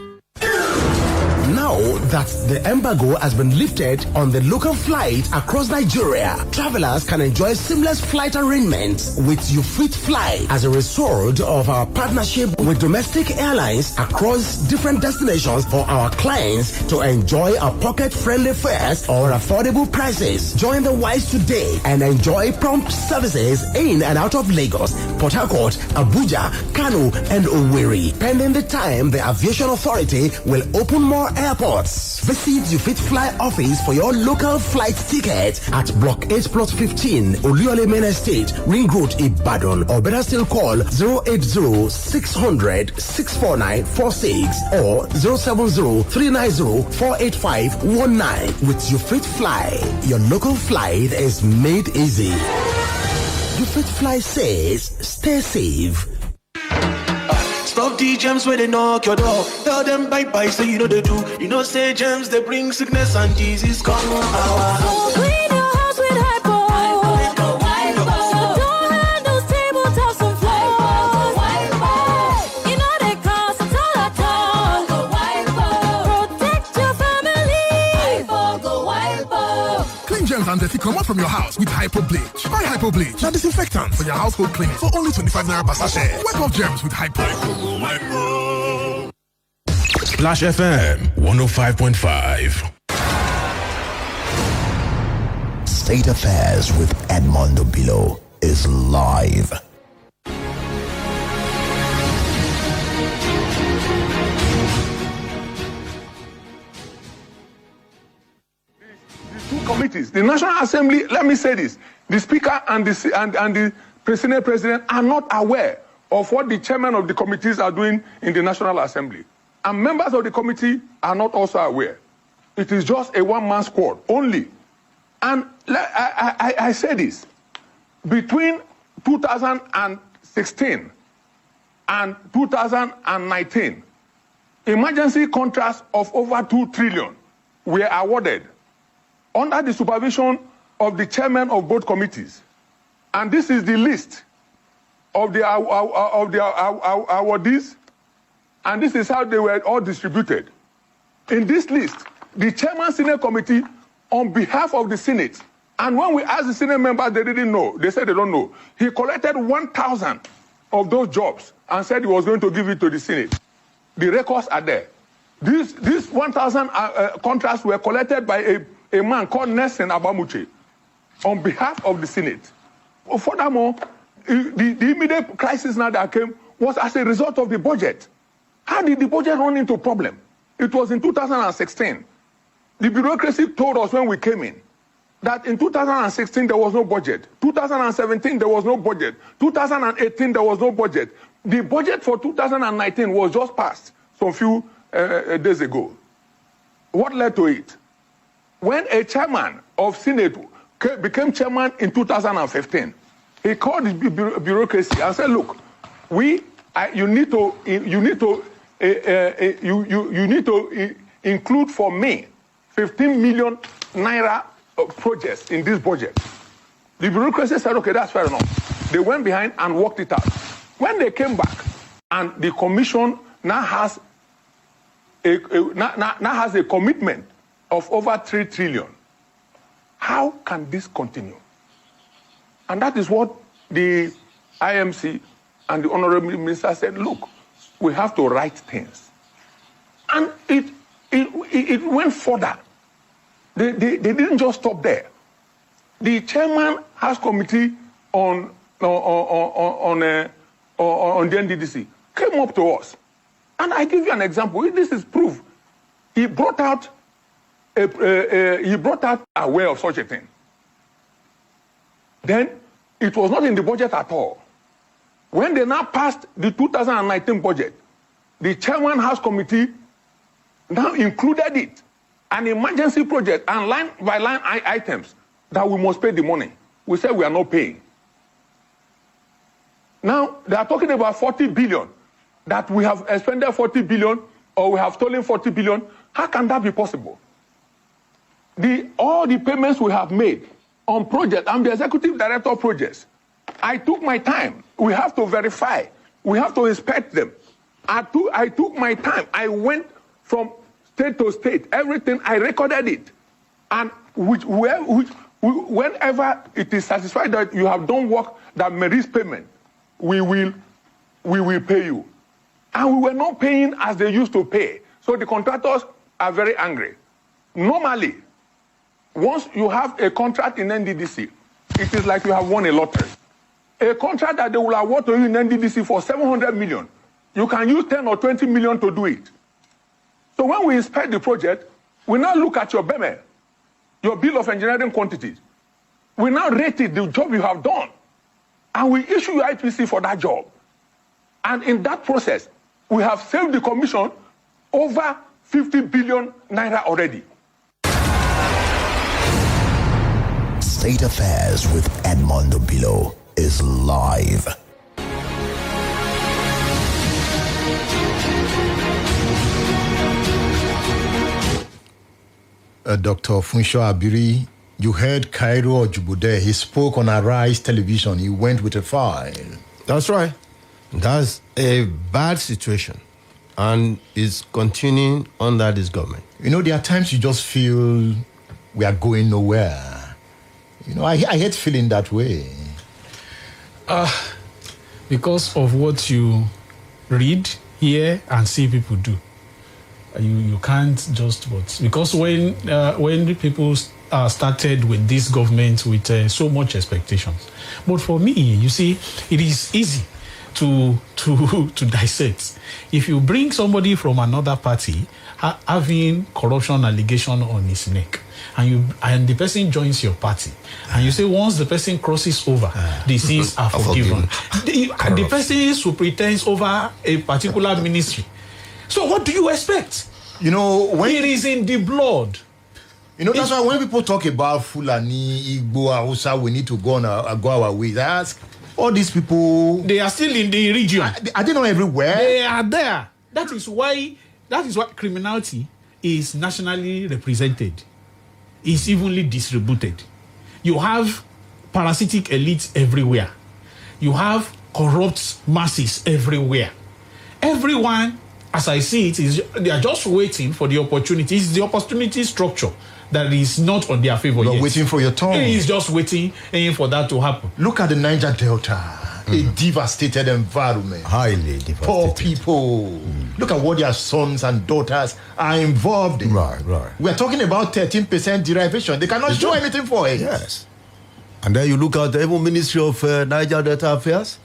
Now that the embargo has been lifted on the local flight across Nigeria, travelers can enjoy seamless flight arrangements with You Fit Fly as a result of our partnership with domestic airlines across different destinations for our clients to enjoy a pocket-friendly fares or affordable prices. Join the wise today and enjoy prompt services in and out of Lagos, Port Harcourt, Abuja, Kano, and Owerri. Pending the time the Aviation Authority will open more airports. Visit You Fit Fly office for your local flight ticket at Block 8 Plot 15, Oluyole Main Estate, Ring Road, Ibadan, or better still call 080-600-64946 or 070-390-48519. With You Fit Fly, your local flight is made easy. You Fit Fly says, stay safe. Stop the gems where they knock your door. Tell them bye-bye so you know they do. You know say gems they bring sickness and disease. Come on, our clean your house with Hypo. Don't handle tabletops and floors. You know they cost a ton. Protect your family. Clean germs and dirty come out from your house with Hypo Bleach. Buy Hypo Bleach, a disinfectant for your household cleaning for only 25 naira per sachet. Wipe off germs with Hypo. Splash FM 105.5. State Affairs with Edmund Obilo is live. Two committees, the National Assembly, let me say this, the Speaker and the President are not aware of what the chairman of the committees are doing in the National Assembly. And members of the committee are not also aware. It is just a one-man squad only. And I say this, between 2016 and 2019, emergency contracts of over 2 trillion were awarded under the supervision of the chairman of both committees. And this is the list of the awardees, and this is how they were all distributed. In this list, the chairman Senate committee, on behalf of the Senate, and when we asked the Senate members, they didn't know. They said they don't know. He collected 1,000 of those jobs and said he was going to give it to the Senate. The records are there. These 1,000 contracts were collected by a man called Nelson Abamuche on behalf of the Senate. Furthermore, the immediate crisis now that came was as a result of the budget. How did the budget run into problem? It was in 2016. The bureaucracy told us when we came in that in 2016 there was no budget. 2017 there was no budget. 2018 there was no budget. The budget for 2019 was just passed some few days ago. What led to it? When a chairman of Senate became chairman in 2015, he called the bureaucracy and said, "Look, you need to include for me 15 million naira projects in this budget." The bureaucracy said, "Okay, that's fair enough." They went behind and worked it out. When they came back, and the commission now has a commitment of over 3 trillion. How can this continue? And that is what the IMC and the Honorable Minister said, "Look, we have to write things." And it went further. They didn't just stop there. The chairman House Committee on the NDDC came up to us. And I give you an example. This is proof. He brought out a way of such a thing. Then it was not in the budget at all. When they now passed the 2019 budget, the chairman House Committee now included it, an emergency project and line by line items that we must pay the money. We said we are not paying. Now they are talking about 40 billion, that we have expended 40 billion or we have stolen 40 billion. How can that be possible? All the payments we have made on projects, I'm the executive director of projects. I took my time. We have to verify. We have to inspect them. I took my time. I went from state to state. Everything, I recorded it. And whenever it is satisfied that you have done work that merits payment, we will pay you. And we were not paying as they used to pay. So the contractors are very angry. Normally, once you have a contract in NDDC, it is like you have won a lottery. A contract that they will award to you in NDDC for 700 million, you can use 10 or 20 million to do it. So when we inspect the project, we now look at your BEME, your bill of engineering quantities. We now rate it, the job you have done, and we issue your IPC for that job. And in that process, we have saved the commission over 50 billion naira already. State Affairs with Edmund Obilo is live. Dr. Funsho Abiri, you heard Cairo Ojubude. He spoke on Arise Television. He went with a file. That's right. That's a bad situation, and it's continuing under this government. You know, there are times you just feel we are going nowhere. You know, I hate feeling that way. Because of what you read, hear, and see people do. You can't just but because when the people started with this government with so much expectations, but for me, you see, it is easy to dissect. If you bring somebody from another party having corruption allegation on his neck, and the person joins your party, and you say once the person crosses over, the sins are forgiven. The person superintends over a particular ministry. So what do you expect? You know, when it is in the blood. You know, that's why when people talk about Fulani, Igbo, Hausa, we need to go our ways. I ask, all these people... They are still in the region. Are they not everywhere? They are there. That is why criminality is nationally represented. It's evenly distributed. You have parasitic elites everywhere. You have corrupt masses everywhere. Everyone, as I see it, they are just waiting for the opportunity. It's the opportunity structure that is not on their favor yet. Waiting for your turn. He is just waiting for that to happen. Look at the Niger Delta. A devastated environment. Highly devastated. Poor people. Look at what their sons and daughters are involved in. Right. We're talking about 13% derivation. They cannot show anything for it. Yes. And then you look at the even Ministry of Niger Delta Affairs,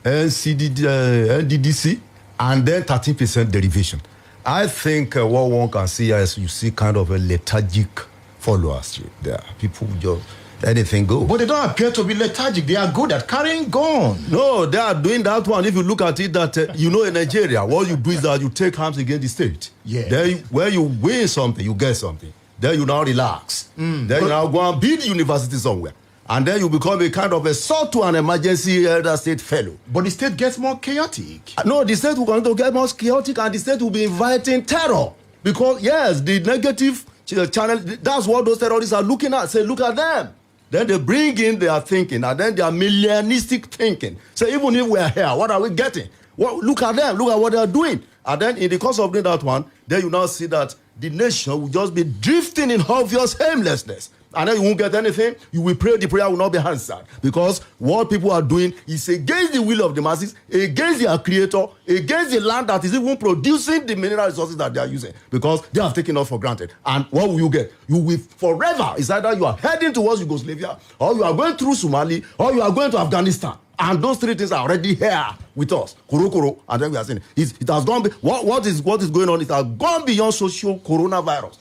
NDDC, and then 13% derivation. I think what one can see is you see kind of a lethargic followers there. People just... anything goes. But they don't appear to be lethargic. They are good at carrying guns. No, they are doing that one. If you look at it, that in Nigeria, what you do is that you take arms against the state. Yeah. Then when you win something, you get something. Then you now relax. Then you now go and build university somewhere. And then you become a kind of a sort to an emergency elder state fellow. But the state gets more chaotic. No, the state will continue to get more chaotic, and the state will be inviting terror. Because, yes, the negative channel, that's what those terrorists are looking at. Say, look at them. Then they bring in their thinking, and then their millennistic thinking. So even if we are here, what are we getting? Well, look at them, look at what they are doing. And then in the course of doing that one, then you now see that the nation will just be drifting in obvious aimlessness. And then you won't get anything. You will pray, the prayer will not be answered. Because what people are doing is against the will of the masses, against their creator, against the land that is even producing the mineral resources that they are using. Because they have taken us for granted. And what will you get? You will forever. It's either you are heading towards Yugoslavia, or you are going through Somali, or you are going to Afghanistan. And those three things are already here with us. Kuro, and then we are saying it has gone. What is going on? It has gone beyond social coronavirus,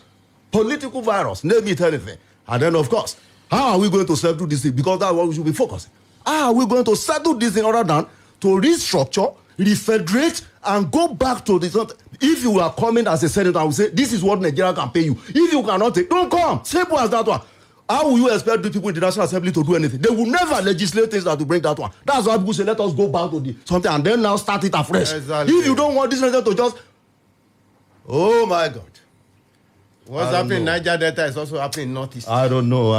political virus, name it anything. And then, of course, how are we going to settle this thing? Because that's what we should be focusing. How are we going to settle this in order than to restructure, refederate, and go back to this? If you are coming as a senator, I will say, this is what Nigeria can pay you. If you cannot take, don't come. Simple as that one. How will you expect the people in the National Assembly to do anything? They will never legislate things that will bring that one. That's why people say, let us go back to something and then now start it afresh. Exactly. If you don't want this to just... Oh, my God. What's happening in Niger Delta is also happening in Northeast. I don't know.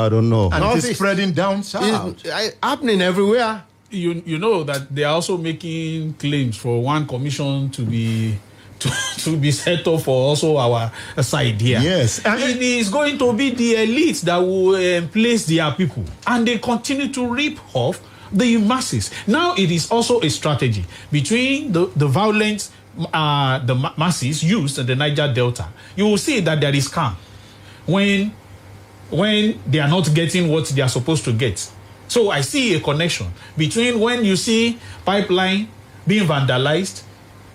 And it is spreading down south. It's happening everywhere. You know that they are also making claims for one commission to be set up for also our side here. Yes. And it is going to be the elites that will place their people. And they continue to rip off the masses. Now it is also a strategy between the violence the masses used in the Niger Delta. You will see that there is calm when they are not getting what they are supposed to get. So I see a connection between when you see pipeline being vandalized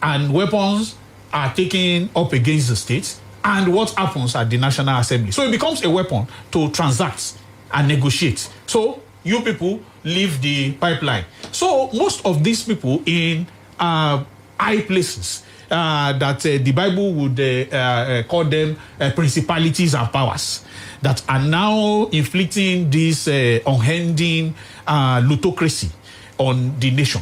and weapons are taken up against the state and what happens at the National Assembly. So it becomes a weapon to transact and negotiate. So you people leave the pipeline. So most of these people in high places that the Bible would call them principalities and powers that are now inflicting this unending plutocracy on the nation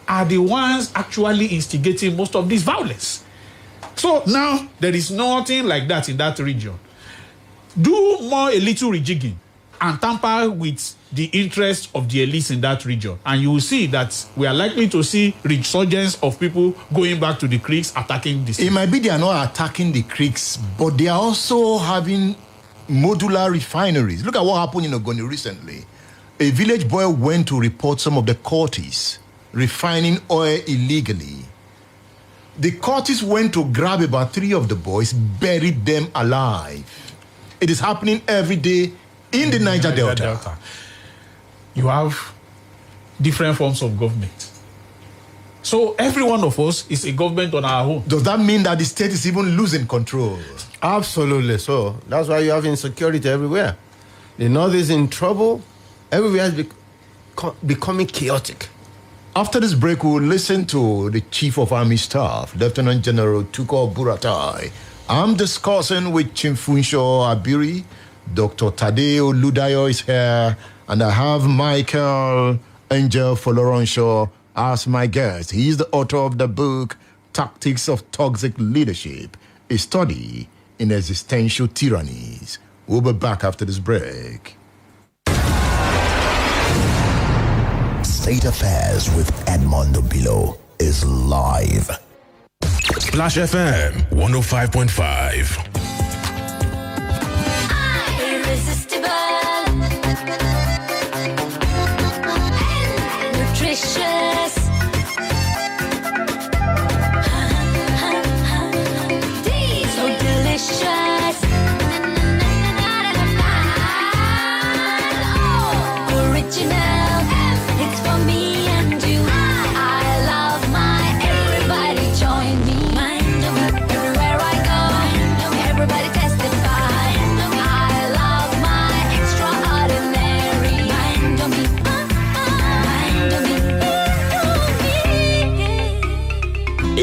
are the ones actually instigating most of this violence. So now there is nothing like that in that region. Do a little rejigging and tamper with the interests of the elites in that region. And you will see that we are likely to see resurgence of people going back to the creeks, attacking the state. It might be they are not attacking the creeks, but they are also having modular refineries. Look at what happened in Ogoni recently. A village boy went to report some of the Cortis refining oil illegally. The Cortis went to grab about 3 of the boys, buried them alive. It is happening every day in the Niger Delta. You have different forms of government. So every one of us is a government on our own. Does that mean that the state is even losing control? Absolutely so. That's why you have insecurity everywhere. The North is in trouble. Everywhere is becoming chaotic. After this break, we'll listen to the Chief of Army Staff, Lieutenant General Tuko Buratai. I'm discussing with Chimfunsho Abiri, Dr. Tadeo Ludayo is here, and I have Michael Angel Foloronshaw as my guest. He is the author of the book, Tactics of Toxic Leadership, a study in existential tyrannies. We'll be back after this break. State Affairs with Edmund Obilo is live. Splash FM 105.5. Irresistible, nutritious, so delicious, original. It's for me and you. I love my everybody. Join me. Mind of me everywhere I go. Mind of me everybody testify. I love my extraordinary. Mind of me. Mind of me.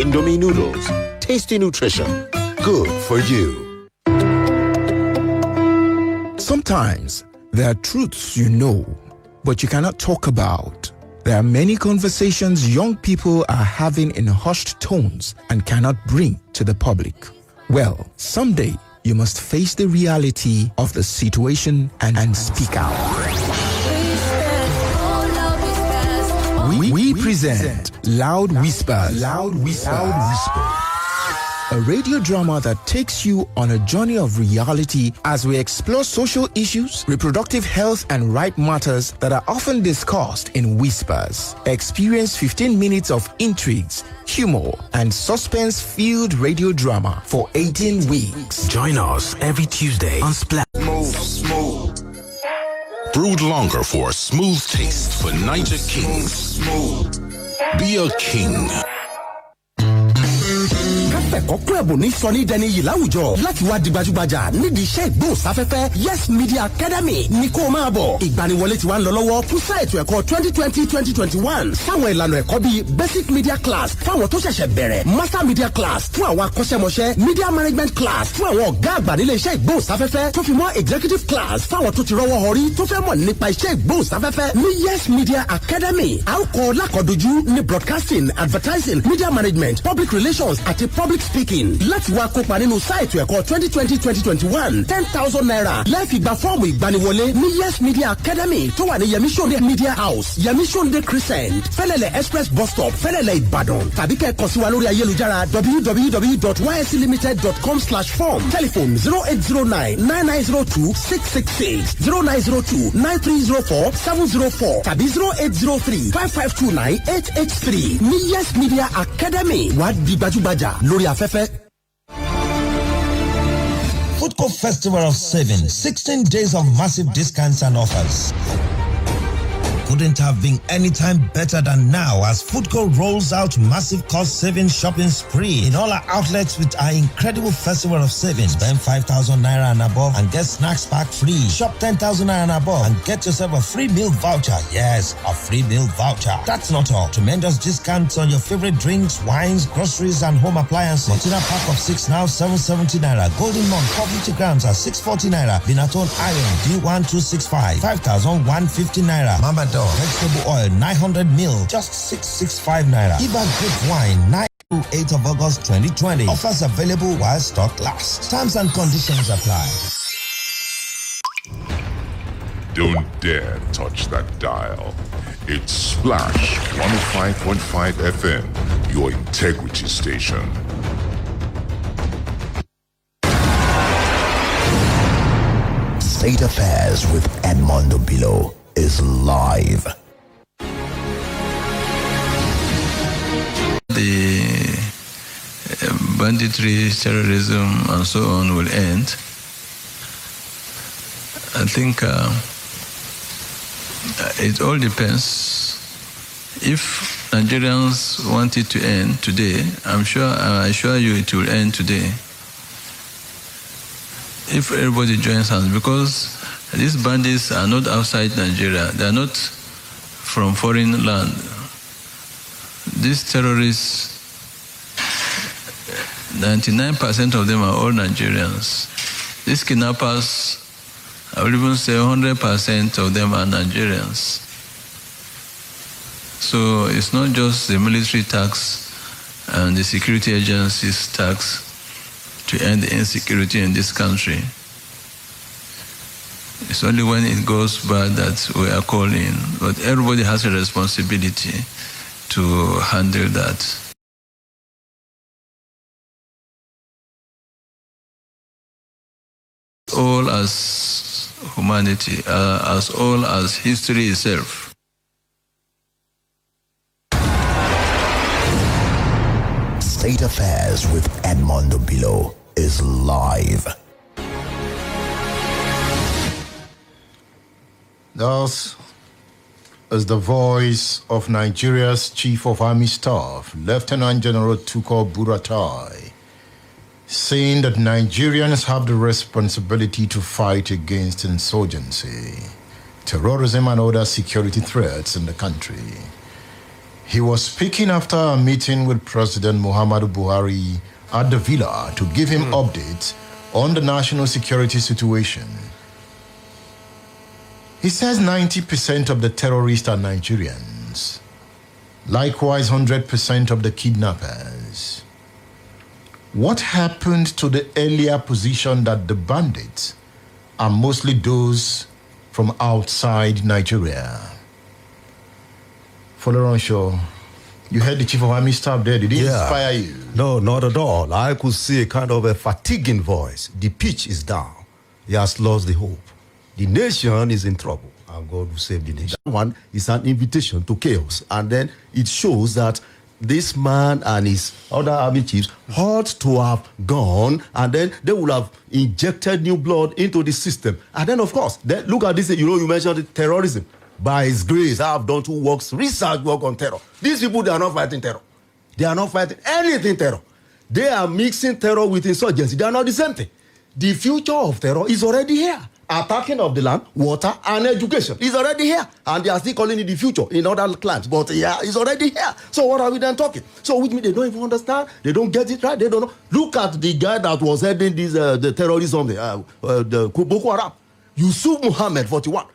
Indomie noodles, tasty nutrition, good for you. Sometimes there are truths you know, but you cannot talk about. There are many conversations young people are having in hushed tones and cannot bring to the public. Well, someday you must face the reality of the situation and speak out. We present Loud Whispers. Loud Whispers. Loud Whispers. A radio drama that takes you on a journey of reality as we explore social issues, reproductive health, and right matters that are often discussed in whispers. Experience 15 minutes of intrigues, humor, and suspense-filled radio drama for 18 weeks. Join us every Tuesday on Splash. Smooth. Brewed longer for a smooth taste for Niger Kings. Smooth. Be a king. Kọ́kọ́ ẹ̀bùn ní sọ ní dẹni yìí láwùjọ láti wá di gbajúgbajà nídìí iṣẹ́ ìgbóhùnsáfẹ́fẹ́ Yes Media Academy ní kó máa bọ̀. Ìgbaniwọlé ti wá ń lọ lọ́wọ́ fún sáà ètò ẹ̀kọ́ 2020-2021 sáwọn ìlànà ẹ̀kọ́ bíi Basic Media Class fáwọn tó ṣẹ̀ṣẹ̀ bẹ̀rẹ̀, Master Media Class fún àwọn akọ́ṣẹ́mọṣẹ́, Media Management Class fún àwọn ọ̀gá àgbà nílé iṣẹ́ ìgbóhùnsáfẹ́fẹ́ tó fi mọ́ Executive Class fáwọn tó ti rọ́wọ́ họrí tó fẹ́ mọ̀ nípa iṣẹ́ ìgbóhùnsáfẹ́fẹ́ ní Yes Media Academy. À ń kọ́ lákọ̀ọ́dojú ní Broadcasting, Advertising, Media Management, Public Relations àti Public Speaking. Láti wá kópa nínú sáìtì ẹ̀kọ́ 2020-2021 10,000 naira láìfi gba fọ́ọ̀mù ìgbaniwọlé ní Yes Media Academy tó wà ní Yemishonde Media House, Yemishonde Crescent, Fẹ́lẹ́lẹ̀ Express Bus Stop, Fẹ́lẹ́lẹ̀ Ìbàdàn. Tàbí kẹ́ kàn sí wa lórí ayélujára www.ysclimited.com/form. Telephone 0809-9902-666, 0902-9304-704 tàbí 0803-5529-883 ní Yes Media Academy. Wá di gbajúgbajà lórí afẹ́fẹ́. Foodco Festival of Savings, 16 days of massive discounts and offers. Couldn't have been any time better than now as Foodco rolls out massive cost-saving shopping spree in all our outlets with our incredible Festival of Savings. Spend 5,000 naira and above and get snacks pack free. Shop 10,000 naira and above and get yourself a free meal voucher. Yes, a free meal voucher. That's not all. Tremendous discounts on your favorite drinks, wines, groceries, and home appliances. Container pack of 6 now 770 naira. Golden Monk 450 grams at 640 naira. Binaton Iron D1265 5,150 naira. Mama vegetable oil 900 ml just 665 naira. Iba grape wine 9 to 8 of August 2020. Offers available while stock lasts. Terms and conditions apply. Don't dare touch that dial. It's Splash 105.5 FM, your integrity station. State Affairs with Edmund Obilo is live. The banditry, terrorism, and so on will end. I think it all depends. If Nigerians want it to end today, I assure you it will end today. If everybody joins hands, because these bandits are not outside Nigeria, they are not from foreign land. These terrorists, 99% of them are all Nigerians. These kidnappers, I would even say 100% of them are Nigerians. So it's not just the military tax and the security agencies tax to end the insecurity in this country. It's only when it goes bad that we are calling. But everybody has a responsibility to handle that. All as humanity, as all as history itself. State Affairs with Edmund Obilo is live. Thus is the voice of Nigeria's Chief of Army Staff, Lieutenant General Tukur Buratai, saying that Nigerians have the responsibility to fight against insurgency, terrorism, and other security threats in the country. He was speaking after a meeting with President Muhammadu Buhari at the Villa to give him updates on the national security situation. He says 90% of the terrorists are Nigerians. Likewise, 100% of the kidnappers. What happened to the earlier position that the bandits are mostly those from outside Nigeria? Follow Shaw, you heard the Chief of Army Staff there. Did he inspire you? No, not at all. I could see a kind of a fatiguing voice. The pitch is down. He has lost the hope. The nation is in trouble, and God will save the nation. That one is an invitation to chaos, and then it shows that this man and his other army chiefs ought to have gone, and then they would have injected new blood into the system. And then, of course, then look at this. You mentioned terrorism. By His grace, I have done 2 works, research work on terror. These people, they are not fighting terror. They are not fighting anything terror. They are mixing terror with insurgency. They are not the same thing. The future of terror is already here. Attacking of the land, water, and education is already here. And they are still calling it the future in other clans. But yeah, it's already here. So what are we then talking? So which means they don't even understand. They don't get it right. They don't know. Look at the guy that was heading this, the terrorism, the Boko Haram. Yusuf Muhammad, 41.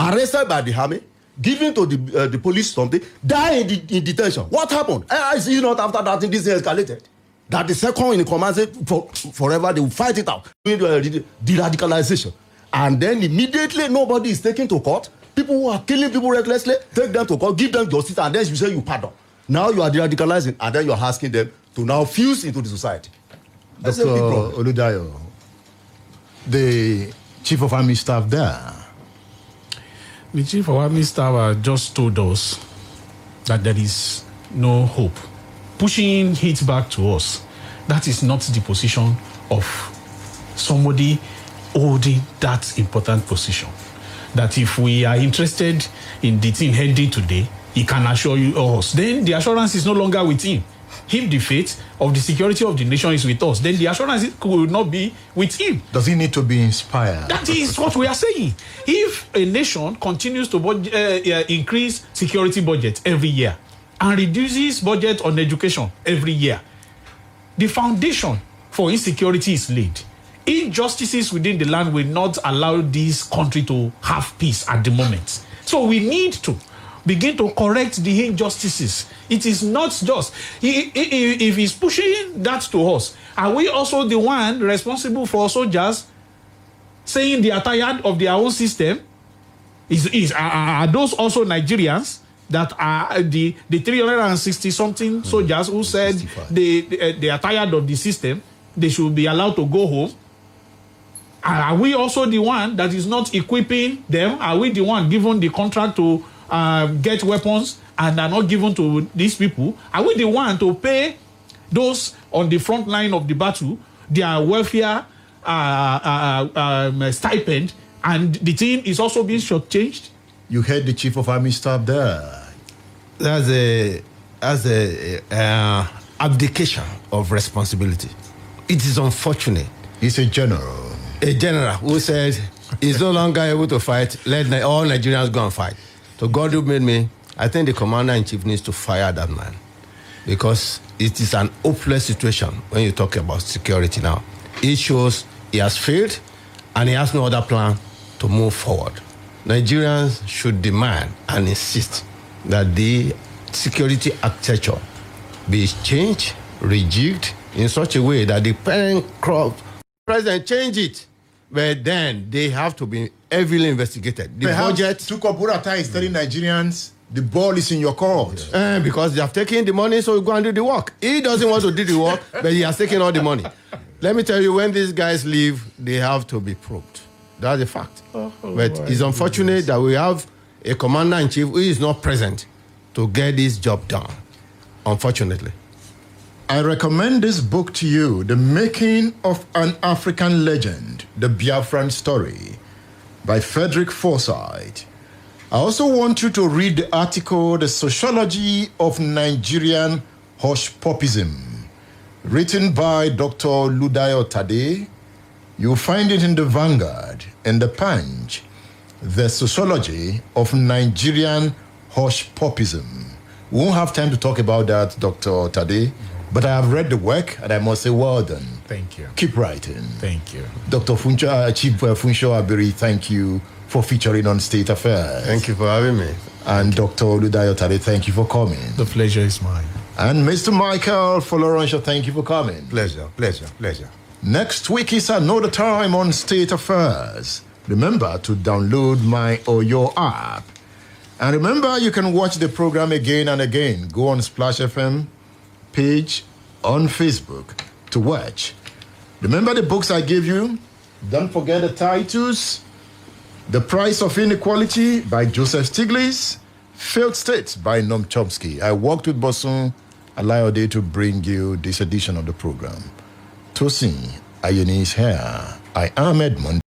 Arrested by the army, given to the police something, died in detention. What happened? Is it not after that this escalated? That the second in command said forever they will fight it out. De-radicalization. And then immediately nobody is taken to court. People who are killing people recklessly, take them to court, give them justice, and then you say you pardon. Now you are de-radicalizing, and then you are asking them to now fuse into the society. Dr. Oludayo, the Chief of Army Staff there. The Chief of Army Staff just told us that there is no hope. Pushing it back to us, that is not the position of somebody holding that important position. That if we are interested in the thing heading today, he can assure you us. Then the assurance is no longer with him. If the fate of the security of the nation is with us, then the assurance could not be with him. Does he need to be inspired? That is what we are saying. If a nation continues to increase security budget every year and reduces budget on education every year, the foundation for insecurity is laid. Injustices within the land will not allow this country to have peace at the moment. So we need to begin to correct the injustices. It is not just. If he's pushing that to us, are we also the one responsible for soldiers saying they are tired of their own system? Are those also Nigerians that are the 360-something soldiers who said they are tired of the system? They should be allowed to go home. Are we also the one that is not equipping them? Are we the one given the contract to get weapons and are not given to these people? Are we the one to pay those on the front line of the battle their welfare stipend, and the thing is also being shortchanged? You heard the Chief of Army Staff there. That's a abdication of responsibility. It is unfortunate. He's a general. A general who said he's no longer able to fight, let all Nigerians go and fight. So God who made me, I think the commander-in-chief needs to fire that man, because it is an hopeless situation when you talk about security now. It shows he has failed and he has no other plan to move forward. Nigerians should demand and insist that the security architecture be changed, rejigged in such a way that the parent crop president change it, but then they have to be heavily investigated. The budget. Tuko Burata is telling Nigerians the ball is in your court. Because they have taken the money, so we go and do the work. He doesn't want to do the work, but he has taken all the money. Let me tell you, when these guys leave, they have to be probed. That's a fact. But it's unfortunate that we have a commander-in-chief who is not present to get this job done, unfortunately. I recommend this book to you, The Making of an African Legend, The Biafran Story, by Frederick Forsyth. I also want you to read the article, The Sociology of Nigerian Hush-Puppyism, written by Dr. Ludayo Tade. You'll find it in the Vanguard and the Punch, The Sociology of Nigerian Hush-Puppyism. We won't have time to talk about that, Dr. Tade, but I have read the work and I must say, well done. Thank you. Keep writing. Thank you. Dr. Chief Funsho Abiri, thank you for featuring on State Affairs. Thank you for having me. And Dr. Ludayo Tade, thank you for coming. The pleasure is mine. And Mr. Michael Foloransho, thank you for coming. Pleasure. Next week is another time on State Affairs. Remember to download my Oyo app. And remember, you can watch the program again and again. Go on Splash FM page on Facebook to watch. Remember the books I gave you? Don't forget the titles. The Price of Inequality by Joseph Stiglitz. Failed States by Noam Chomsky. I worked with Bosun Alayode to bring you this edition of the program. Tosin Ayeni is here. I am Edmund